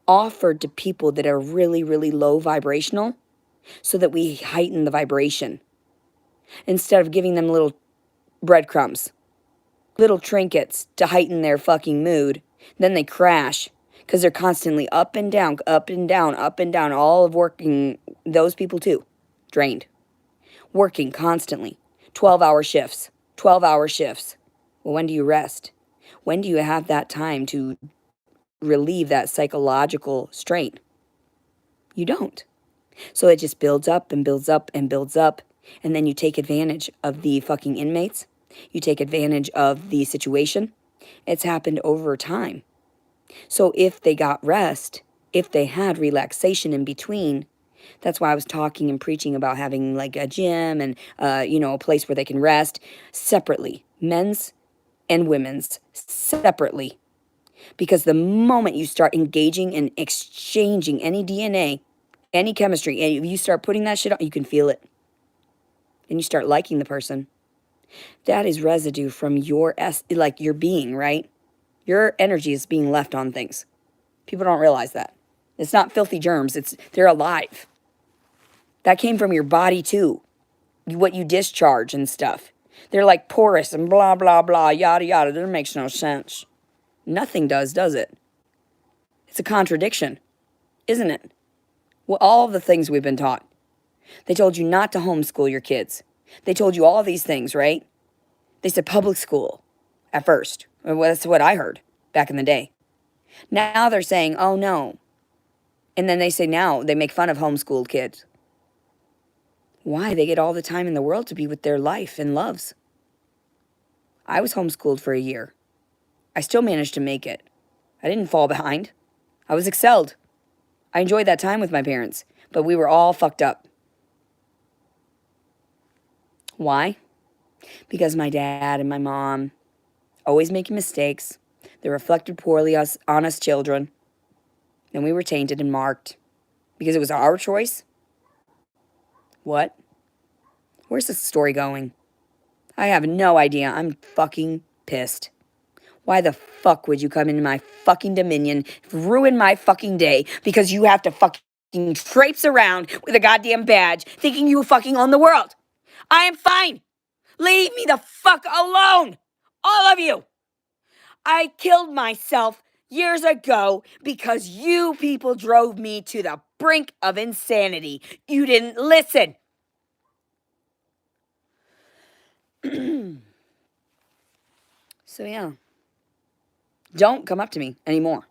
Offered to people that are really, really low vibrational so that we heighten the vibration. Instead of giving them little breadcrumbs, little trinkets to heighten their fucking mood, then they crash because they're constantly up and down, up and down, up and down, all of working, those people too, drained. Working constantly, 12-hour shifts, 12-hour shifts. Well, when do you rest? When do you have that time to relieve that psychological strain? You don't. So it just builds up and builds up and builds up. And then you take advantage of the fucking inmates. You take advantage of the situation. It's happened over time. So if they got rest, if they had relaxation in between, that's why I was talking and preaching about having like a gym and, a place where they can rest separately. Men's and women's separately. Because the moment you start engaging and exchanging any DNA, any chemistry, and if you start putting that shit on, you can feel it. And you start liking the person. That is residue from your being, right? Your energy is being left on things. People don't realize that. It's not filthy germs. They're alive. That came from your body too. What you discharge and stuff. They're like porous and blah, blah, blah, yada, yada. That makes no sense. Nothing does it? It's a contradiction, isn't it? Well, all of the things we've been taught. They told you not to homeschool your kids. They told you all these things, right? They said public school at first. Well, that's what I heard. back in the day. Now they're saying, oh no. And then they say now they make fun of homeschooled kids. Why? They get all the time in the world to be with their life and loves. I was homeschooled for a year. I still managed to make it. I didn't fall behind. I was excelled. I enjoyed that time with my parents, but we were all fucked up. Why? Because my dad and my mom always making mistakes. They reflected poorly on us children. And we were tainted and marked. Because it was our choice? What? Where's this story going? I have no idea. I'm fucking pissed. Why the fuck would you come into my fucking dominion, ruin my fucking day, because you have to fucking traipse around with a goddamn badge thinking you fucking own the world? I am fine. Leave me the fuck alone. All of you. I killed myself years ago because you people drove me to the brink of insanity. You didn't listen. So yeah. Don't come up to me anymore.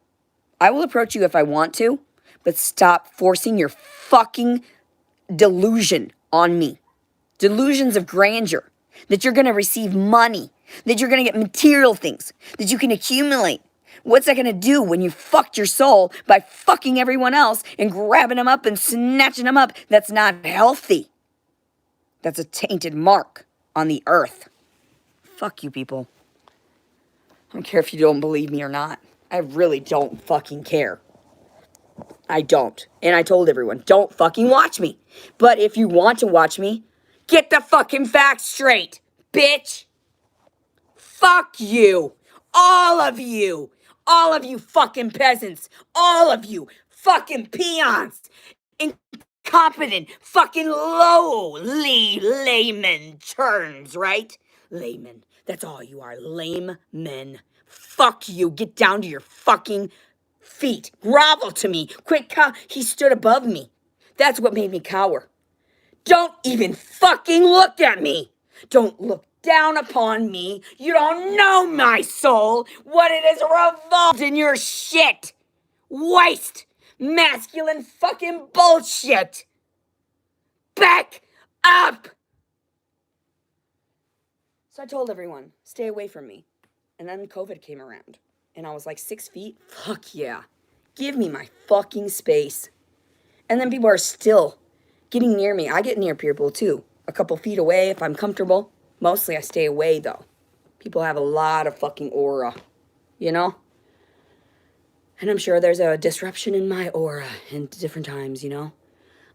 I will approach you if I want to, but stop forcing your fucking delusion on me. Delusions of grandeur. That you're going to receive money. That you're going to get material things. That you can accumulate. What's that going to do when you fucked your soul by fucking everyone else and grabbing them up and snatching them up? That's not healthy. That's a tainted mark on the earth. Fuck you people. I don't care if you don't believe me or not. I really don't fucking care. I don't. And I told everyone, don't fucking watch me. But if you want to watch me, get the fucking facts straight, bitch. Fuck you. All of you. All of you fucking peasants. All of you fucking peons. Incompetent fucking lowly layman terms, right? Layman. That's all you are. Lame men. Fuck you. Get down to your fucking feet. Grovel to me. Quit he stood above me. That's what made me cower. Don't even fucking look at me. Don't look down upon me. You don't know my soul. What it is revolved in your shit. Waste. Masculine fucking bullshit. Back up. So I told everyone, stay away from me. And then COVID came around. And I was like, 6 feet? Fuck yeah. Give me my fucking space. And then people are still getting near me. I get near people too. A couple feet away if I'm comfortable. Mostly I stay away though. People have a lot of fucking aura. You know? And I'm sure there's a disruption in my aura in different times, you know?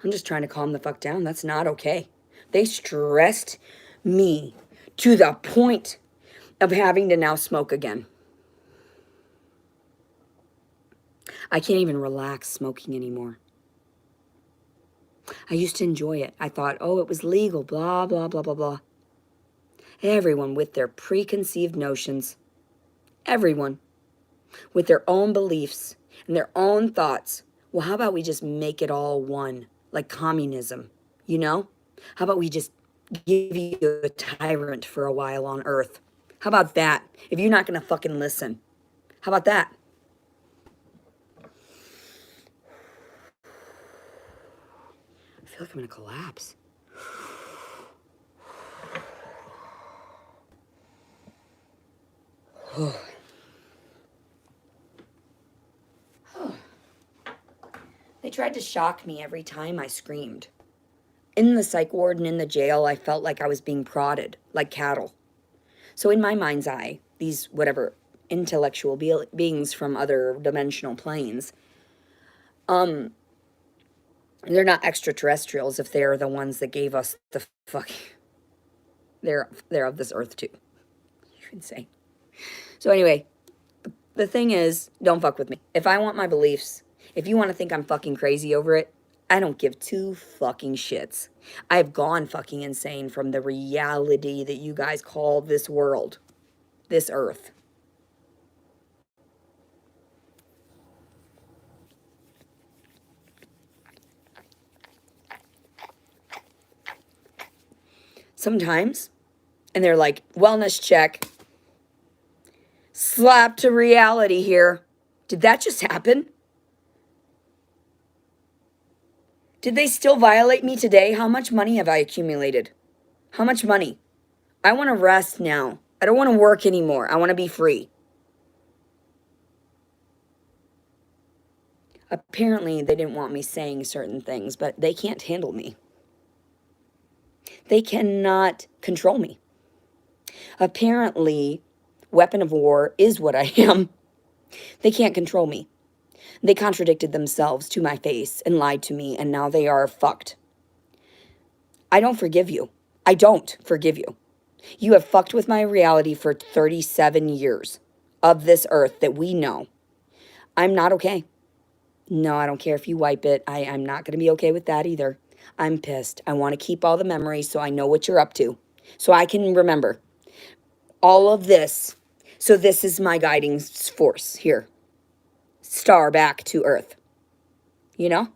I'm just trying to calm the fuck down. That's not okay. They stressed me to the point of having to now smoke again. I can't even relax smoking anymore. I used to enjoy it. I thought, oh, it was legal, blah, blah, blah, blah, blah. Everyone with their preconceived notions. Everyone with their own beliefs and their own thoughts. Well, how about we just make it all one, like communism, you know? How about we just give you a tyrant for a while on Earth? How about that? If you're not going to fucking listen. How about that? I feel like I'm going to collapse. They tried to shock me every time I screamed. In the psych ward and in the jail, I felt like I was being prodded, like cattle. So in my mind's eye, these whatever intellectual beings from other dimensional planes, they're not extraterrestrials if they're the ones that gave us the fuck. They're of this earth too. You can say. So anyway, the thing is, don't fuck with me. If I want my beliefs, if you want to think I'm fucking crazy over it, I don't give two fucking shits. I've gone fucking insane from the reality that you guys call this world, this earth. Sometimes, and they're like, wellness check, Slap to reality here. Did that just happen? Did they still violate me today? How much money have I accumulated? How much money? I want to rest now. I don't want to work anymore. I want to be free. Apparently, they didn't want me saying certain things, but they can't handle me. They cannot control me. Apparently, weapon of war is what I am. They can't control me. They contradicted themselves to my face and lied to me, and now they are fucked. I don't forgive you. I don't forgive you. You have fucked with my reality for 37 years of this earth that we know. I'm not okay. No, I don't care if you wipe it. I'm not going to be okay with that either. I'm pissed. I want to keep all the memories so I know what you're up to, so I can remember all of this. So this is my guiding force here. Star back to earth. You know?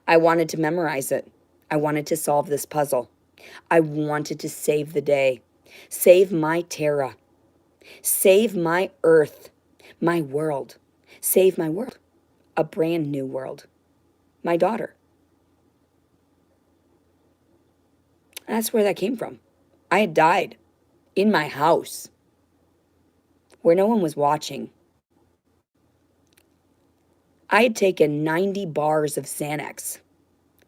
I wanted to memorize it. I wanted to solve this puzzle. I wanted to save the day. Save my Terra. Save my earth. My world. Save my world. A brand new world. My daughter. That's where that came from. I had died in my house where no one was watching. I had taken 90 bars of Xanax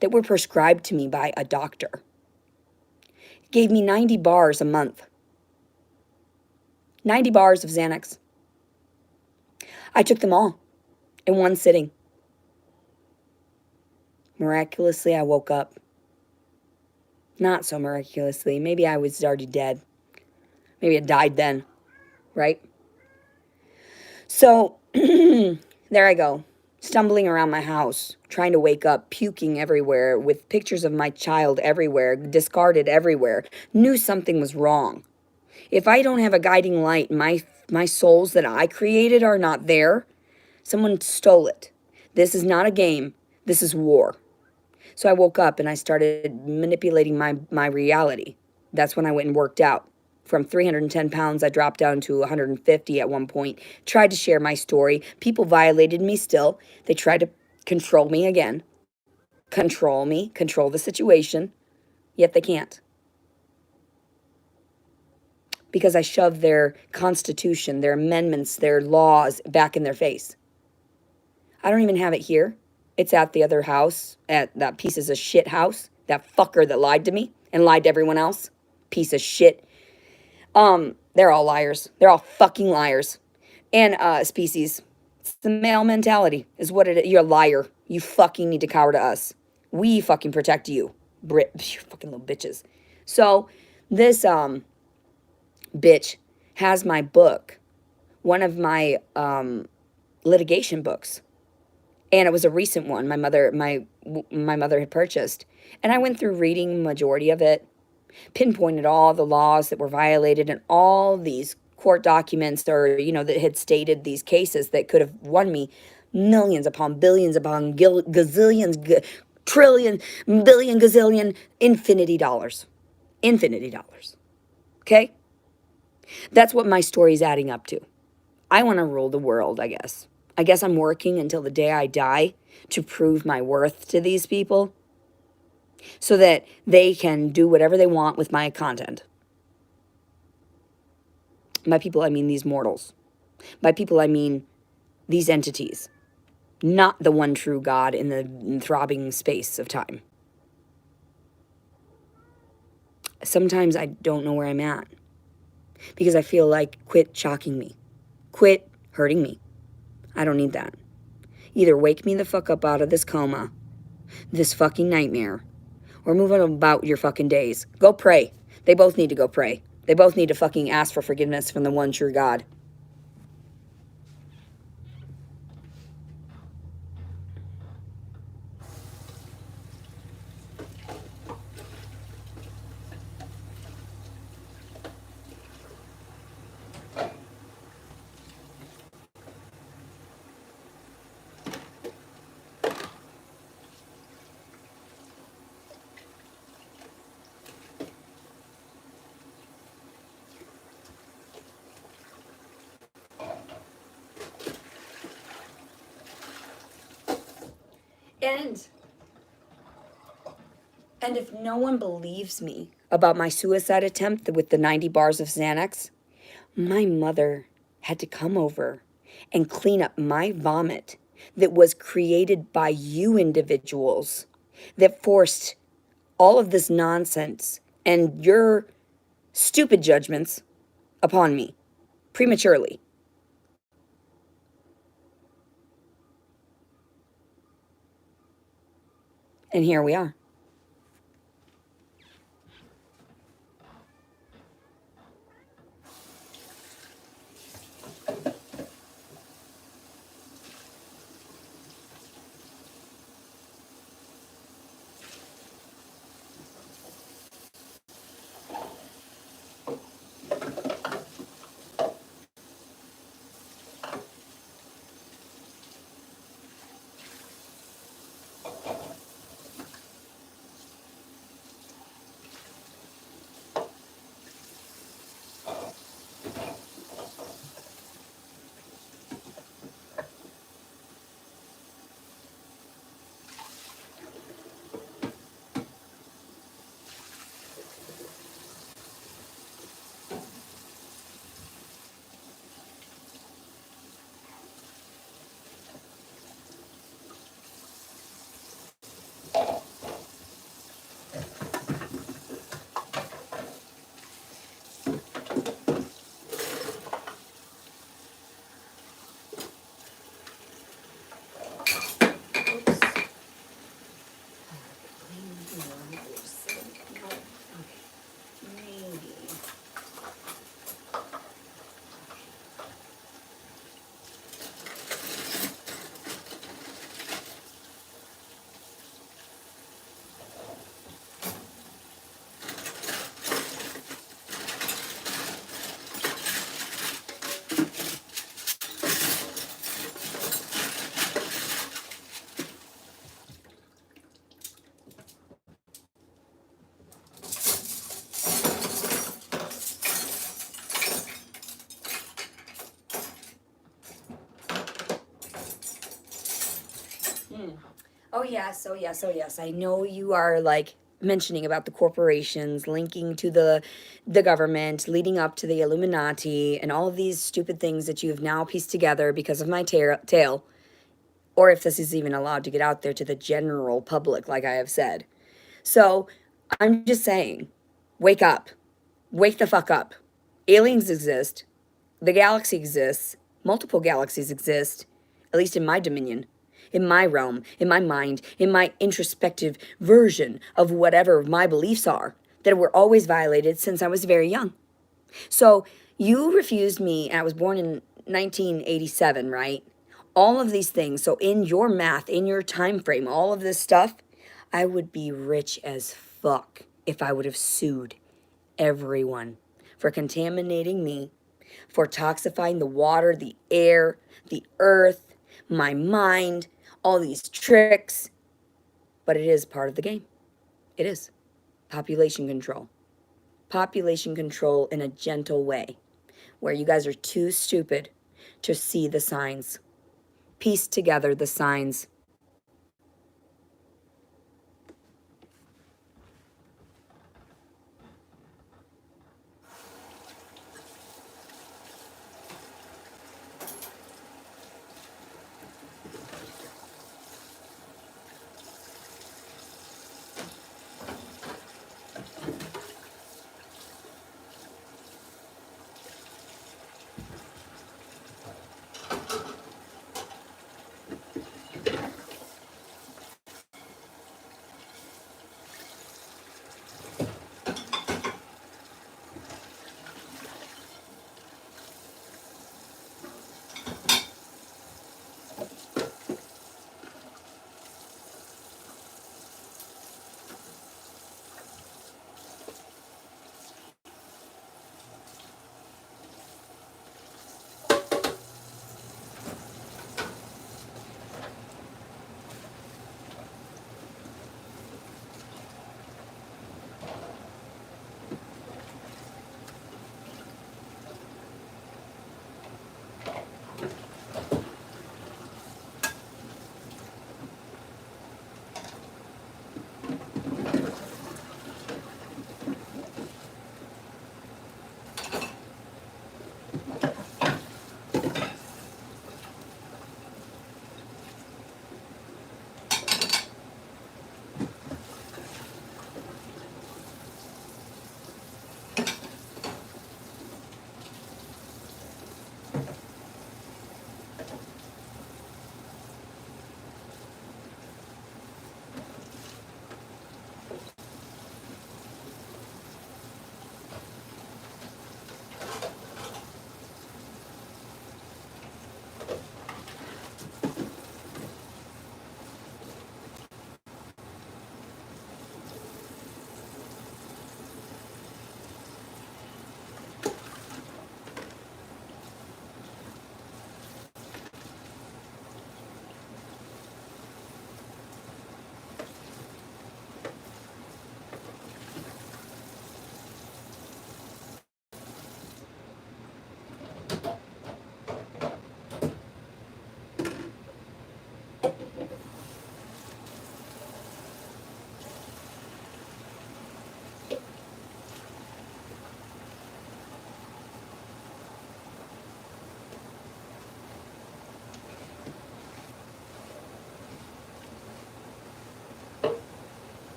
that were prescribed to me by a doctor. It gave me 90 bars a month. 90 bars of Xanax. I took them all in one sitting. Miraculously, I woke up. Not so miraculously. Maybe I was already dead. Maybe I died then, right? So, there I go, stumbling around my house, trying to wake up, puking everywhere, with pictures of my child everywhere, discarded everywhere. Knew something was wrong. If I don't have a guiding light, my souls that I created are not there. Someone stole it. This is not a game. This is war. So I woke up and I started manipulating my reality. That's when I went and worked out. From 310 pounds, I dropped down to 150 at one point. Tried to share my story. People violated me still. They tried to control me again. Control me, control the situation. Yet they can't. Because I shoved their constitution, their amendments, their laws back in their face. I don't even have it here. It's at the other house, at that pieces of shit house. That fucker that lied to me and lied to everyone else. Piece of shit. They're all liars. They're all fucking liars. And species. It's the male mentality is what it is. You're a liar. You fucking need to cower to us. We fucking protect you. You fucking little bitches. So this bitch has my book. One of my litigation books. And it was a recent one my mother had purchased. And I went through reading majority of it, pinpointed all the laws that were violated and all these court documents or, that had stated these cases that could have won me millions upon billions upon gazillions, trillion, billion, gazillion, infinity dollars. Infinity dollars. Okay? That's what my story's adding up to. I want to rule the world, I guess. I guess I'm working until the day I die to prove my worth to these people so that they can do whatever they want with my content. By people, I mean these mortals. By people, I mean these entities, not the one true God in the throbbing space of time. Sometimes I don't know where I'm at because I feel like quit shocking me. Quit hurting me. I don't need that. Either wake me the fuck up out of this coma, this fucking nightmare, or move on about your fucking days. Go pray. They both need to go pray. They both need to fucking ask for forgiveness from the one true God. And if no one believes me about my suicide attempt with the 90 bars of Xanax, my mother had to come over and clean up my vomit that was created by you individuals that forced all of this nonsense and your stupid judgments upon me prematurely. And here we are. Oh yes, oh yes, oh yes. I know you are like mentioning about the corporations linking to the government, leading up to the Illuminati, and all of these stupid things that you have now pieced together because of my tale, or if this is even allowed to get out there to the general public, like I have said. So I'm just saying, wake up, wake the fuck up. Aliens exist. The galaxy exists. Multiple galaxies exist, at least in my dominion, in my realm, in my mind, in my introspective version of whatever my beliefs are that were always violated since I was very young. So you refused me, and I was born in 1987, right? All of these things. So in your math, in your time frame, all of this stuff, I would be rich as fuck if I would have sued everyone for contaminating me, for toxifying the water, the air, the earth, my mind, all these tricks. But it is part of the game. It is. Population control. Population control in a gentle way, where you guys are too stupid to see the signs. Piece together the signs.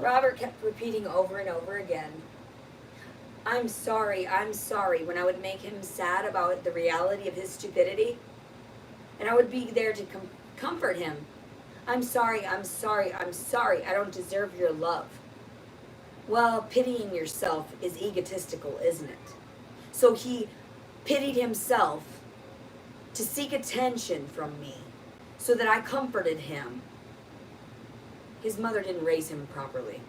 Robert kept repeating over and over again, I'm sorry, when I would make him sad about the reality of his stupidity. And I would be there to comfort him. I'm sorry, I don't deserve your love. Well, pitying yourself is egotistical, isn't it? So he pitied himself to seek attention from me so that I comforted him. His mother didn't raise him properly.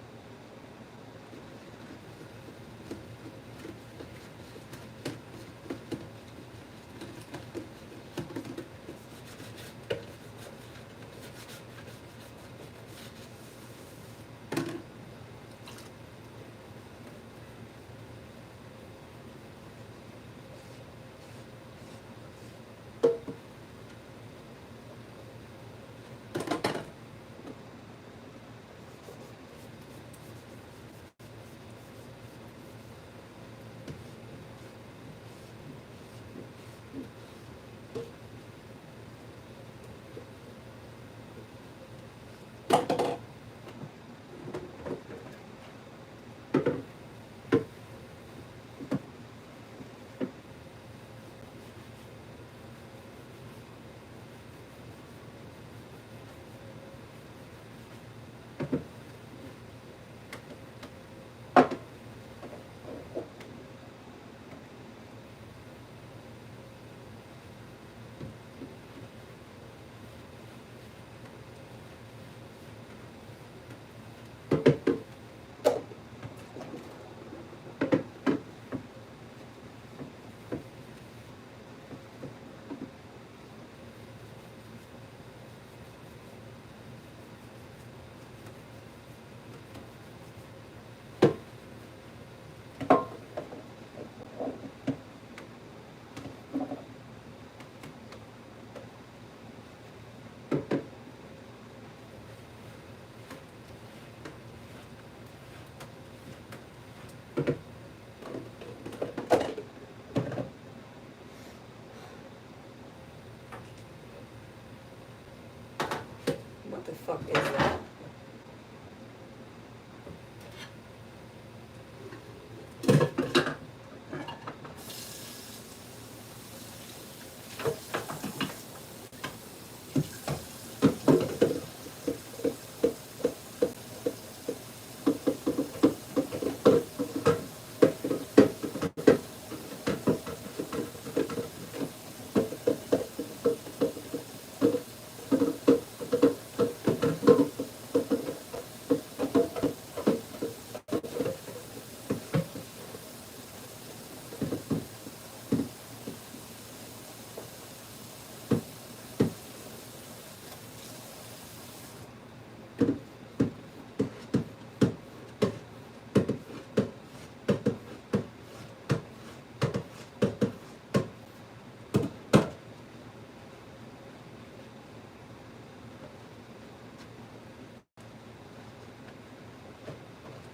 What the fuck is that?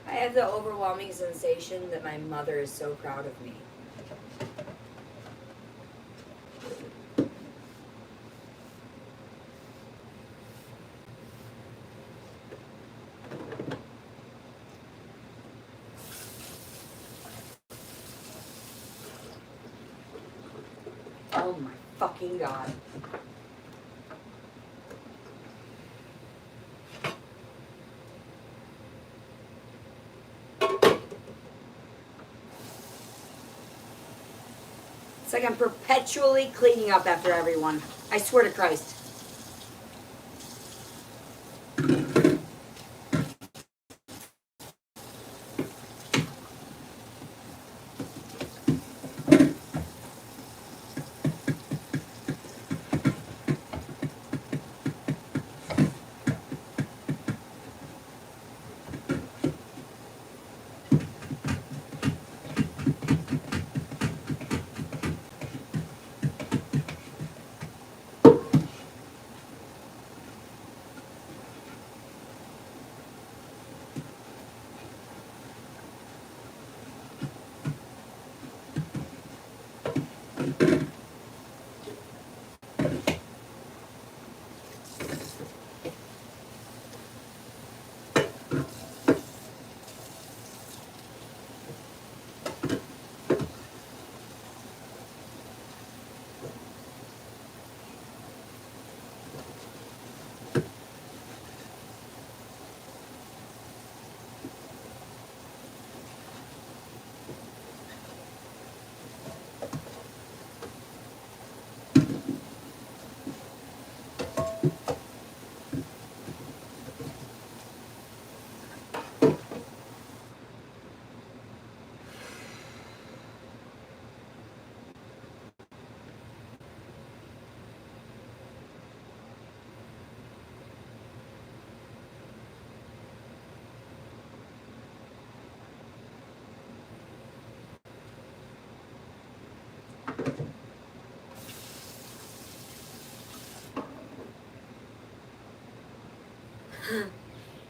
I have the overwhelming sensation that my mother is so proud of me. Oh my fucking God. It's like I'm perpetually cleaning up after everyone. I swear to Christ.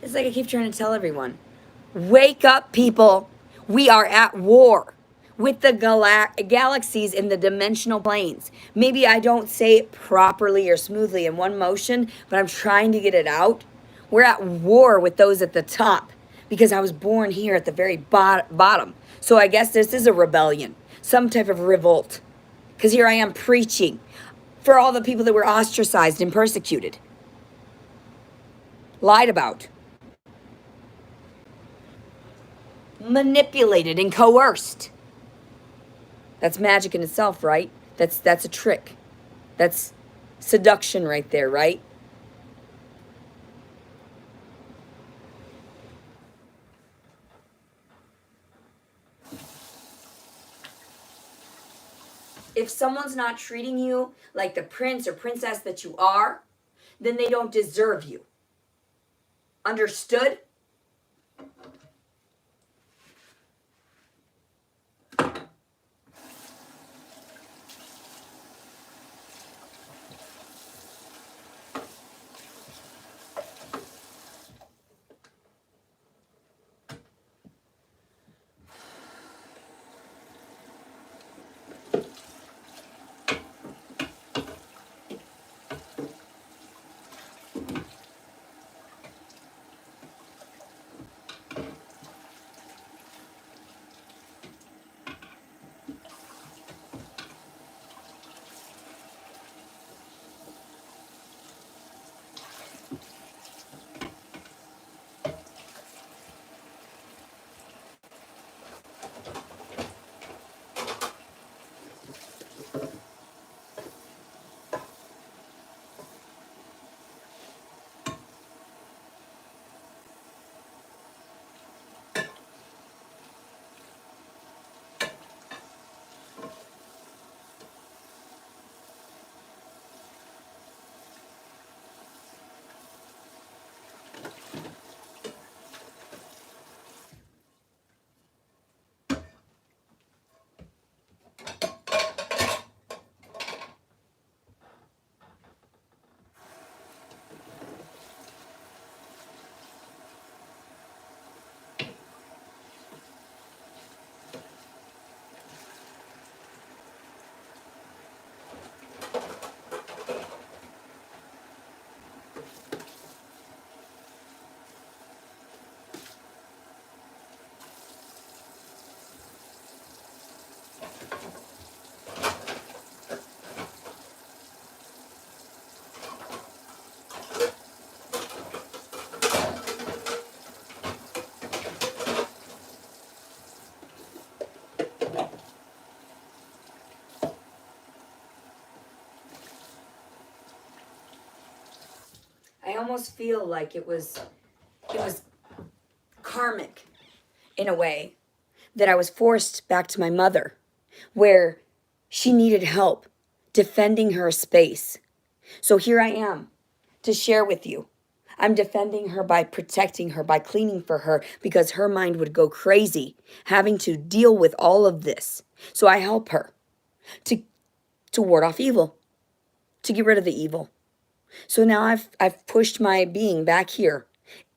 It's like I keep trying to tell everyone. Wake up, people. We are at war with the galaxies in the dimensional planes. Maybe I don't say it properly or smoothly in one motion, but I'm trying to get it out. We're at war with those at the top because I was born here at the very bottom. So I guess this is a rebellion, some type of revolt. Because here I am preaching for all the people that were ostracized and persecuted, lied about, manipulated and coerced. That's magic in itself, right? That's a trick. That's seduction right there, right? If someone's not treating you like the prince or princess that you are, then they don't deserve you. Understood? I almost feel like it was karmic in a way that I was forced back to my mother where she needed help defending her space. So here I am to share with you. I'm defending her by protecting her, by cleaning for her, because her mind would go crazy having to deal with all of this. So I help her to ward off evil, to get rid of the evil. So now I've pushed my being back here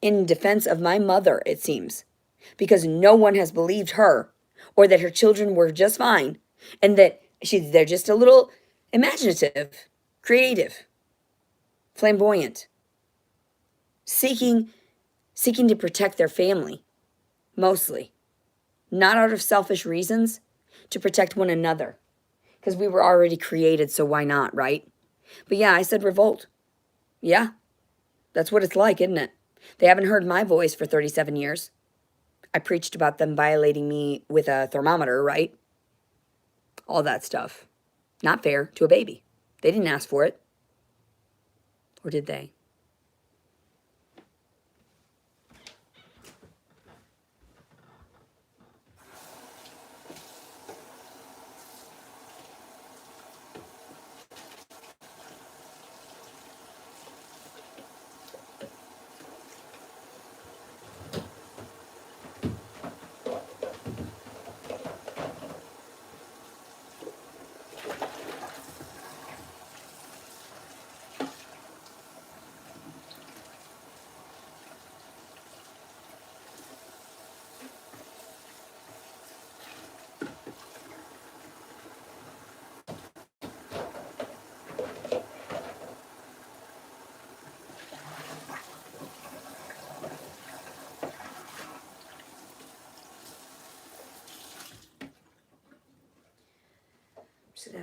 in defense of my mother, it seems, because no one has believed her or that her children were just fine and that they're just a little imaginative, creative, flamboyant, seeking to protect their family, mostly. Not out of selfish reasons, to protect one another. Because we were already created, so why not, right? But yeah, I said revolt. Yeah, that's what it's like, isn't it? They haven't heard my voice for 37 years. I preached about them violating me with a thermometer, right? All that stuff. Not fair to a baby. They didn't ask for it. Or did they?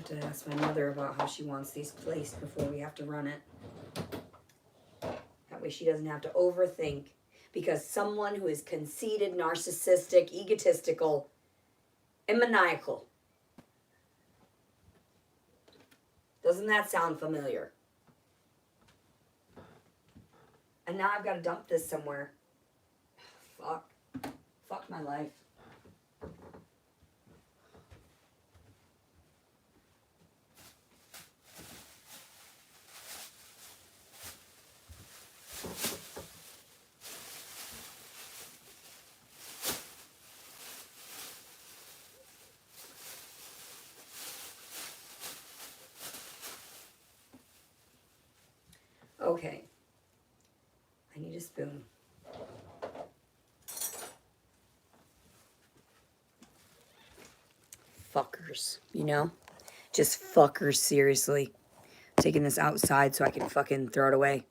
have to ask my mother about how she wants these placed before we have to run it. That way she doesn't have to overthink. Because someone who is conceited, narcissistic, egotistical, and maniacal. Doesn't that sound familiar? And now I've got to dump this somewhere. Fuck. Fuck my life. Okay. I need a spoon. Fuckers, you know? Just fuckers, seriously. Taking this outside so I can fucking throw it away.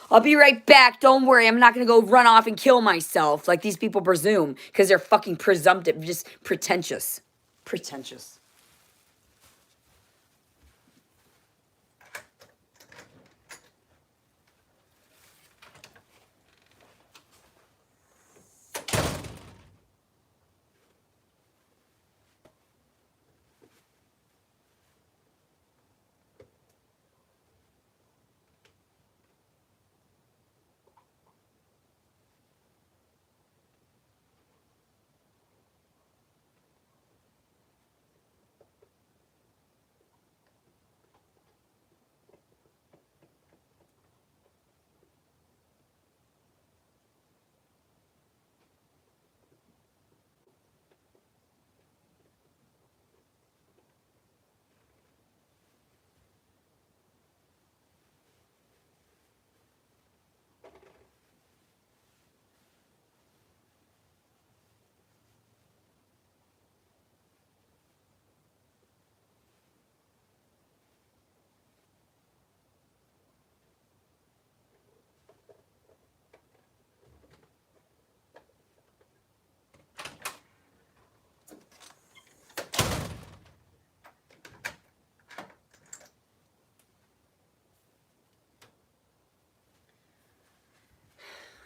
I'll be right back. Don't worry. I'm not going to go run off and kill myself like these people presume because they're fucking presumptive, just pretentious. Pretentious.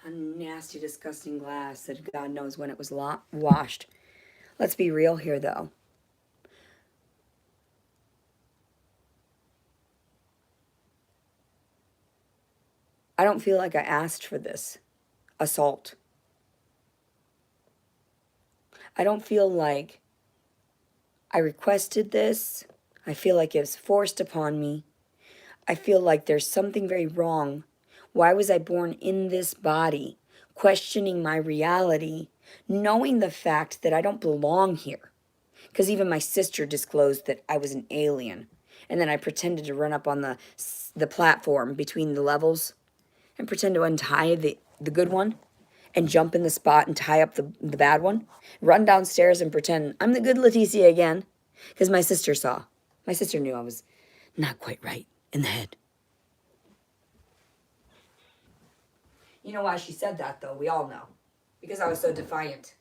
A nasty, disgusting glass that God knows when it was washed. Let's be real here, though. I don't feel like I asked for this assault. I don't feel like I requested this. I feel like it was forced upon me. I feel like there's something very wrong. Why was I born in this body? Questioning my reality, knowing the fact that I don't belong here. Because even my sister disclosed that I was an alien. And then I pretended to run up on the platform between the levels and pretend to untie the good one and jump in the spot and tie up the bad one. Run downstairs and pretend I'm the good Leticia again. Because my sister saw. My sister knew I was not quite right in the head. You know why she said that, though? We all know. Because I was so defiant.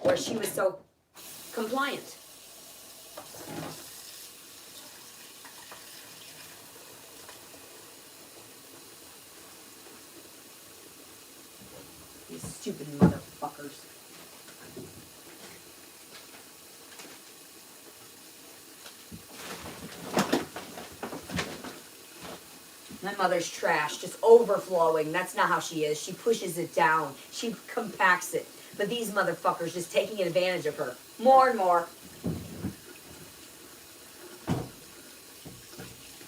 Or she was so compliant. These stupid motherfuckers. My mother's trash, just overflowing. That's not how she is. She pushes it down. She compacts it. But these motherfuckers just taking advantage of her. More and more.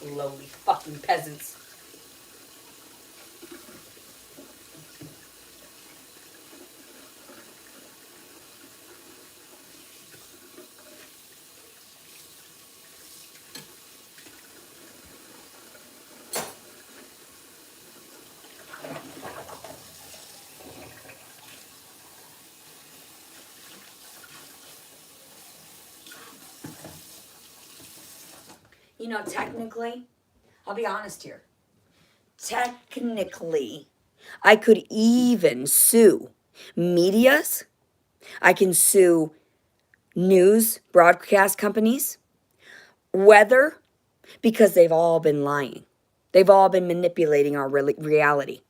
Lowly fucking peasants. You know, technically, I'll be honest here. Technically, I could even sue medias. I can sue news broadcast companies, weather, because they've all been lying. They've all been manipulating our reality.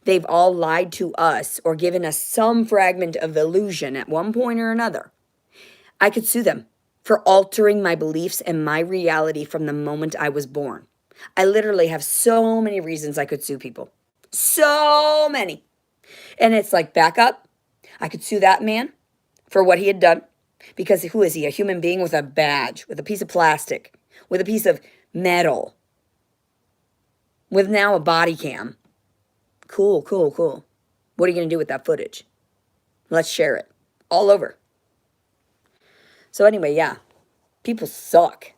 They've all lied to us or given us some fragment of illusion at one point or another. I could sue them for altering my beliefs and my reality from the moment I was born. I literally have so many reasons I could sue people. So many. And it's like, back up. I could sue that man for what he had done. Because who is he? A human being with a badge, with a piece of plastic, with a piece of metal, with now a body cam. Cool, cool, cool. What are you going to do with that footage? Let's share it all over. So anyway, yeah, people suck.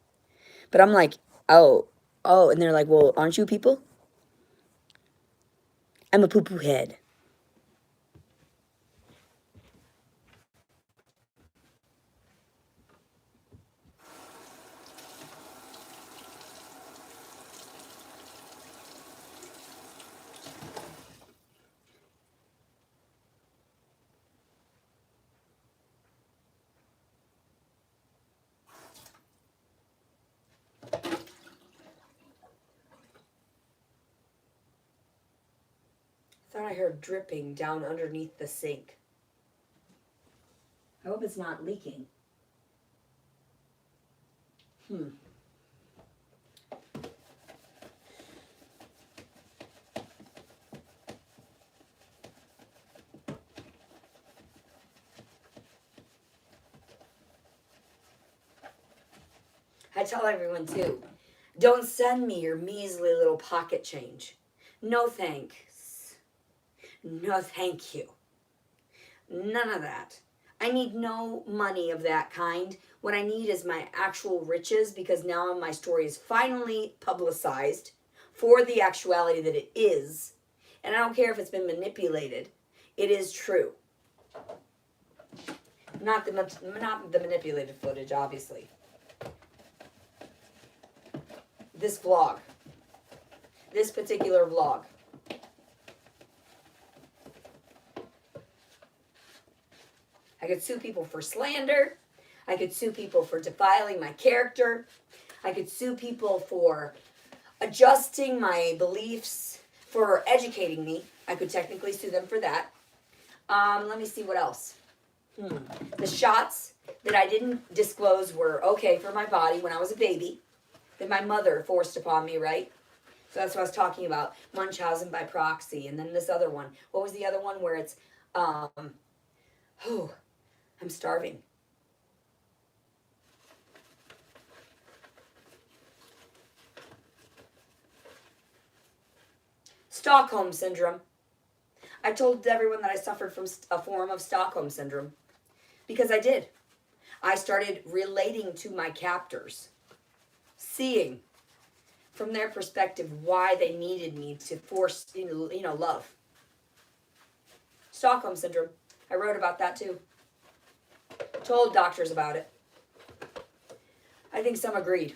But I'm like, oh, and they're like, well, aren't you people? I'm a poo-poo head. Thought I heard dripping down underneath the sink. I hope it's not leaking. I tell everyone too, don't send me your measly little pocket change. No thanks. No thank you. None of that. I need no money of that kind. What I need is my actual riches, because now my story is finally publicized for the actuality that it is. And I don't care if it's been manipulated. It is true. Not the manipulated footage, obviously. This vlog. This particular vlog. I could sue people for slander. I could sue people for defiling my character. I could sue people for adjusting my beliefs, for educating me. I could technically sue them for that. Let me see what else. The shots that I didn't disclose were okay for my body when I was a baby, that my mother forced upon me, right? So that's what I was talking about. Munchausen by proxy. And then this other one. What was the other one where it's, I'm starving. Stockholm Syndrome. I told everyone that I suffered from a form of Stockholm Syndrome. Because I did. I started relating to my captors. Seeing from their perspective why they needed me to force, love. Stockholm Syndrome. I wrote about that too. Told doctors about it. I think some agreed.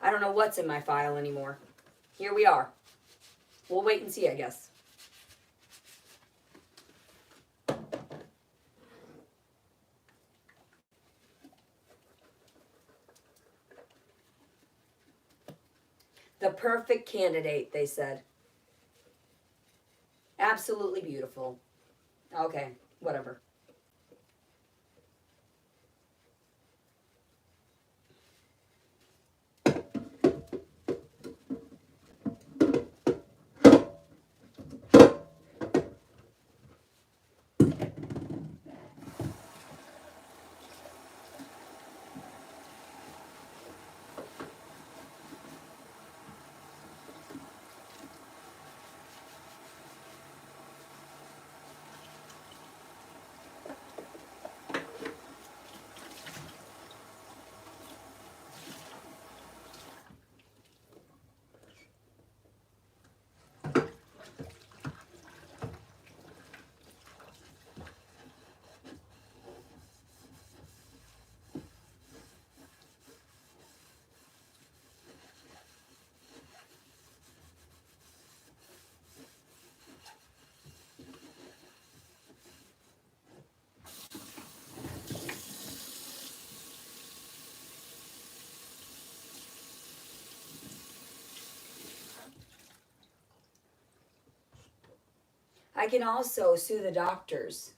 I don't know what's in my file anymore. Here we are. We'll wait and see, I guess. The perfect candidate, they said. Absolutely beautiful. Okay, whatever. I can also sue the doctors.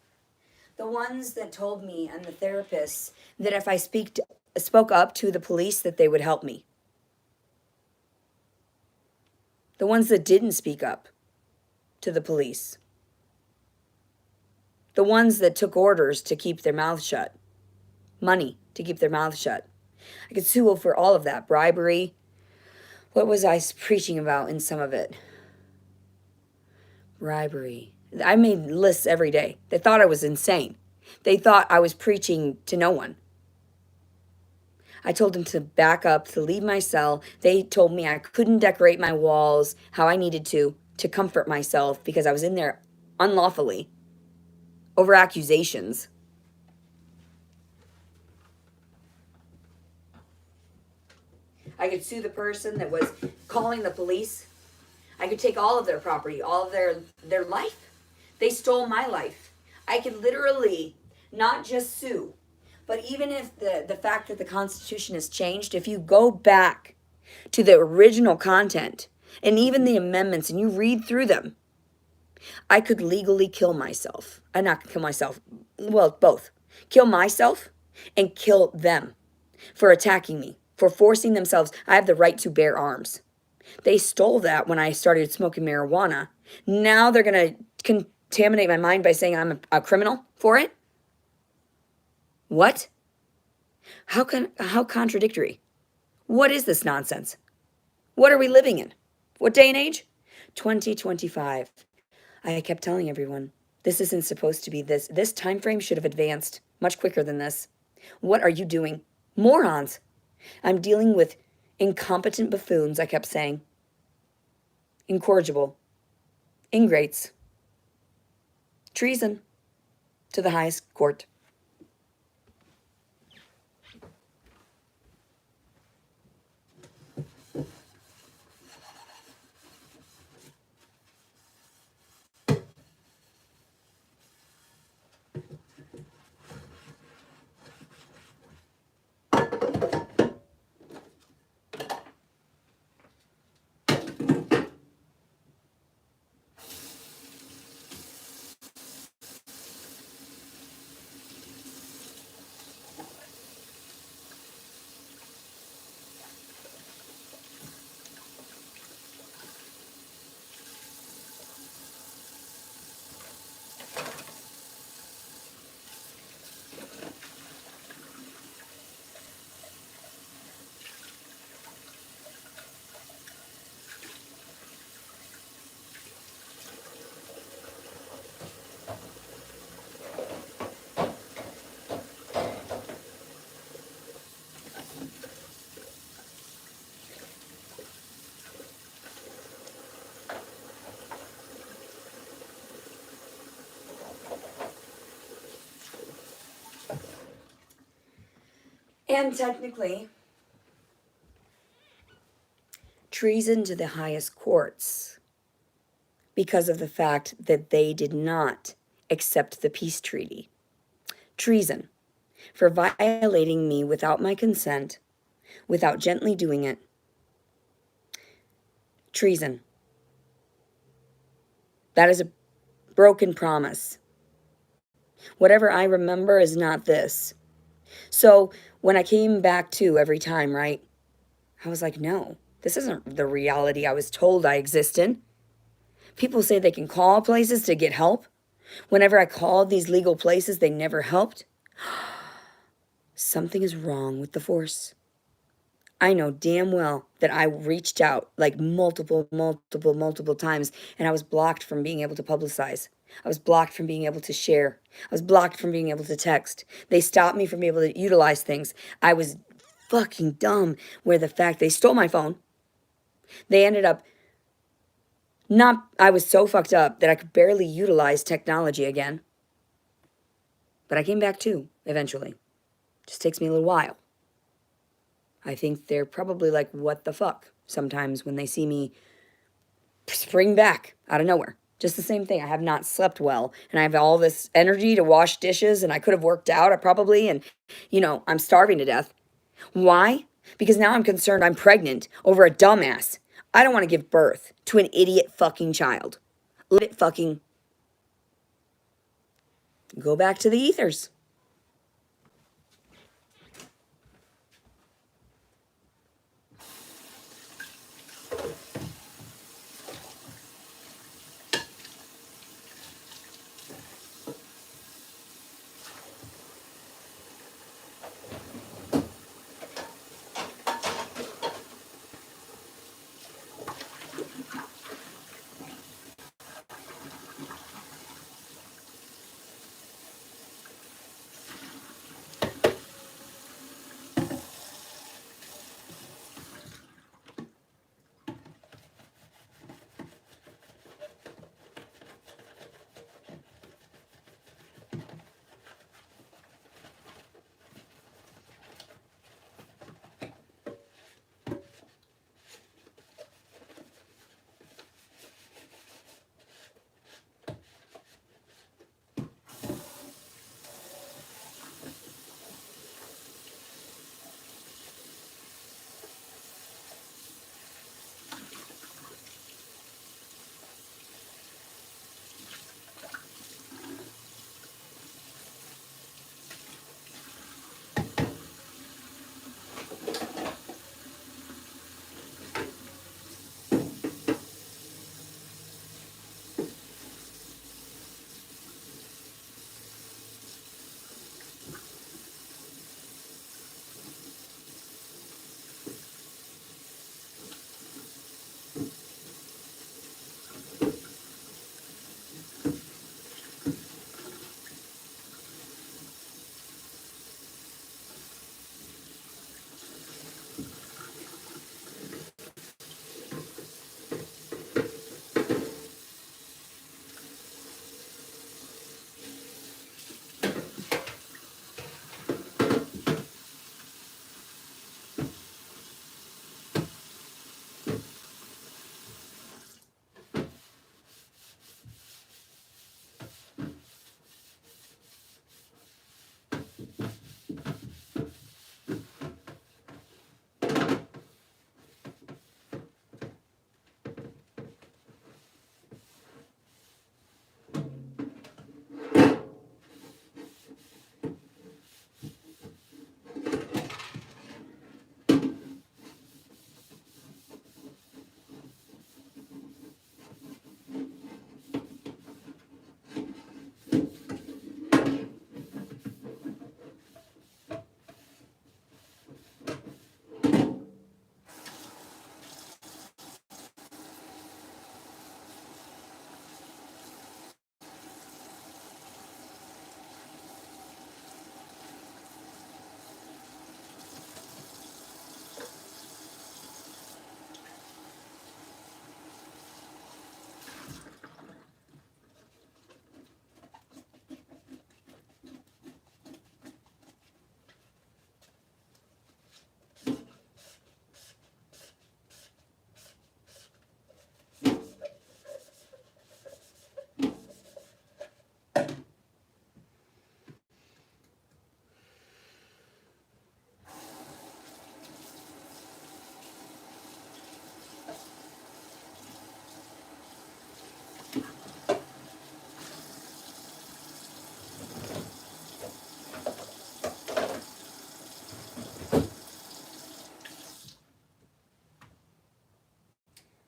The ones that told me and the therapists that if I spoke up to the police that they would help me. The ones that didn't speak up to the police. The ones that took orders to keep their mouth shut. Money to keep their mouth shut. I could sue for all of that. Bribery. What was I preaching about in some of it? Bribery. I made lists every day. They thought I was insane. They thought I was preaching to no one. I told them to back up, to leave my cell. They told me I couldn't decorate my walls how I needed to comfort myself because I was in there unlawfully over accusations. I could sue the person that was calling the police. I could take all of their property, all of their life. They stole my life. I could literally not just sue, but even if the fact that the Constitution has changed, if you go back to the original content and even the amendments and you read through them, I could legally kill myself. Not kill myself, well, both. Kill myself and kill them for attacking me, for forcing themselves. I have the right to bear arms. They stole that when I started smoking marijuana. Now they're going to contaminate my mind by saying I'm a criminal for it? What? How contradictory? What is this nonsense? What are we living in? What day and age? 2025. I kept telling everyone, this isn't supposed to be this. This time frame should have advanced much quicker than this. What are you doing? Morons. I'm dealing with incompetent buffoons, I kept saying. Incorrigible. Ingrates. Treason to the highest court. And technically, treason to the highest courts because of the fact that they did not accept the peace treaty. Treason for violating me without my consent, without gently doing it. Treason. That is a broken promise. Whatever I remember is not this. So when I came back to every time, right, I was like, no, this isn't the reality I was told I exist in. People say they can call places to get help. Whenever I called these legal places, they never helped. Something is wrong with the force. I know damn well that I reached out like multiple times, and I was blocked from being able to publicize. I was blocked from being able to share. I was blocked from being able to text. They stopped me from being able to utilize things. I was fucking dumb where the fact they stole my phone. They ended up I was so fucked up that I could barely utilize technology again. But I came back too, eventually. Just takes me a little while. I think they're probably like, what the fuck? Sometimes when they see me spring back out of nowhere. Just the same thing. I have not slept well. And I have all this energy to wash dishes. And I could have worked out probably. And, I'm starving to death. Why? Because now I'm concerned I'm pregnant over a dumbass. I don't want to give birth to an idiot fucking child. Let it fucking Go back to the ethers.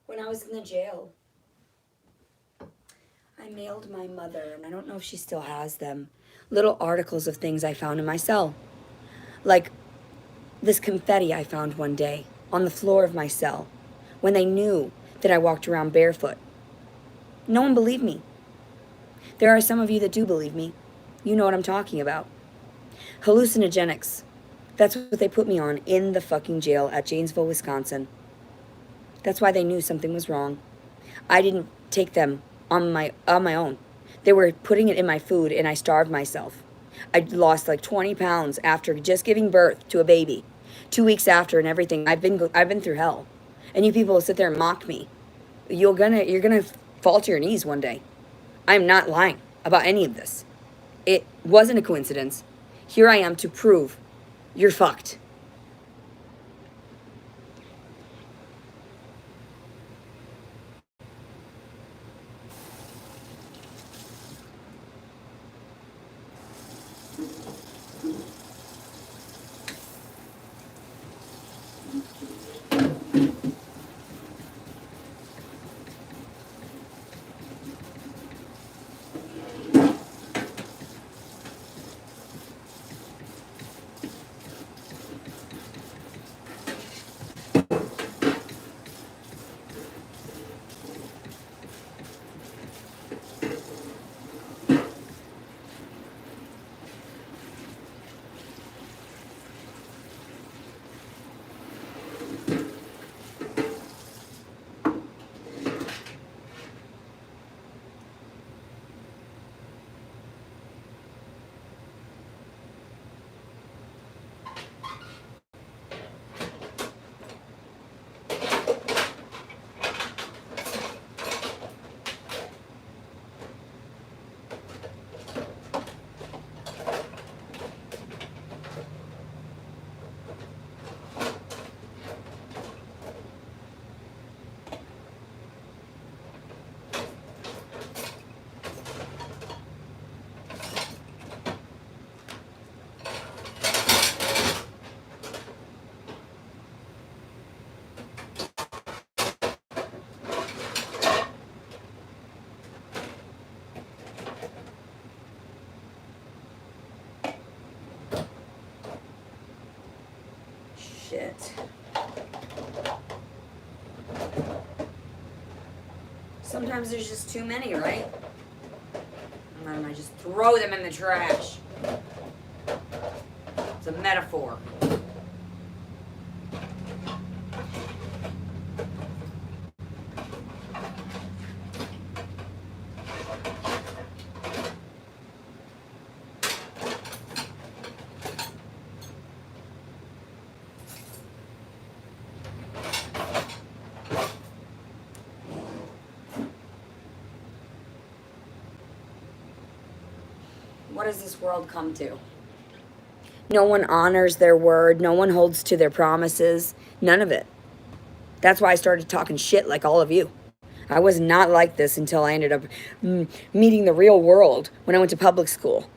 When I was in the jail, I mailed my mother, and I don't know if she still has them, little articles of things I found in my cell. Like this confetti I found one day on the floor of my cell when they knew that I walked around barefoot. No one believed me. There are some of you that do believe me. You know what I'm talking about. Hallucinogenics. That's what they put me on in the fucking jail at Janesville, Wisconsin. That's why they knew something was wrong. I didn't take them on my own. They were putting it in my food, and I starved myself. I lost like 20 pounds after just giving birth to a baby. 2 weeks after and everything. I've been through hell. And you people sit there and mock me. You're gonna fall to your knees one day. I'm not lying about any of this. It wasn't a coincidence. Here I am to prove you're fucked. Shit. Sometimes there's just too many, right? And then I just throw them in the trash. It's a metaphor. What does this world come to? No one honors their word. No one holds to their promises. None of it. That's why I started talking shit like all of you. I was not like this until I ended up meeting the real world when I went to public school.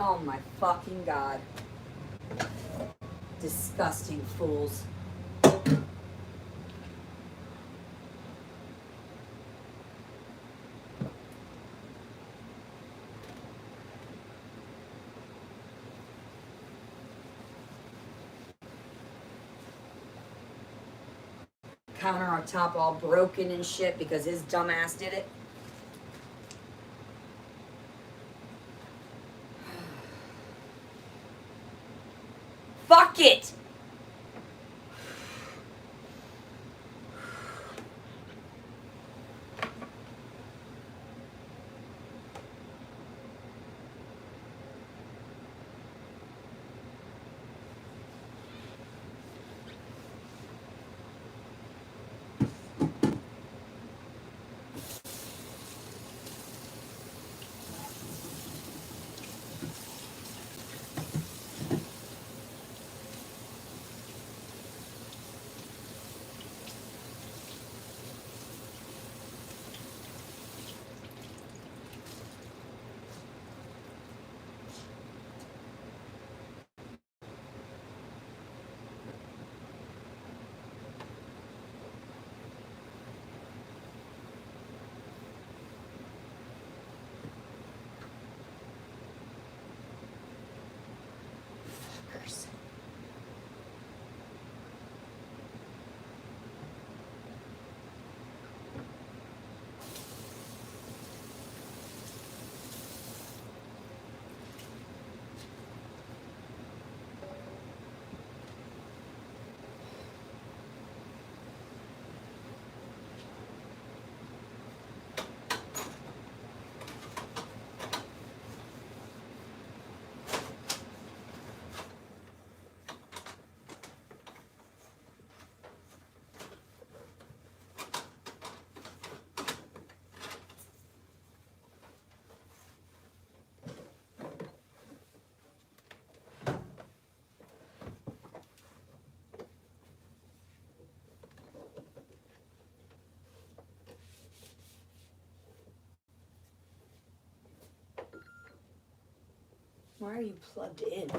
Oh my fucking God. Disgusting fools. Counter on top all broken and shit because his dumbass did it. Fuck it! Fuckers. Why are you plugged in?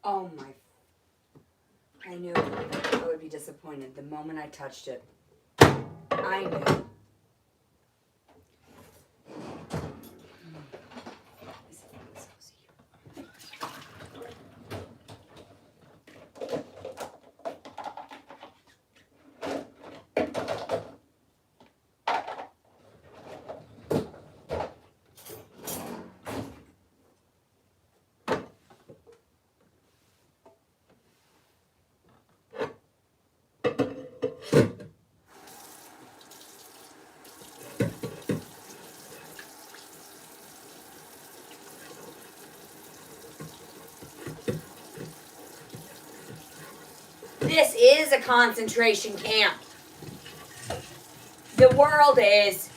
Oh my. I knew I would be disappointed the moment I touched it. I knew. This is a concentration camp. The world is.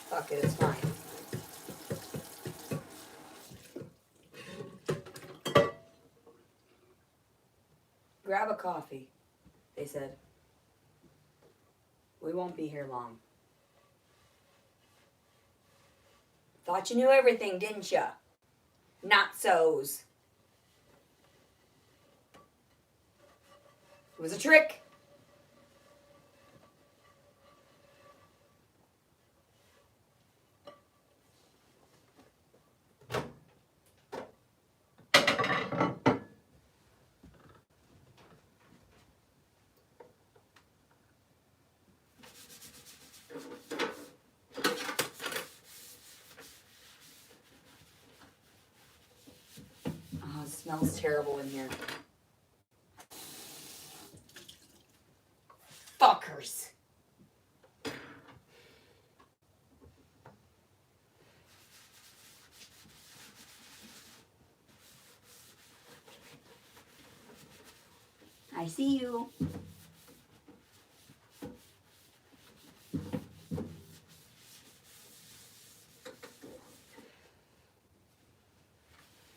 Fuck it, it's fine. Grab a coffee, they said. We won't be here long. Thought you knew everything, didn't ya? Not so's. It was a trick. Oh, it smells terrible in here. Fuckers. I see you.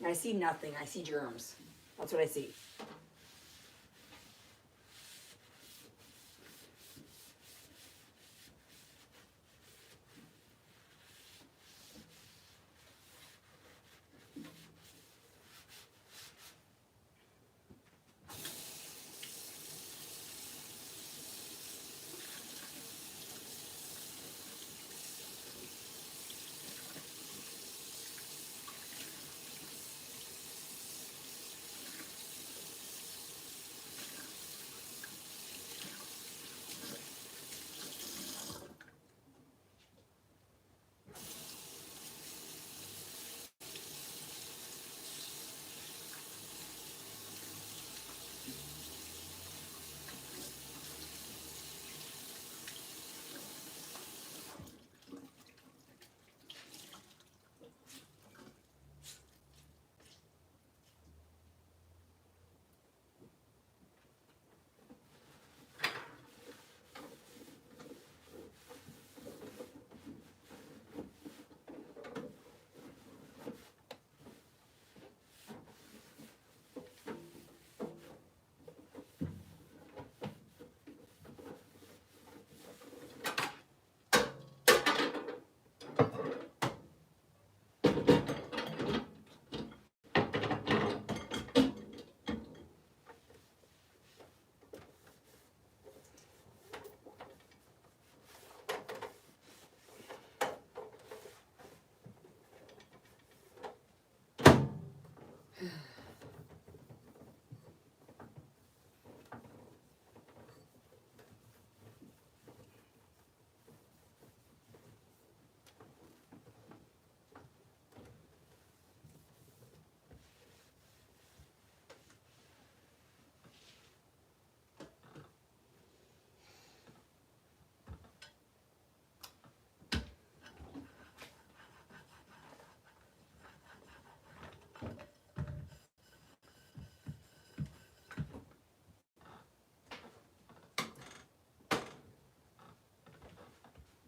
I see nothing. I see germs. That's what I see.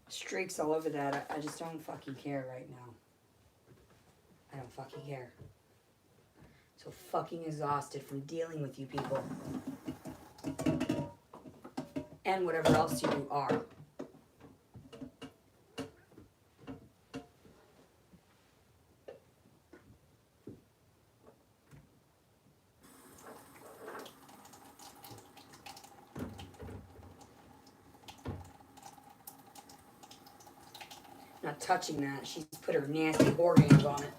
Streaks all over that. I just don't fucking care right now. I don't fucking care. So fucking exhausted from dealing with you people. And whatever else you are. Not touching that. She's put her nasty whore hands on it.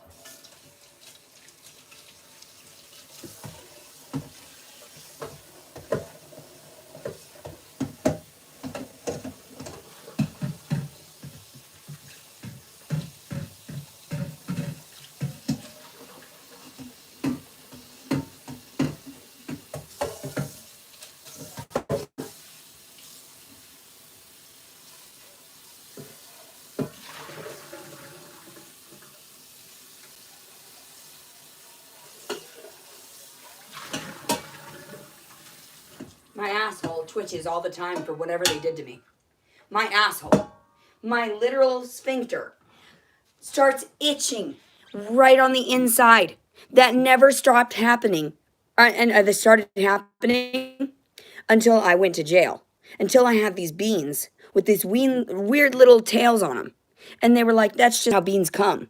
My asshole twitches all the time for whatever they did to me. My asshole, my literal sphincter, starts itching right on the inside. That never stopped happening. And that started happening until I went to jail. Until I had these beans with these weird little tails on them. And they were like, that's just how beans come.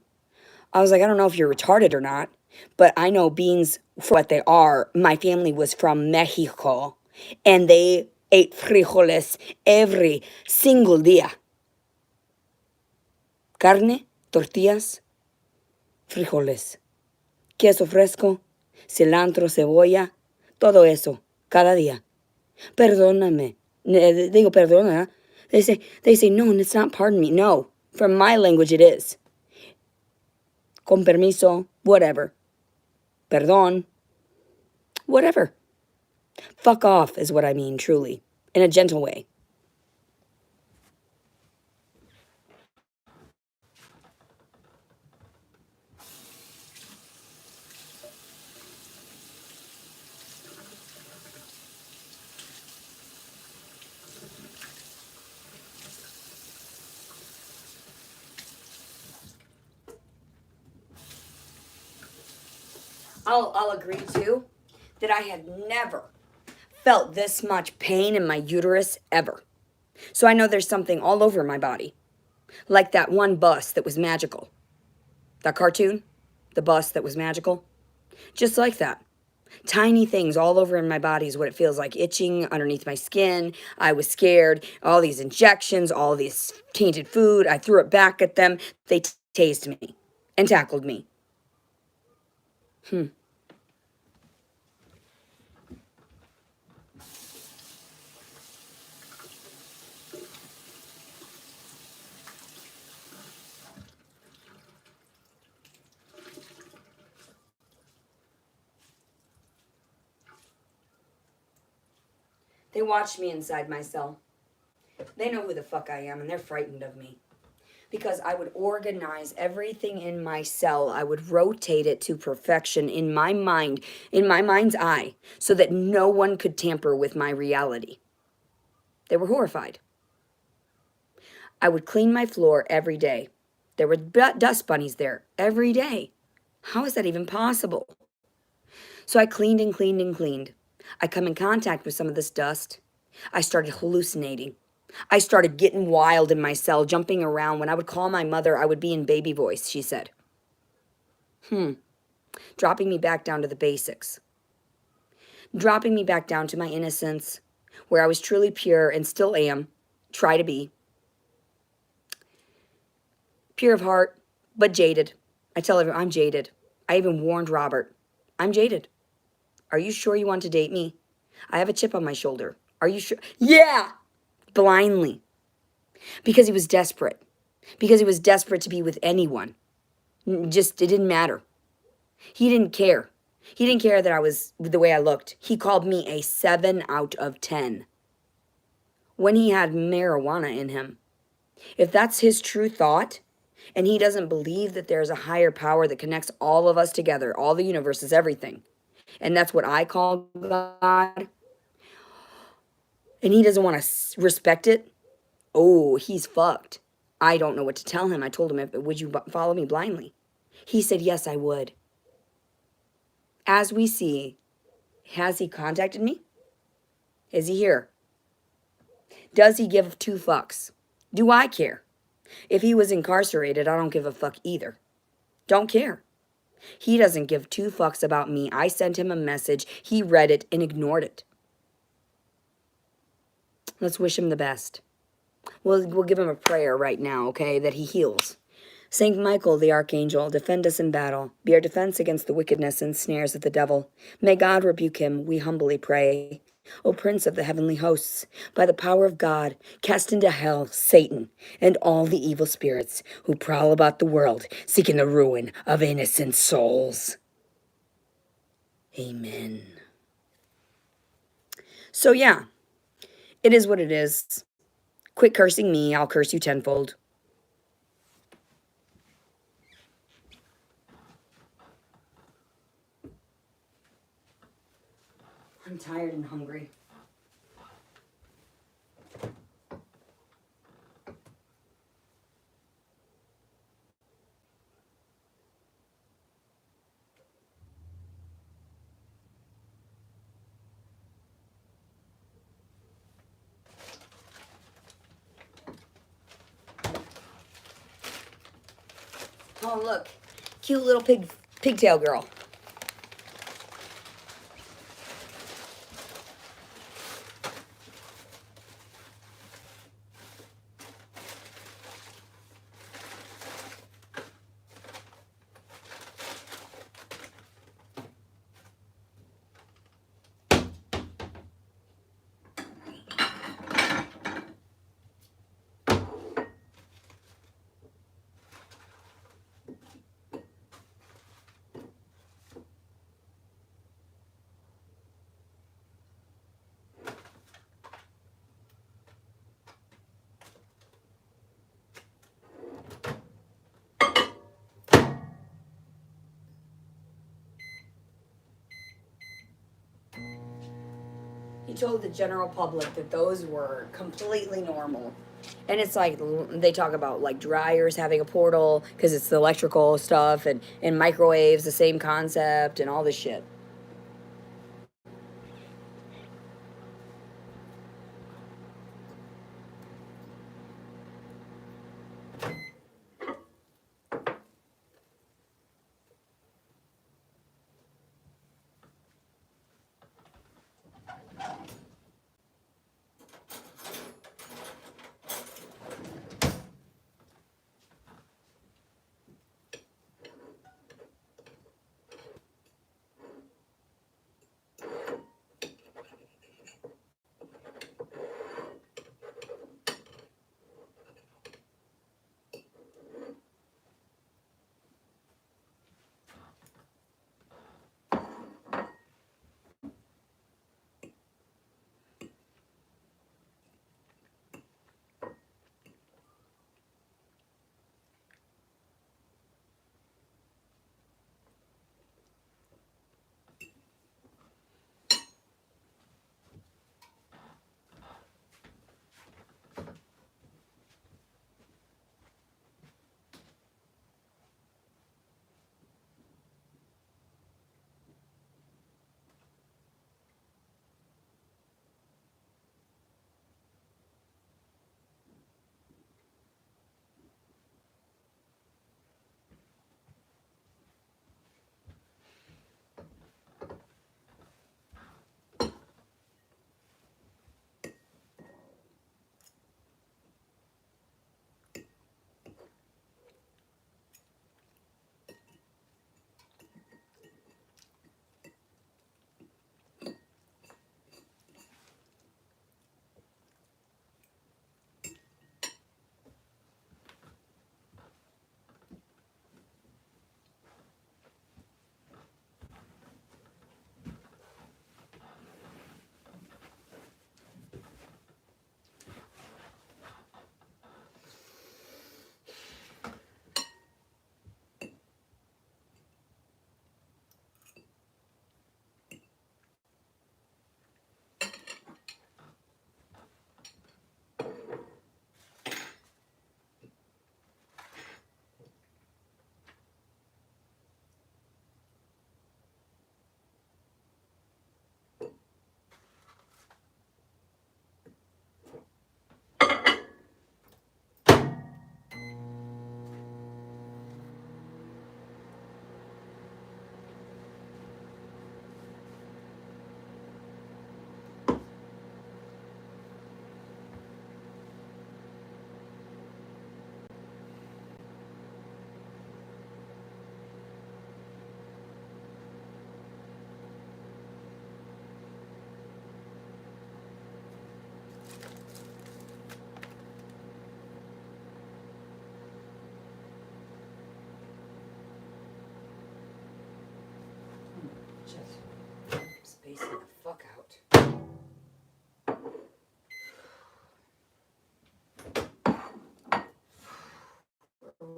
I was like, I don't know if you're retarded or not, but I know beans for what they are. My family was from Mexico, and they ate frijoles every single día. Carne, tortillas, frijoles, queso fresco, cilantro, cebolla, todo eso, cada día. Perdóname. Digo, perdona. They say, no, it's not pardon me. No, from my language it is. Con permiso, whatever. Perdón, whatever. Fuck off is what I mean, truly, in a gentle way. I'll agree too that I had never felt this much pain in my uterus ever. So I know there's something all over my body. Like that one bus that was magical. That cartoon, the bus that was magical. Just like that. Tiny things all over in my body is what it feels like. Itching underneath my skin. I was scared. All these injections, all this tainted food. I threw it back at them. They tased me and tackled me. They watched me inside my cell. They know who the fuck I am, and they're frightened of me. Because I would organize everything in my cell. I would rotate it to perfection in my mind, in my mind's eye, so that no one could tamper with my reality. They were horrified. I would clean my floor every day. There were dust bunnies there every day. How is that even possible? So I cleaned and cleaned and cleaned. I come in contact with some of this dust. I started hallucinating. I started getting wild in my cell, jumping around. When I would call my mother, I would be in baby voice, she said. Dropping me back down to the basics. Dropping me back down to my innocence, where I was truly pure and still am, try to be. Pure of heart, but jaded. I tell everyone, I'm jaded. I even warned Robert. I'm jaded. Are you sure you want to date me? I have a chip on my shoulder. Are you sure? Yeah! Blindly. Because he was desperate. Because he was desperate to be with anyone. Just, it didn't matter. He didn't care. He didn't care that I was the way I looked. He called me a 7 out of 10. When he had marijuana in him. If that's his true thought, and he doesn't believe that there's a higher power that connects all of us together, all the universe is everything, and that's what I call God, and he doesn't want to respect it, oh, he's fucked. I don't know what to tell him. I told him, would you follow me blindly? He said, yes, I would. As we see, has he contacted me? Is he here? Does he give two fucks? Do I care? If he was incarcerated, I don't give a fuck either. Don't care. He doesn't give two fucks about me. I sent him a message. He read it and ignored it. Let's wish him the best. We'll give him a prayer right now, okay, that he heals. Saint Michael, the Archangel, defend us in battle. Be our defense against the wickedness and snares of the devil. May God rebuke him, we humbly pray. O Prince of the heavenly hosts, by the power of God, cast into hell Satan and all the evil spirits who prowl about the world, seeking the ruin of innocent souls. Amen. So yeah, it is what it is. Quit cursing me, I'll curse you tenfold. I'm tired and hungry. Oh, look. Cute little pigtail girl. He told the general public that those were completely normal. And it's like, they talk about like dryers having a portal because it's the electrical stuff, and microwaves, the same concept, and all this shit.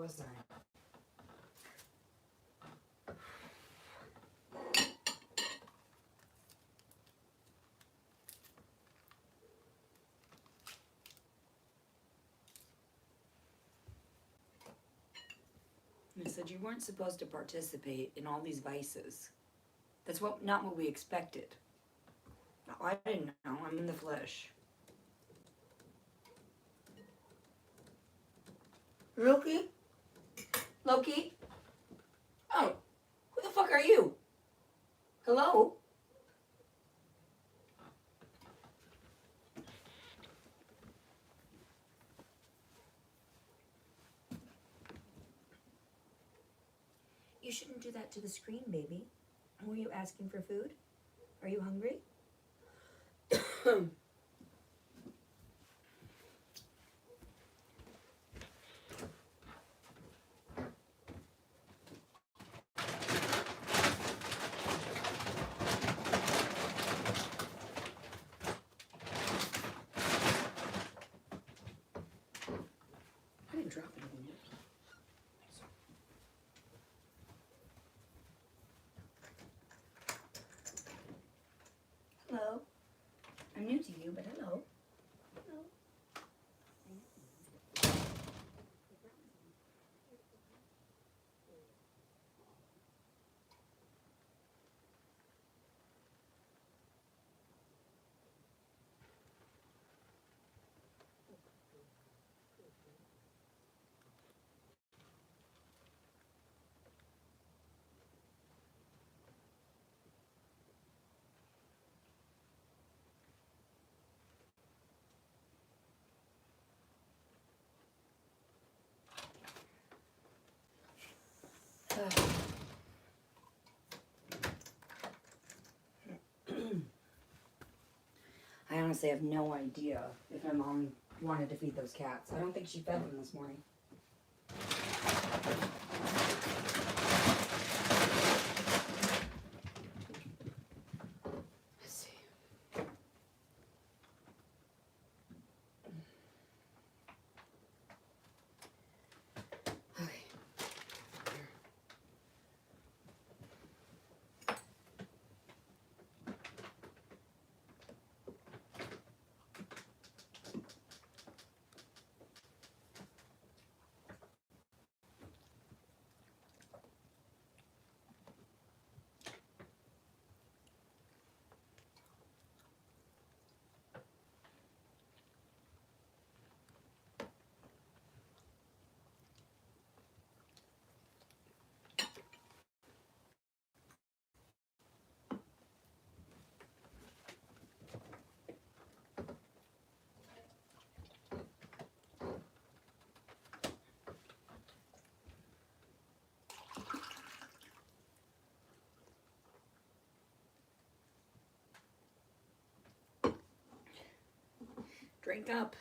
was I? I said you weren't supposed to participate in all these vices. That's not what we expected. No, I didn't know. I'm in the flesh. Loki? Loki? Oh, who the fuck are you? Hello? You shouldn't do that to the screen, baby. Were you asking for food? Are you hungry? I didn't drop anything yet. Hello. I'm new to you, but hello. Hello. I honestly have no idea if my mom wanted to feed those cats. I don't think she fed them this morning. Let's see. Okay. Drink up.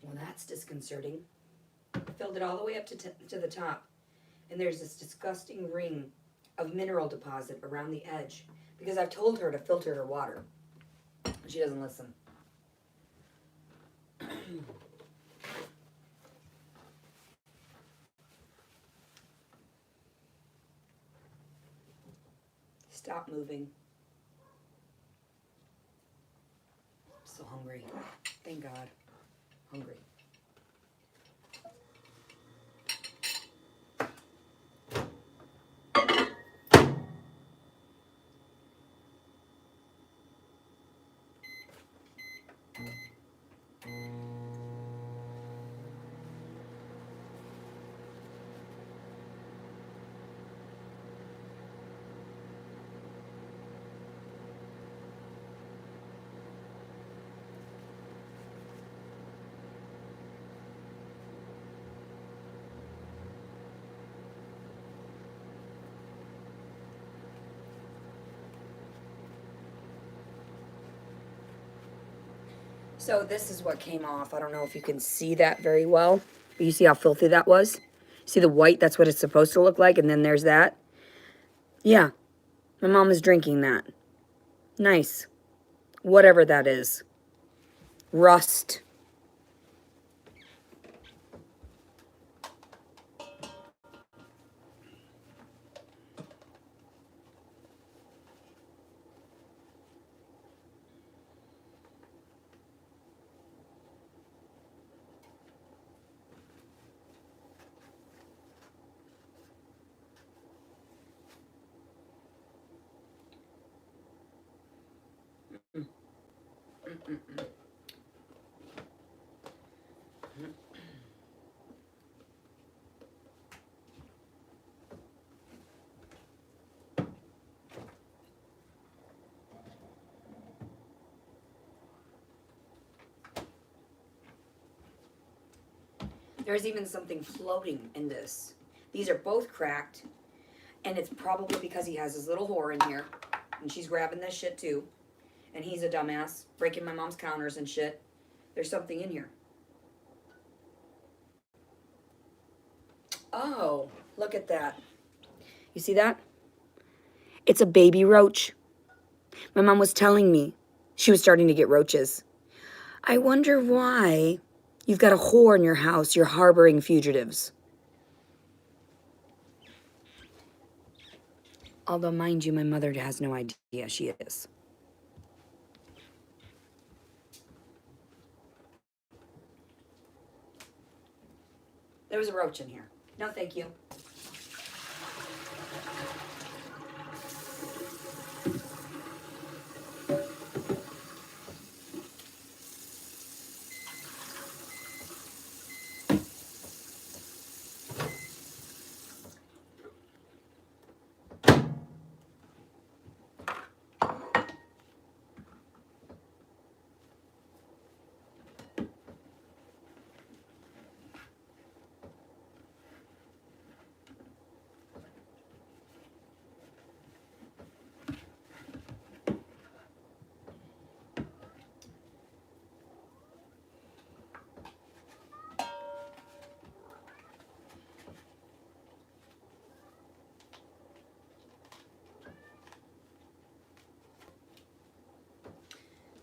Well, that's disconcerting. I filled it all the way up to the top, and there's this disgusting ring of mineral deposit around the edge because I've told her to filter her water. She doesn't listen. Stop moving. I'm so hungry. Thank God. Hungry. So this is what came off. I don't know if you can see that very well. But you see how filthy that was? See the white? That's what it's supposed to look like. And then there's that. Yeah. My mom is drinking that. Nice. Whatever that is. Rust. There's even something floating in this. These are both cracked. And it's probably because he has his little whore in here. And she's grabbing this shit too. And he's a dumbass, breaking my mom's counters and shit. There's something in here. Oh, look at that. You see that? It's a baby roach. My mom was telling me she was starting to get roaches. I wonder why you've got a whore in your house. You're harboring fugitives. Although, mind you, my mother has no idea she is. There was a roach in here. No, thank you.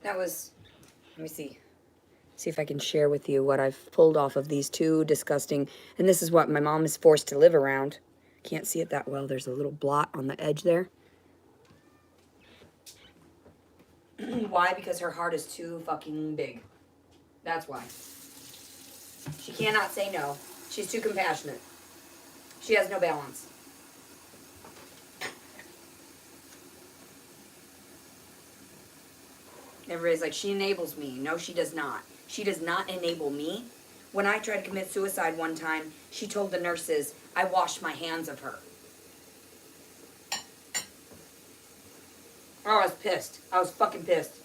That was, let me see. See if I can share with you what I've pulled off of these two disgusting, and this is what my mom is forced to live around. Can't see it that well. There's a little blot on the edge there. Why? Because her heart is too fucking big. That's why. She cannot say no. She's too compassionate. She has no balance. Everybody's like, she enables me. No, she does not. She does not enable me. When I tried to commit suicide one time, she told the nurses, I washed my hands of her. Oh, I was pissed. I was fucking pissed.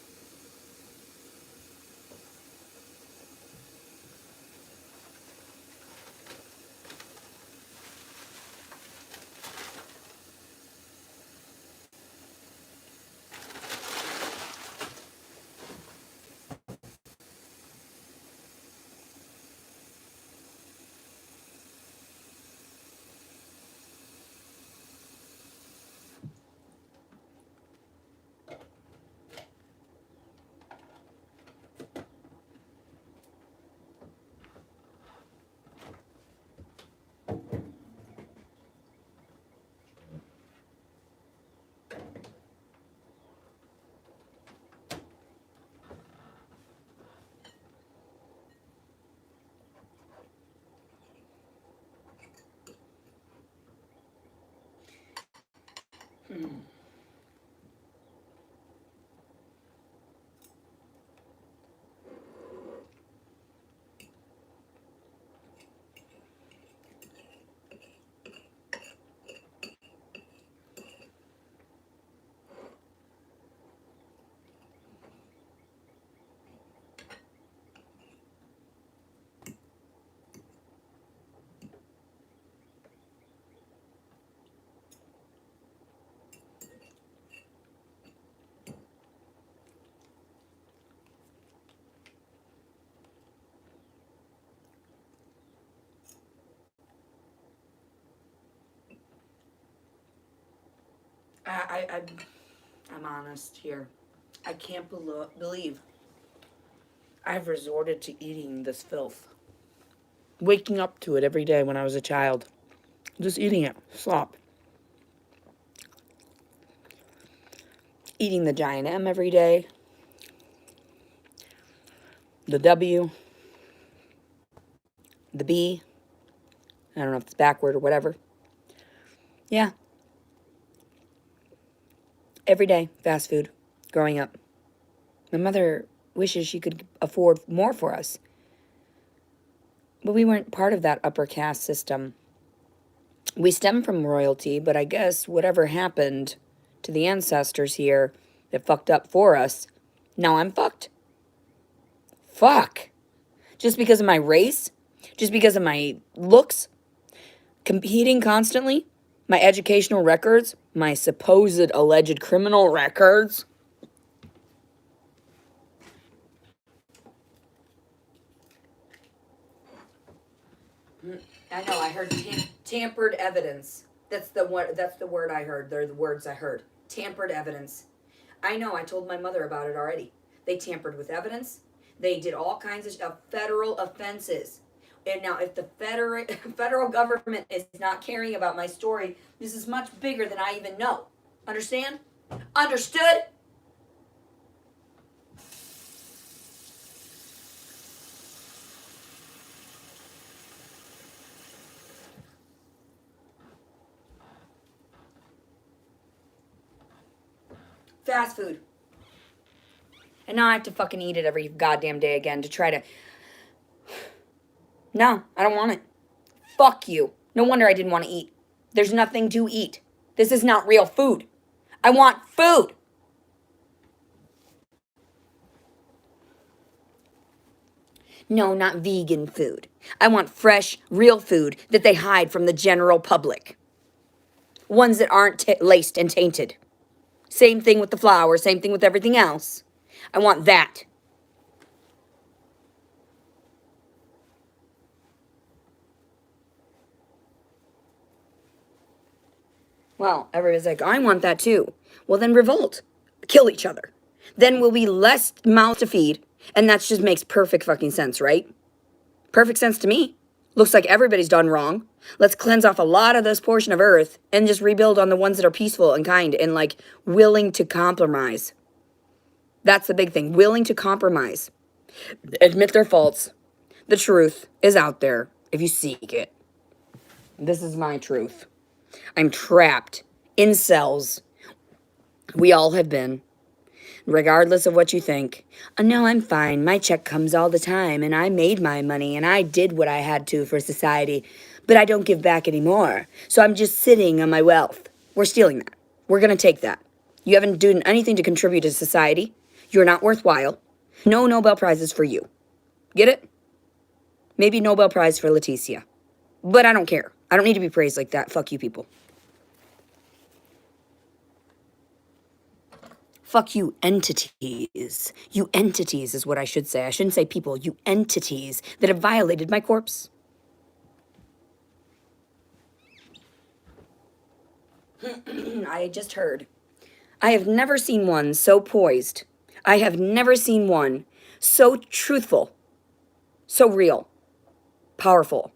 I'm honest here. I can't believe I've resorted to eating this filth. Waking up to it every day when I was a child. Just eating it. Slop. Eating the giant M every day. The W. The B. I don't know if it's backward or whatever. Yeah. Every day, fast food. Growing up. My mother wishes she could afford more for us. But we weren't part of that upper caste system. We stem from royalty, but I guess whatever happened to the ancestors here that fucked up for us, now I'm fucked. Fuck. Just because of my race? Just because of my looks? Competing constantly? My educational records? My supposed alleged criminal records? I know, I heard tampered evidence. That's the word I heard. They're the words I heard. Tampered evidence. I know, I told my mother about it already. They tampered with evidence. They did all kinds of federal offenses. And now if the federal government is not caring about my story, this is much bigger than I even know. Understand? Understood? Fast food. And now I have to fucking eat it every goddamn day again to try to... No, I don't want it. Fuck you. No wonder I didn't want to eat. There's nothing to eat. This is not real food. I want food. No, not vegan food. I want fresh, real food that they hide from the general public. Ones that aren't laced and tainted. Same thing with the flour, same thing with everything else. I want that. Well, everybody's like, I want that too. Well, then revolt. Kill each other. Then we'll be less mouth to feed, and that just makes perfect fucking sense, right? Perfect sense to me. Looks like everybody's done wrong. Let's cleanse off a lot of this portion of earth and just rebuild on the ones that are peaceful and kind and like willing to compromise. That's the big thing. Willing to compromise. Admit their faults. The truth is out there if you seek it. This is my truth. I'm trapped in cells. We all have been. Regardless of what you think. No, I'm fine. My check comes all the time, and I made my money, and I did what I had to for society, but I don't give back anymore. So I'm just sitting on my wealth. We're stealing that. We're going to take that. You haven't done anything to contribute to society. You're not worthwhile. No Nobel Prizes for you. Get it? Maybe Nobel Prize for Leticia. But I don't care. I don't need to be praised like that. Fuck you people. Fuck you entities. You entities is what I should say. I shouldn't say people. You entities that have violated my corpse. I just heard. I have never seen one so poised. I have never seen one so truthful, so real, powerful,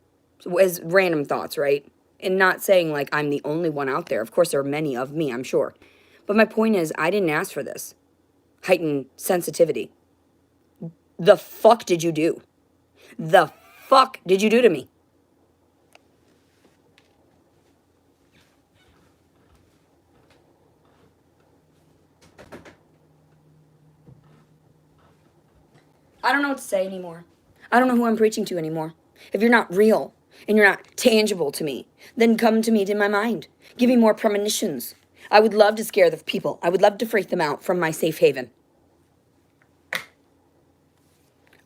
as random thoughts, right? And not saying like I'm the only one out there. Of course, there are many of me, I'm sure. But my point is, I didn't ask for this. Heightened sensitivity. The fuck did you do? The fuck did you do to me? I don't know what to say anymore. I don't know who I'm preaching to anymore. If you're not real and you're not tangible to me, then come to me in my mind. Give me more premonitions. I would love to scare the people. I would love to freak them out from my safe haven.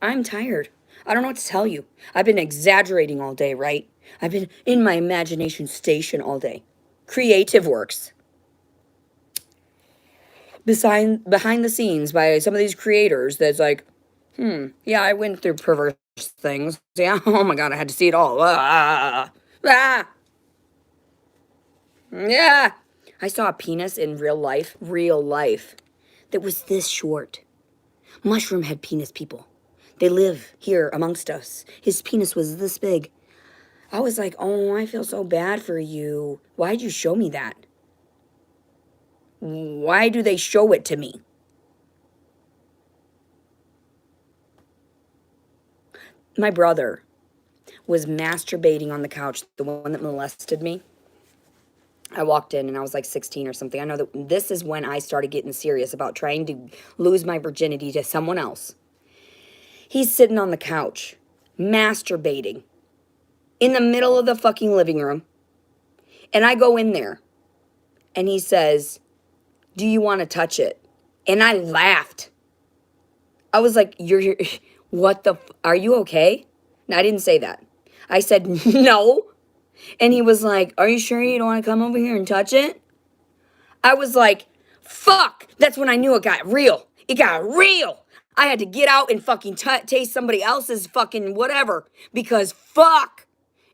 I'm tired. I don't know what to tell you. I've been exaggerating all day, right? I've been in my imagination station all day. Creative works. Behind the scenes by some of these creators that's like, yeah, I went through perverse things. Yeah, oh my God, I had to see it all. Yeah. I saw a penis in real life, that was this short. Mushroom head penis people. They live here amongst us. His penis was this big. I was like, oh, I feel so bad for you. Why'd you show me that? Why do they show it to me? My brother was masturbating on the couch, the one that molested me. I walked in and I was like 16 or something. I know that this is when I started getting serious about trying to lose my virginity to someone else. He's sitting on the couch, masturbating in the middle of the fucking living room. And I go in there and he says, do you want to touch it? And I laughed. I was like, what are you okay? No, I didn't say that. I said, no. And he was like, are you sure you don't want to come over here and touch it? I was like, fuck. That's when I knew it got real. It got real. I had to get out and fucking taste somebody else's fucking whatever because fuck.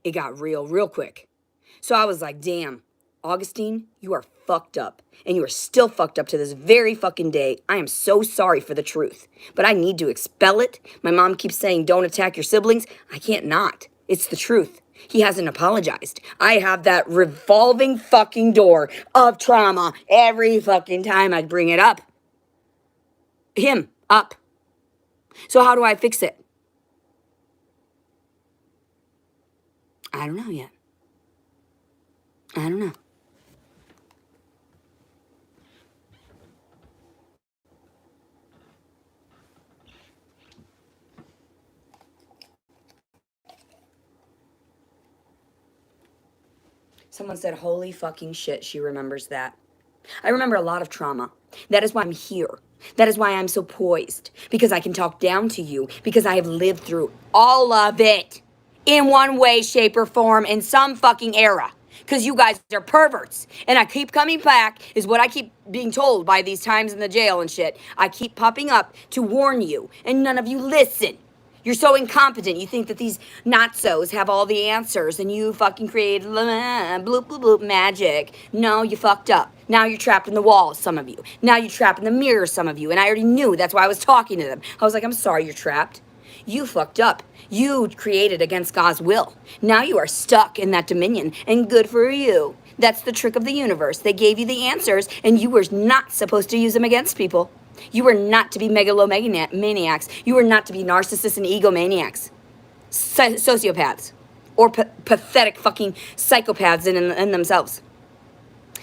It got real quick. So I was like, damn, Augustine, you are fucked up. And you are still fucked up to this very fucking day. I am so sorry for the truth. But I need to expel it. My mom keeps saying, don't attack your siblings. I can't not. It's the truth. He hasn't apologized. I have that revolving fucking door of trauma every fucking time I bring it up. Him, up. So how do I fix it? I don't know yet. I don't know. Someone said, holy fucking shit, she remembers that. I remember a lot of trauma. That is why I'm here. That is why I'm so poised. Because I can talk down to you. Because I have lived through all of it. In one way, shape, or form. In some fucking era. Because you guys are perverts. And I keep coming back, is what I keep being told by these times in the jail and shit. I keep popping up to warn you. And none of you listen. You're so incompetent. You think that these not-sos have all the answers and you fucking created bloop, bloop, bloop magic. No, you fucked up. Now you're trapped in the wall, some of you. Now you're trapped in the mirror, some of you. And I already knew. That's why I was talking to them. I was like, I'm sorry you're trapped. You fucked up. You created against God's will. Now you are stuck in that dominion. And good for you. That's the trick of the universe. They gave you the answers and you were not supposed to use them against people. You were not to be megalomaniacs. You were not to be narcissists and egomaniacs. Sociopaths. Or pathetic fucking psychopaths in themselves.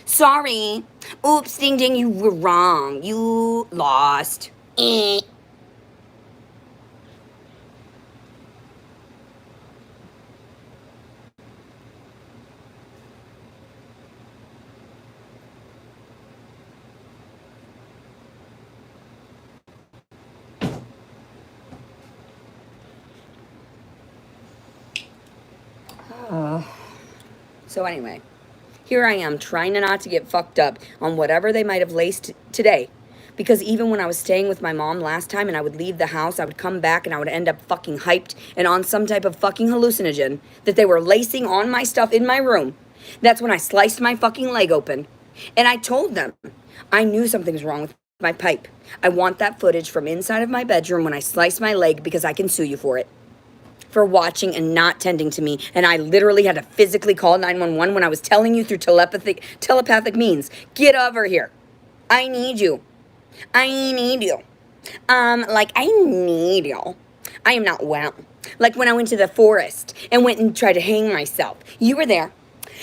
Sorry. Oops, ding ding, you were wrong. You lost. So anyway, here I am trying not to get fucked up on whatever they might have laced today. Because even when I was staying with my mom last time and I would leave the house, I would come back and I would end up fucking hyped and on some type of fucking hallucinogen that they were lacing on my stuff in my room. That's when I sliced my fucking leg open. And I told them I knew something was wrong with my pipe. I want that footage from inside of my bedroom when I sliced my leg because I can sue you for it. For watching and not tending to me, and I literally had to physically call 911 when I was telling you through telepathic means. Get over here. I need you. I need you. I need you. I am not well. Like when I went to the forest and went and tried to hang myself. You were there.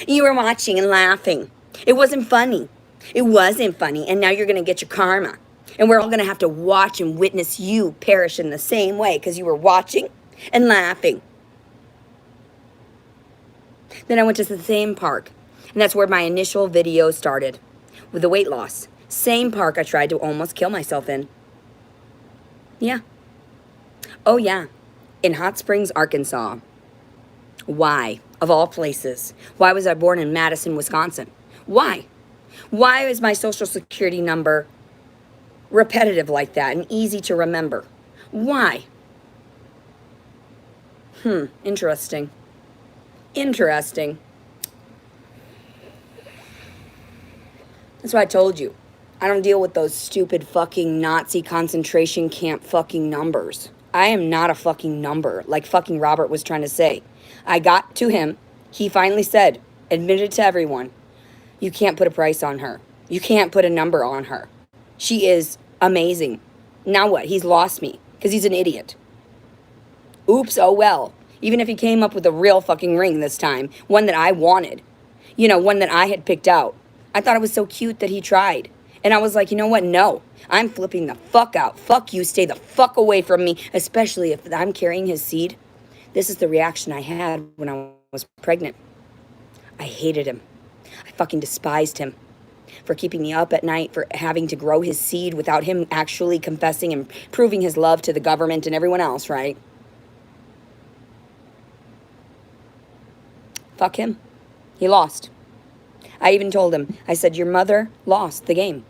You were watching and laughing. It wasn't funny. It wasn't funny, and now you're gonna get your karma. And we're all gonna have to watch and witness you perish in the same way because you were watching and laughing. Then I went to the same park, and that's where my initial video started, with the weight loss. Same park I tried to almost kill myself in. Yeah. Oh yeah, in Hot Springs, Arkansas. Why, of all places? Why was I born in Madison, Wisconsin? Why? Why is my social security number repetitive like that and easy to remember? Why? Interesting. Interesting. That's why I told you. I don't deal with those stupid fucking Nazi concentration camp fucking numbers. I am not a fucking number, like fucking Robert was trying to say. I got to him. He finally said, admitted to everyone, you can't put a price on her. You can't put a number on her. She is amazing. Now what? He's lost me because he's an idiot. Oops, oh well. Even if he came up with a real fucking ring this time, one that I wanted, one that I had picked out. I thought it was so cute that he tried. And I was like, you know what? No, I'm flipping the fuck out. Fuck you, stay the fuck away from me, especially if I'm carrying his seed. This is the reaction I had when I was pregnant. I hated him. I fucking despised him for keeping me up at night, for having to grow his seed without him actually confessing and proving his love to the government and everyone else, right? Fuck him. He lost. I even told him, I said, your mother lost the game.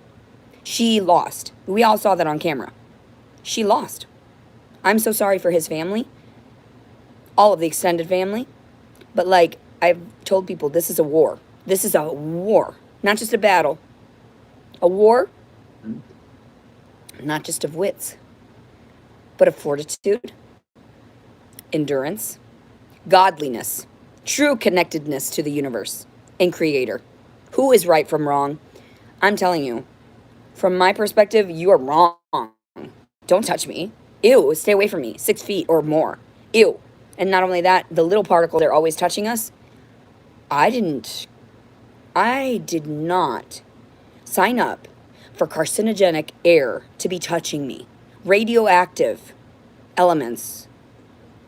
She lost. We all saw that on camera. She lost. I'm so sorry for his family, all of the extended family. But like I've told people, this is a war. This is a war, not just a battle. A war, not just of wits, but of fortitude, endurance, godliness, true connectedness to the universe and creator. Who is right from wrong? I'm telling you, from my perspective, you are wrong. Don't touch me. Ew, stay away from me. 6 feet or more. Ew. And not only that, the little particle they're always touching us. I did not sign up for carcinogenic air to be touching me. Radioactive elements,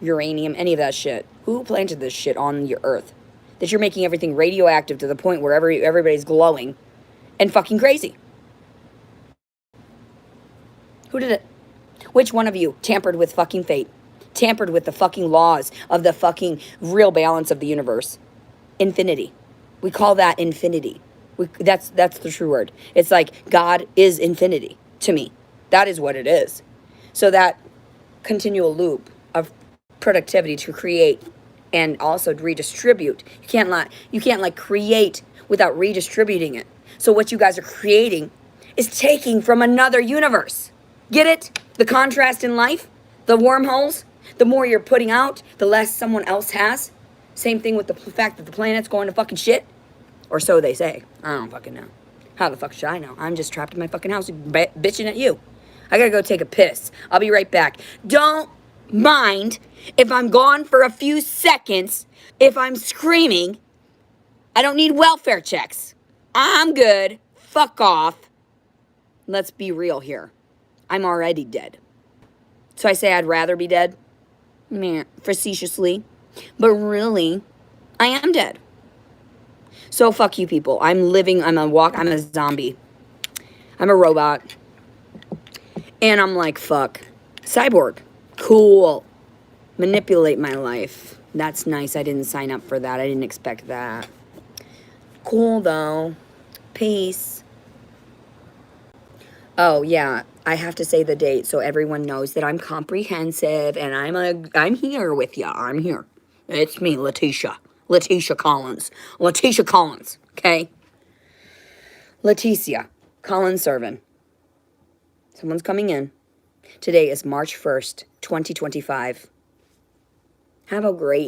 uranium, any of that shit. Who planted this shit on your earth? That you're making everything radioactive to the point where everybody's glowing and fucking crazy. Who did it? Which one of you tampered with fucking fate? Tampered with the fucking laws of the fucking real balance of the universe? Infinity. We call that infinity. That's the true word. It's like God is infinity to me. That is what it is. So that continual loop of productivity to create and also redistribute. You can't create without redistributing it. So what you guys are creating is taking from another universe. Get it? The contrast in life, the wormholes, the more you're putting out, the less someone else has. Same thing with the fact that the planet's going to fucking shit. Or so they say. I don't fucking know. How the fuck should I know? I'm just trapped in my fucking house bitching at you. I gotta go take a piss. I'll be right back. Don't mind if I'm gone for a few seconds, if I'm screaming. I don't need welfare checks. I'm good. Fuck off. Let's be real here. I'm already dead. So I say I'd rather be dead? Meh, facetiously. But really, I am dead. So fuck you people. I'm a zombie. I'm a robot. And I'm like, fuck. Cyborg. Cool. Manipulate my life. That's nice. I didn't sign up for that. I didn't expect that. Cool though. Peace. Oh yeah, I have to say the date so everyone knows that I'm comprehensive and I'm here with you. I'm here. It's me, Letitia. Letitia Collins. Letitia Collins, okay? Leticia Collins Servin. Someone's coming in. Today is March 1st, 2025. Have a great